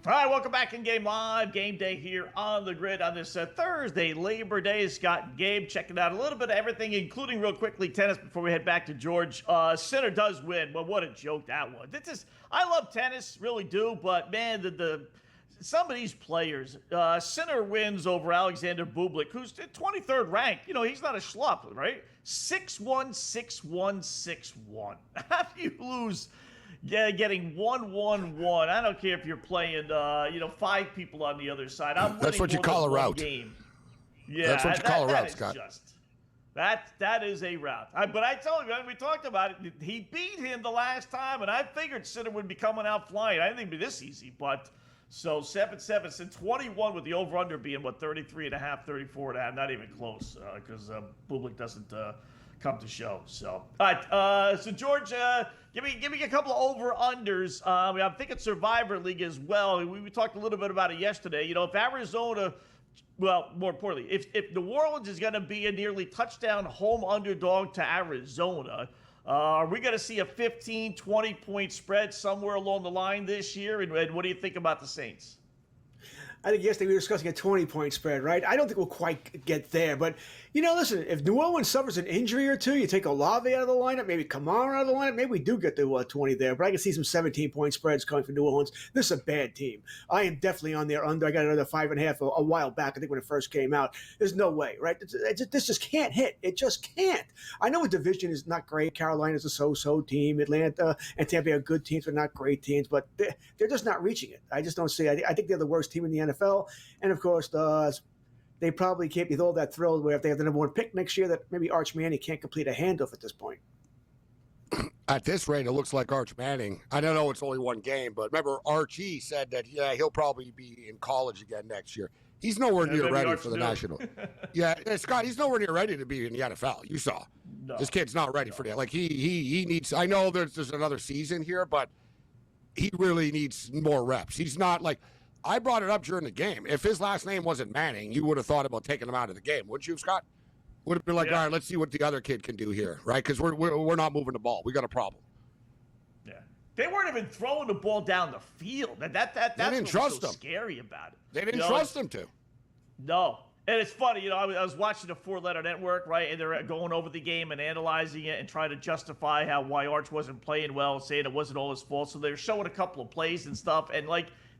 All right, welcome back in Game Live. Game Day here on the grid on this Thursday, Labor Day. Scott and Gabe checking out a little bit of everything, including real quickly tennis before we head back to George. Sinner does win. Well, what a joke that was. I love tennis, really do, but man, some of these players, Sinner wins over Alexander Bublik, who's 23rd ranked. You know, he's not a schlup, right? 6-1, 6-1, 6-1. How do you lose? Yeah, getting 1-1-1. I don't care if you're playing, 5 people on the other side. That's what you call a route. Game. Yeah, that's what you call a route, Scott. That is a route. But I told you, we talked about it. He beat him the last time, and I figured Sinner would be coming out flying. I didn't think it'd be this easy, but so 7-7, and 21 with the over/under being 33.5, 34.5, not even close, because Bublik doesn't come to show. So, all right. So George, give me a couple of over/unders. I'm thinking Survivor League as well. We talked a little bit about it yesterday. You know, if Arizona, well, more importantly, if New Orleans is going to be a nearly touchdown home underdog to Arizona, are we going to see a 15, 20-point spread somewhere along the line this year? And what do you think about the Saints? I think yesterday we were discussing a 20-point spread, right? I don't think we'll quite get there. But, listen, if New Orleans suffers an injury or two, you take Olave out of the lineup, maybe Kamara out of the lineup, maybe we do get to 20 there. But I can see some 17-point spreads coming from New Orleans. This is a bad team. I am definitely on their under. I got another 5.5 a while back, I think, when it first came out. There's no way, right? This just can't hit. It just can't. I know a division is not great. Carolina's a so-so team. Atlanta and Tampa Bay are good teams, but not great teams. But they're just not reaching it. I just don't see it. I think they're the worst team in the NFL. And, of course, they probably can't be all that thrilled where if they have the number 1 pick next year that maybe Arch Manning can't complete a handoff at this point. At this rate, it looks like Arch Manning. I don't know it's only one game, but remember Archie said that, he'll probably be in college again next year. He's nowhere near ready for the national. Yeah, Scott, he's nowhere near ready to be in the NFL. You saw. No. This kid's not ready for that. Like, he needs – I know there's another season here, but he really needs more reps. He's not like – I brought it up during the game. If his last name wasn't Manning, you would have thought about taking him out of the game, wouldn't you, Scott? Would have been like, all right, let's see what the other kid can do here, right? Because we're not moving the ball. We got a problem. Yeah, they weren't even throwing the ball down the field. That's what's so scary about it. They didn't trust him to. No, and it's funny. I was watching the 4-letter network, right, and they're going over the game and analyzing it and trying to justify why Arch wasn't playing well, saying it wasn't all his fault. So they're showing a couple of plays and stuff, and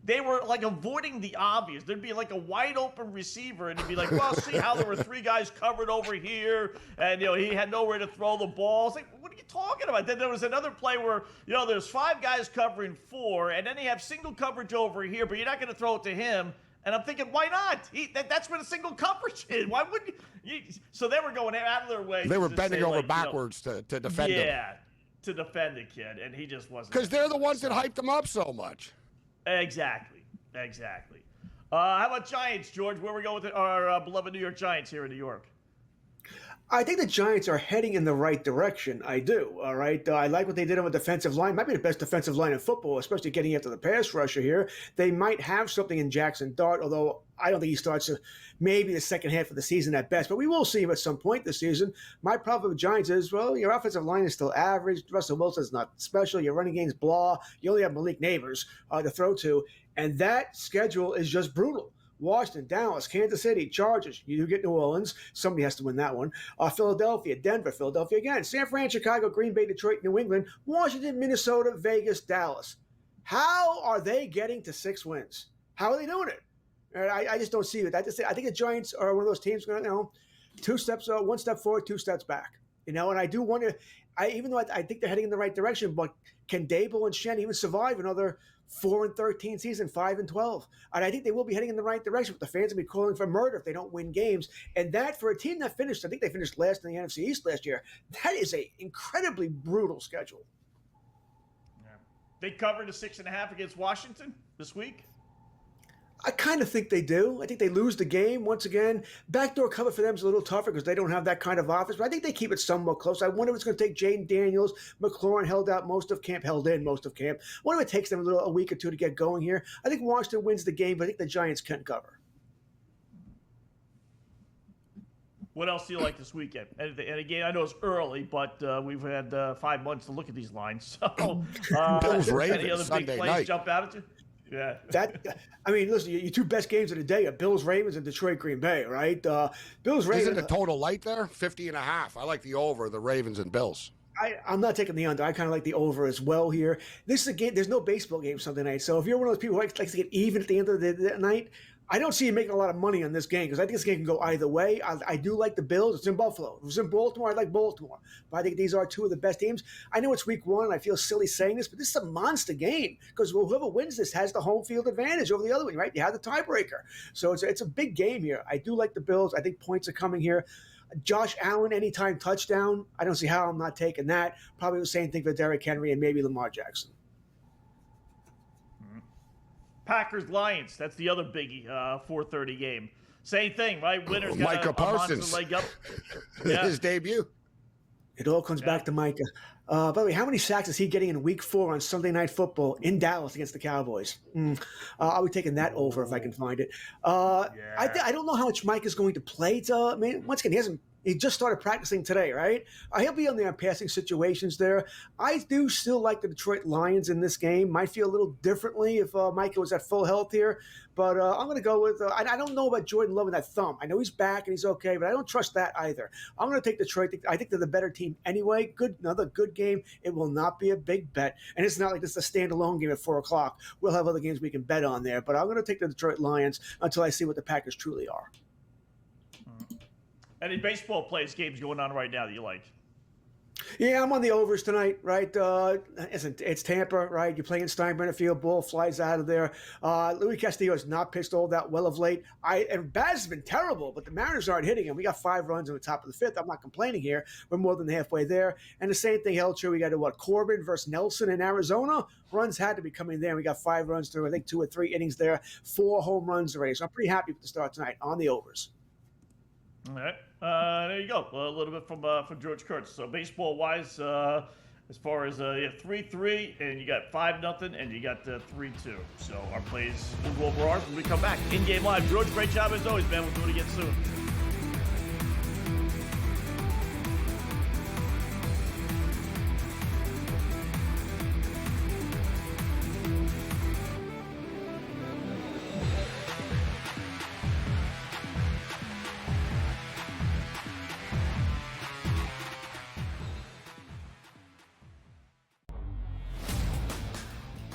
they were avoiding the obvious. There'd be a wide open receiver, and it'd be well, see how there were 3 guys covered over here, and he had nowhere to throw the ball. It's what are you talking about? Then there was another play where there's 5 guys covering 4, and then they have single coverage over here, but you're not going to throw it to him. And I'm thinking, why not? That's where the single coverage is. Why wouldn't you? So they were going out of their way. They were bending over backwards to defend him. Yeah, to defend the kid, and he just wasn't. Because they're the ones that hyped him up so much. Exactly. How about Giants, George? Where we go with our beloved New York Giants here in New York? I think the Giants are heading in the right direction. I do. All right. I like what they did on the defensive line. Might be the best defensive line in football, especially getting after the pass rusher here. They might have something in Jackson Dart, although I don't think he starts maybe the second half of the season at best. But we will see him at some point this season. My problem with Giants is, well, your offensive line is still average. Russell Wilson's not special. Your running game's blah. You only have Malik Neighbors to throw to. And that schedule is just brutal. Washington, Dallas, Kansas City, Chargers. You do get New Orleans. Somebody has to win that one. Philadelphia, Denver, Philadelphia again. San Fran, Chicago, Green Bay, Detroit, New England, Washington, Minnesota, Vegas, Dallas. How are they getting to 6 wins? How are they doing it? I just don't see it. I think the Giants are one of those teams, 2 steps, 1 step forward, 2 steps back. And I do wonder, Even though I think they're heading in the right direction, but can Dable and Shen even survive another 4-13 season, 5-12? And I think they will be heading in the right direction, but the fans will be calling for murder if they don't win games. And that, for a team that finished, I think they finished last in the NFC East last year, that is a incredibly brutal schedule. They covered a 6.5 against Washington this week. I kind of think they do. I think they lose the game once again. Backdoor cover for them is a little tougher because they don't have that kind of offense, but I think they keep it somewhat close. I wonder if it's going to take Jaden Daniels. McLaurin held in most of camp. I wonder if it takes them a week or two to get going here. I think Washington wins the game, but I think the Giants can cover. What else do you like this weekend? And again, I know it's early, but we've had 5 months to look at these lines. So, Bills Ravens any other Sunday big plays night. jump out at you? Yeah. Listen, your two best games of the day are Bills Ravens and Detroit Green Bay, right? Bills Ravens. Isn't the total light there? 50.5. I like the over, the Ravens and Bills. I'm not taking the under. I kind of like the over as well here. This is a game. There's no baseball game Sunday night. So if you're one of those people who likes to get even at the end of the night, I don't see you making a lot of money on this game because I think this game can go either way. I do like the Bills. It's in Buffalo. If it was in Baltimore, I'd like Baltimore. But I think these are two of the best teams. I know it's week one, and I feel silly saying this, but this is a monster game because whoever wins this has the home field advantage over the other one, right? You have the tiebreaker. So it's a big game here. I do like the Bills. I think points are coming here. Josh Allen, anytime touchdown. I don't see how I'm not taking that. Probably the same thing for Derrick Henry and maybe Lamar Jackson. Packers Lions. That's the other biggie. 4:30 game. Same thing, right? Winners got Micah a Parsons. monster leg up. His debut. It all comes back to Micah. By the way, how many sacks is he getting in Week 4 on Sunday Night Football in Dallas against the Cowboys? I'll be taking that over if I can find it. I don't know how much Mike is going to play. Once again, he just started practicing today, right? He'll be on there in passing situations there. I do still like the Detroit Lions in this game. Might feel a little differently if Micah was at full health here. But I'm going to go with I don't know about Jordan Love and that thumb. I know he's back and he's okay, but I don't trust that either. I'm going to take Detroit. I think they're the better team anyway. Another good game. It will not be a big bet. And it's not like this is a standalone game at 4 o'clock. We'll have other games we can bet on there. But I'm going to take the Detroit Lions until I see what the Packers truly are. Any baseball plays games going on right now that you like? Yeah, I'm on the overs tonight, right? It's Tampa, right? You're playing Steinbrenner Field, ball flies out of there. Luis Castillo has not pitched all that well of late. And Baz has been terrible, but the Mariners aren't hitting him. We got 5 runs in the top of the 5th. I'm not complaining here. We're more than halfway there. And the same thing held true. We got Corbin versus Nelson in Arizona. Runs had to be coming there. We got 5 runs through, I think, 2 or 3 innings there. 4 home runs already. So I'm pretty happy with the start tonight on the overs. All right. There you go. A little bit from George Kurtz. So baseball-wise, as far as 3-3, and you got 5-0, and you got 3-2. So our plays will go over ours when we come back. In-game live. George, great job as always, man. We'll do it again soon.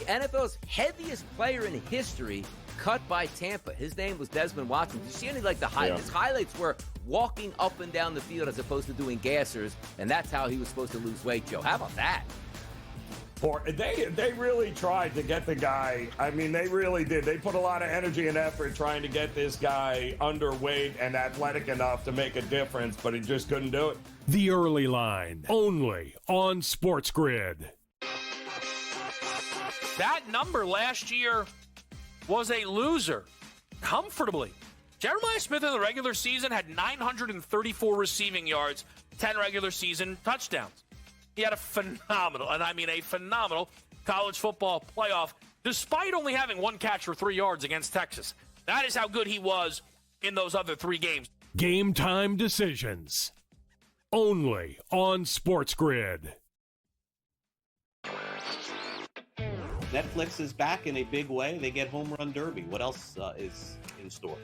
NFL's heaviest player in history cut by Tampa. His name was Desmond Watson. Did you see any the highlights? His highlights were walking up and down the field as opposed to doing gassers, and that's how he was supposed to lose weight, Joe. How about that? They really tried to get the guy. I mean, they really did. They put a lot of energy and effort trying to get this guy underweight and athletic enough to make a difference, but he just couldn't do it. The early line, only on SportsGrid. That number last year was a loser, comfortably. Jeremiah Smith in the regular season had 934 receiving yards, 10 regular season touchdowns. He had a phenomenal, and I mean a phenomenal, college football playoff, despite only having 1 catch for 3 yards against Texas. That is how good he was in those other 3 games. Game time decisions, only on SportsGrid. Netflix is back in a big way. They get Home Run Derby. What else is in store?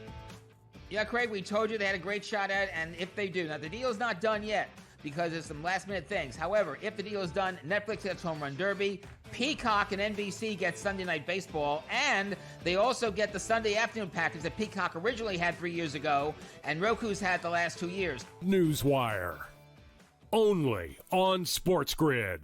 Yeah, Craig, we told you they had a great shot at it, and if they do. Now, the deal's not done yet because there's some last-minute things. However, if the deal is done, Netflix gets Home Run Derby, Peacock and NBC get Sunday Night Baseball, and they also get the Sunday afternoon package that Peacock originally had 3 years ago, and Roku's had the last 2 years. Newswire, only on SportsGrid.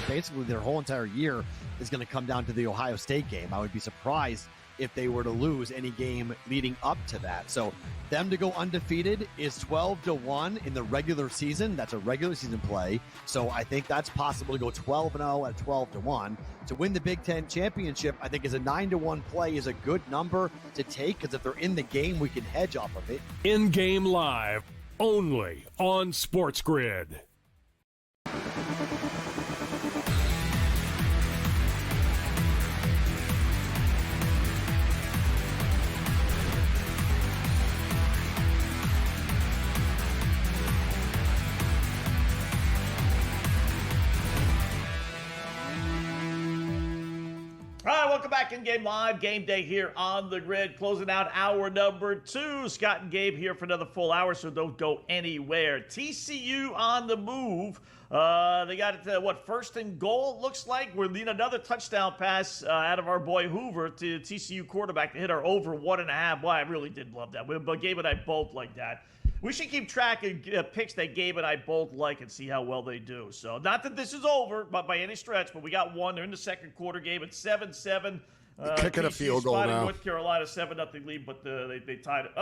Basically, their whole entire year is going to come down to the Ohio State game. I would be surprised if they were to lose any game leading up to that. So them to go undefeated is 12-1 in the regular season. That's a regular season play. So I think that's possible to go 12-0 at 12-1. To win the Big Ten championship, I think is a 9-1 play is a good number to take, because if they're in the game, we can hedge off of it. In-game live, only on SportsGrid. All right, welcome back in Game Live. Game Day here on the grid. Closing out hour number 2. Scott and Gabe here for another full hour, so don't go anywhere. TCU on the move. They got it to, first and goal, it looks like. We're leading another touchdown pass out of our boy Hoover to TCU quarterback to hit our over 1.5. Boy, I really did love that. But Gabe and I both like that. We should keep track of picks that Gabe and I both like and see how well they do. So, not that this is over by any stretch, but we got one. They're in the second quarter. Game at 7-7. Kicking a field goal now. North Carolina 7-0 lead, but they tied it.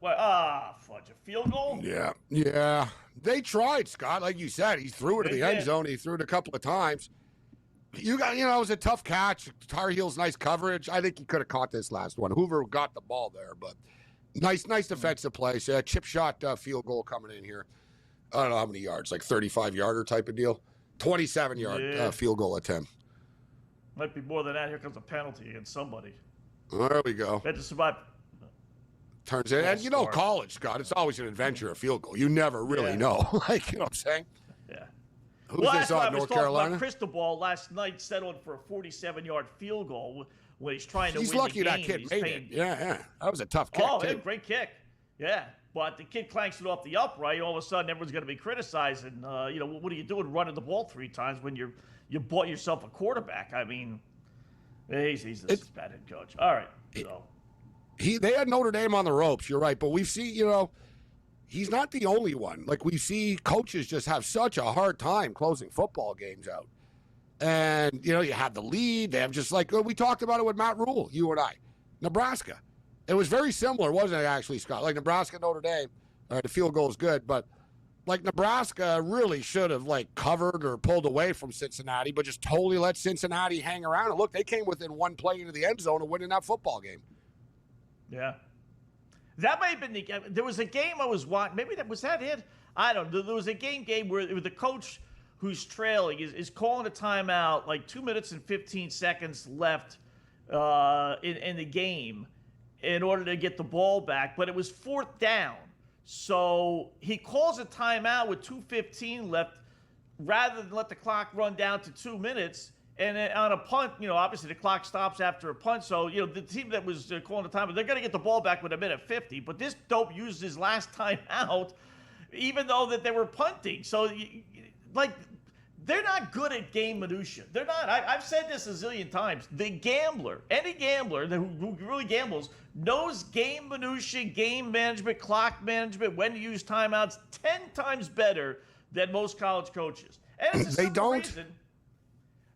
Fudge, a field goal? Yeah. They tried, Scott. Like you said, he threw it to the end zone. He threw it a couple of times. It was a tough catch. Tar Heels, nice coverage. I think he could have caught this last one. Hoover got the ball there, but nice defensive play. So chip shot field goal coming in here. I don't know how many yards, like 35-yarder type of deal. 27-yard field goal attempt. Might be more than that. Here comes a penalty against somebody. There we go. Had to survive. Turns in. And college, Scott, it's always an adventure, a field goal. You never really know. You know what I'm saying? Yeah. Who's this on, North Carolina? Cristobal last night settled for a 47-yard field goal when he's trying to win lucky the game. That kid made it. Yeah. That was a tough kick, too. Great kick. Yeah. But the kid clanks it off the upright. All of a sudden, everyone's going to be criticizing, what are you doing running the ball 3 times when you bought yourself a quarterback? I mean, he's a bad head coach. All right. So. They had Notre Dame on the ropes, you're right. But we see, he's not the only one. Like, we see coaches just have such a hard time closing football games out. And, you have the lead. They have just like, we talked about it with Matt Rule, you and I. Nebraska. It was very similar, wasn't it, actually, Scott? Like, Nebraska, Notre Dame. All right, the field goal is good. But, like, Nebraska really should have, covered or pulled away from Cincinnati, but just totally let Cincinnati hang around. And, look, they came within one play into the end zone of winning that football game. Yeah. That might have been there was a game I was watching. Maybe was that it? I don't know. There was a game where the coach who's trailing is calling a timeout, 2 minutes and 15 seconds left in the game in order to get the ball back, but it was 4th down. So he calls a timeout with 2:15 left rather than let the clock run down to 2 minutes. And on a punt, obviously the clock stops after a punt. So, the team that was calling the time, they're going to get the ball back with 1:50. But this dope used his last time out, even though that they were punting. So, they're not good at game minutia. They're not. I've said this a zillion times. The gambler, any gambler who really gambles, knows game minutia, game management, clock management, when to use timeouts 10 times better than most college coaches. And it's a simple reason.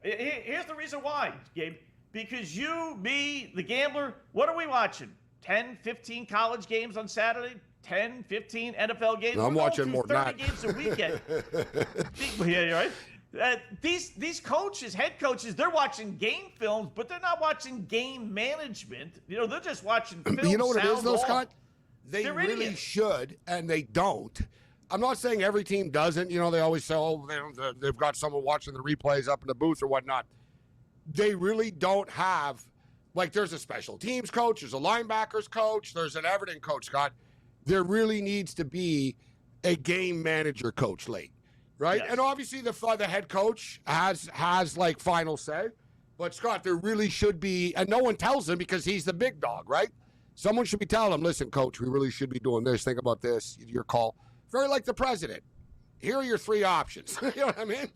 Here's the reason why, Gabe. Because you, me, the gambler, what are we watching? 10, 15 college games on Saturday? 10, 15 NFL games? No, I'm watching more than 30 games a weekend. Yeah, you're right. These coaches, head coaches, they're watching game films, but they're not watching game management. They're just watching film. You know what it is, though, ball. Scott? They They're really idiots. should, and they don't. I'm not saying every team doesn't. They always say, they've got someone watching the replays up in the booth or whatnot. They really don't have, there's a special teams coach, there's a linebackers coach, there's an everything coach, Scott. There really needs to be a game manager coach late, right? Yes. And obviously the head coach has final say. But, Scott, there really should be, and no one tells him because he's the big dog, right? Someone should be telling him, listen, coach, we really should be doing this. Think about this, your call. Very like the president. Here are your 3 options. You know what I mean?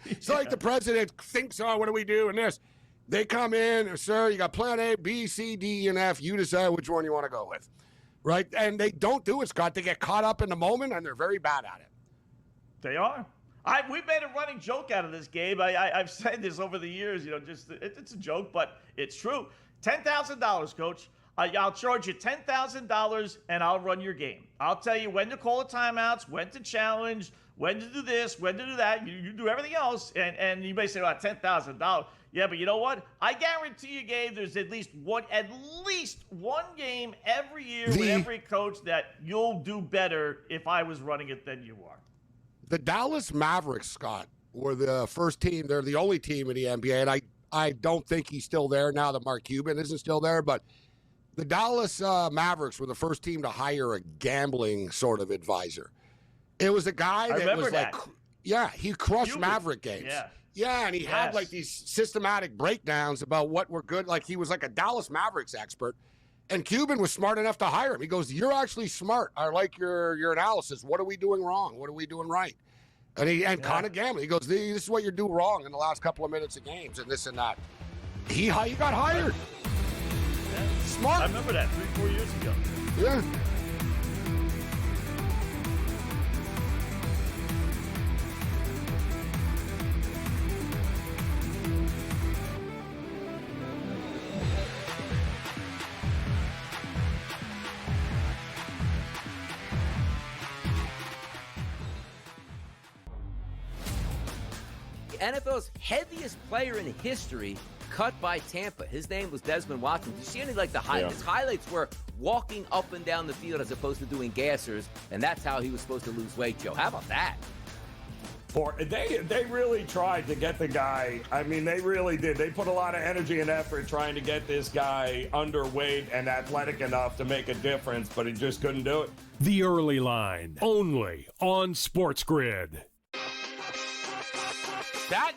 It's like the president thinks, what do we do? And this. They come in, sir, you got plan A, B, C, D, and F. You decide which one you want to go with. right? And they don't do it, Scott. They get caught up in the moment, and they're very bad at it. They are. We've made a running joke out of this game. I've said this over the years. It's a joke, but it's true. $10,000, Coach. I'll charge you $10,000, and I'll run your game. I'll tell you when to call the timeouts, when to challenge, when to do this, when to do that. You do everything else, and you may say, "Well, $10,000." Yeah, but you know what? I guarantee you, Gabe, there's at least one game every year with every coach that you'll do better if I was running it than you are. The Dallas Mavericks, Scott, were the first team. They're the only team in the NBA, and I don't think he's still there now that Mark Cuban isn't still there, but the Dallas Mavericks were the first team to hire a gambling sort of advisor. It was a guy that was like, he crushed Cuban. Maverick games. Yeah, and he had like these systematic breakdowns about what were good. Like he was like a Dallas Mavericks expert. And Cuban was smart enough to hire him. He goes, "You're actually smart. I like your analysis. What are we doing wrong? What are we doing right?" And kind of gambling. He goes, "This is what you're doing wrong in the last couple of minutes of games, and this and that." He got hired. Yeah. Smart. I remember that 3-4 years ago. Yeah. NFL's heaviest player in history cut by Tampa. His name was Desmond Watson. Did you see any the highlights? His highlights were walking up and down the field as opposed to doing gassers, and that's how he was supposed to lose weight, Joe. How about that? They really tried to get the guy. I mean, they really did. They put a lot of energy and effort trying to get this guy underweight and athletic enough to make a difference, but he just couldn't do it. The Early Line, only on SportsGrid. That